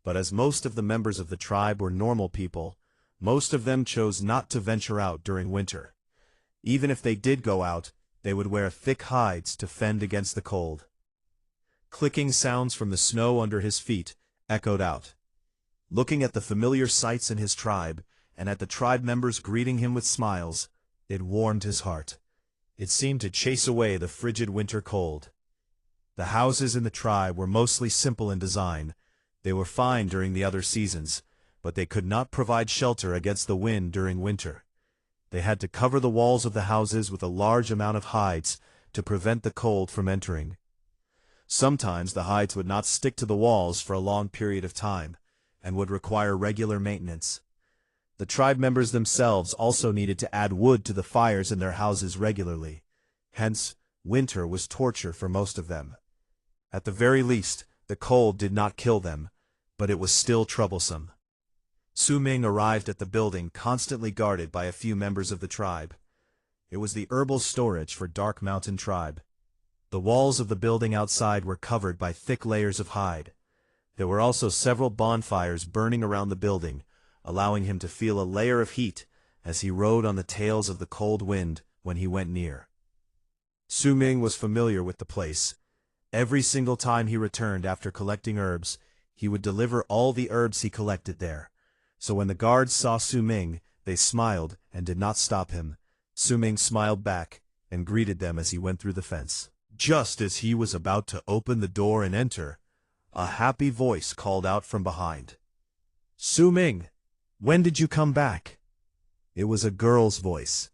but as most of the members of the tribe were normal people, most of them chose not to venture out during winter. Even if they did go out, they would wear thick hides to fend against the cold. Clicking sounds from the snow under his feet echoed out. Looking at the familiar sights in his tribe, and at the tribe members greeting him with smiles, it warmed his heart. It seemed to chase away the frigid winter cold. The houses in the tribe were mostly simple in design. They were fine during the other seasons, but they could not provide shelter against the wind during winter. They had to cover the walls of the houses with a large amount of hides to prevent the cold from entering. Sometimes the hides would not stick to the walls for a long period of time, and would require regular maintenance. The tribe members themselves also needed to add wood to the fires in their houses regularly. Hence, winter was torture for most of them. At the very least, the cold did not kill them, but it was still troublesome. Su Ming arrived at the building constantly guarded by a few members of the tribe. It was the herbal storage for Dark Mountain Tribe. The walls of the building outside were covered by thick layers of hide. There were also several bonfires burning around the building, allowing him to feel a layer of heat as he rode on the tails of the cold wind when he went near. Su Ming was familiar with the place. Every single time he returned after collecting herbs, he would deliver all the herbs he collected there. So when the guards saw Su Ming, they smiled and did not stop him. Su Ming smiled back and greeted them as he went through the fence. Just as he was about to open the door and enter, a happy voice called out from behind. "Su Ming, when did you come back?" It was a girl's voice.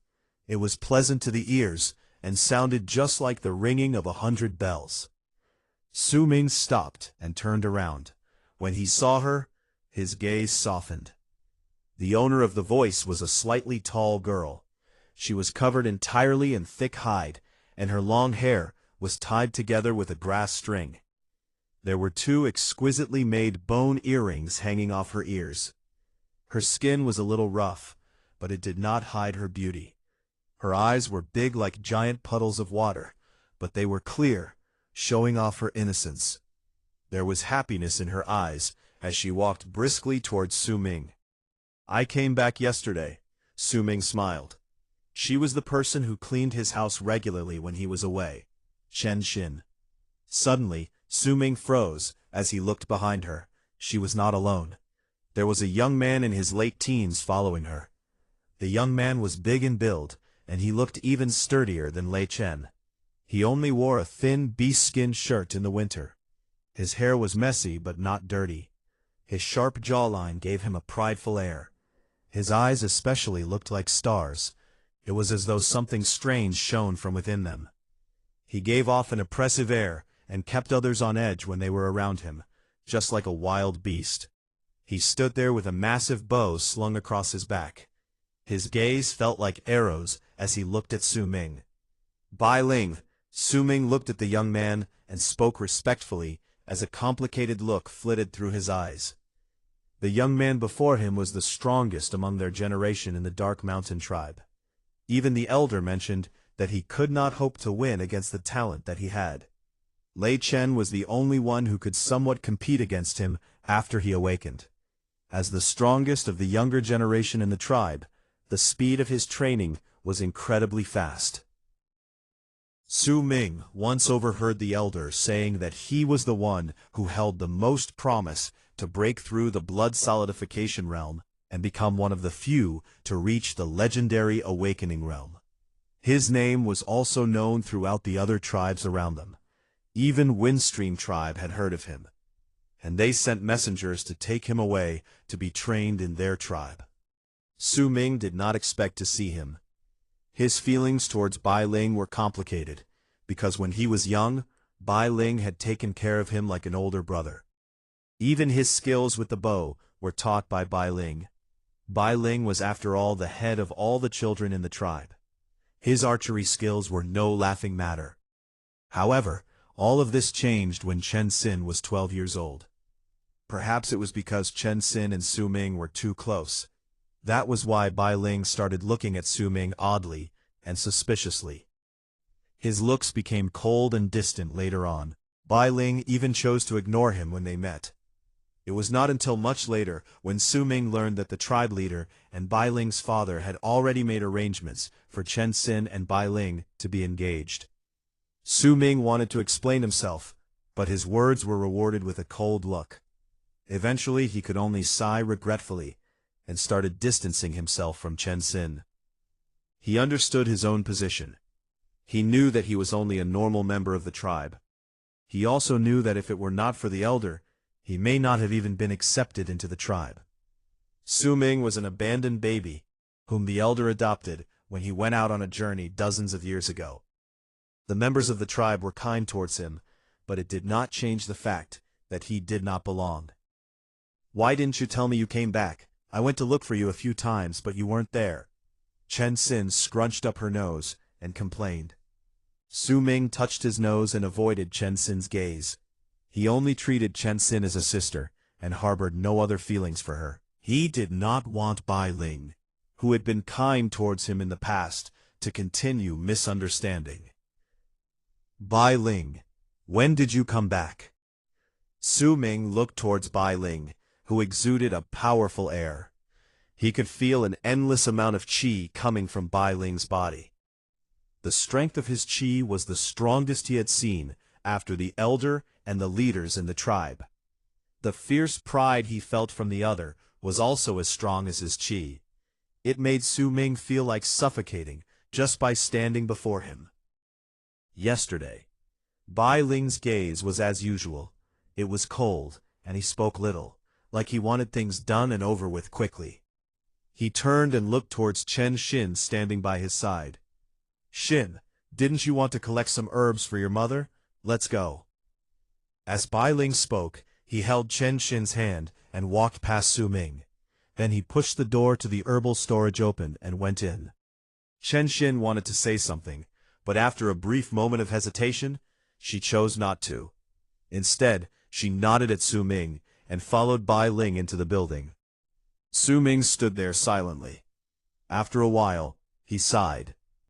It was pleasant to the ears and sounded just like the ringing of 100 bells. Su Ming stopped and turned around. When he saw her, his gaze softened. The owner of the voice was a slightly tall girl. She was covered entirely in thick hide, and her long hair was tied together with a grass string. There were 2 exquisitely made bone earrings hanging off her ears. Her skin was a little rough, but it did not hide her beauty. Her eyes were big like giant puddles of water, but they were clear, showing off her innocence. There was happiness in her eyes as she walked briskly towards Su Ming. "I came back yesterday," Su Ming smiled. She was the person who cleaned his house regularly when he was away. Xianxia. Suddenly, Su Ming froze as he looked behind her. She was not alone. There was a young man in his late teens following her. The young man was big in build, and he looked even sturdier than Lei Chen. He only wore a thin beast-skin shirt in the winter. His hair was messy but not dirty. His sharp jawline gave him a prideful air. His eyes especially looked like stars. It was as though something strange shone from within them. He gave off an oppressive air and kept others on edge when they were around him, just like a wild beast. He stood there with a massive bow slung across his back. His gaze felt like arrows as he looked at Su Ming. "Bai Ling," Su Ming looked at the young man and spoke respectfully as a complicated look flitted through his eyes. The young man before him was the strongest among their generation in the Dark Mountain tribe. Even the elder mentioned that he could not hope to win against the talent that he had. Lei Chen was the only one who could somewhat compete against him after he awakened. As the strongest of the younger generation in the tribe, the speed of his training was incredibly fast. Su Ming once overheard the elder saying that he was the one who held the most promise to break through the blood solidification realm and become one of the few to reach the legendary awakening realm. His name was also known throughout the other tribes around them. Even Windstream tribe had heard of him, and they sent messengers to take him away to be trained in their tribe. Su Ming did not expect to see him. His feelings towards Bai Ling were complicated, because when he was young, Bai Ling had taken care of him like an older brother. Even his skills with the bow were taught by Bai Ling. Bai Ling was after all the head of all the children in the tribe. His archery skills were no laughing matter. However, all of this changed when Chen Xin was 12 years old. Perhaps it was because Chen Xin and Su Ming were too close. That was why Bai Ling started looking at Su Ming oddly and suspiciously. His looks became cold and distant later on. Bai Ling even chose to ignore him when they met. It was not until much later when Su Ming learned that the tribe leader and Bai Ling's father had already made arrangements for Chen Xin and Bai Ling to be engaged. Su Ming wanted to explain himself, but his words were rewarded with a cold look. Eventually he could only sigh regretfully and started distancing himself from Chen Xin. He understood his own position. He knew that he was only a normal member of the tribe. He also knew that if it were not for the elder, he may not have even been accepted into the tribe. Su Ming was an abandoned baby, whom the elder adopted when he went out on a journey dozens of years ago. The members of the tribe were kind towards him, but it did not change the fact that he did not belong. "Why didn't you tell me you came back? I went to look for you a few times, but you weren't there." Chen Xin scrunched up her nose and complained. Su Ming touched his nose and avoided Chen Xin's gaze. He only treated Chen Xin as a sister and harbored no other feelings for her. He did not want Bai Ling, who had been kind towards him in the past, to continue misunderstanding. "Bai Ling, when did you come back?" Su Ming looked towards Bai Ling, who exuded a powerful air. He could feel an endless amount of qi coming from Bai Ling's body. The strength of his qi was the strongest he had seen after the elder and the leaders in the tribe. The fierce pride he felt from the other was also as strong as his qi. It made Su Ming feel like suffocating just by standing before him. Yesterday, Bai Ling's gaze was as usual. It was cold, and he spoke little, like he wanted things done and over with quickly. He turned and looked towards Chen Xin standing by his side. "Xin, didn't you want to collect some herbs for your mother? Let's go." As Bai Ling spoke, he held Chen Xin's hand and walked past Su Ming. Then he pushed the door to the herbal storage open and went in. Chen Xin wanted to say something, but after a brief moment of hesitation, she chose not to. Instead, she nodded at Su Ming and followed Bai Ling into the building. Su Ming stood there silently. After a while, he sighed.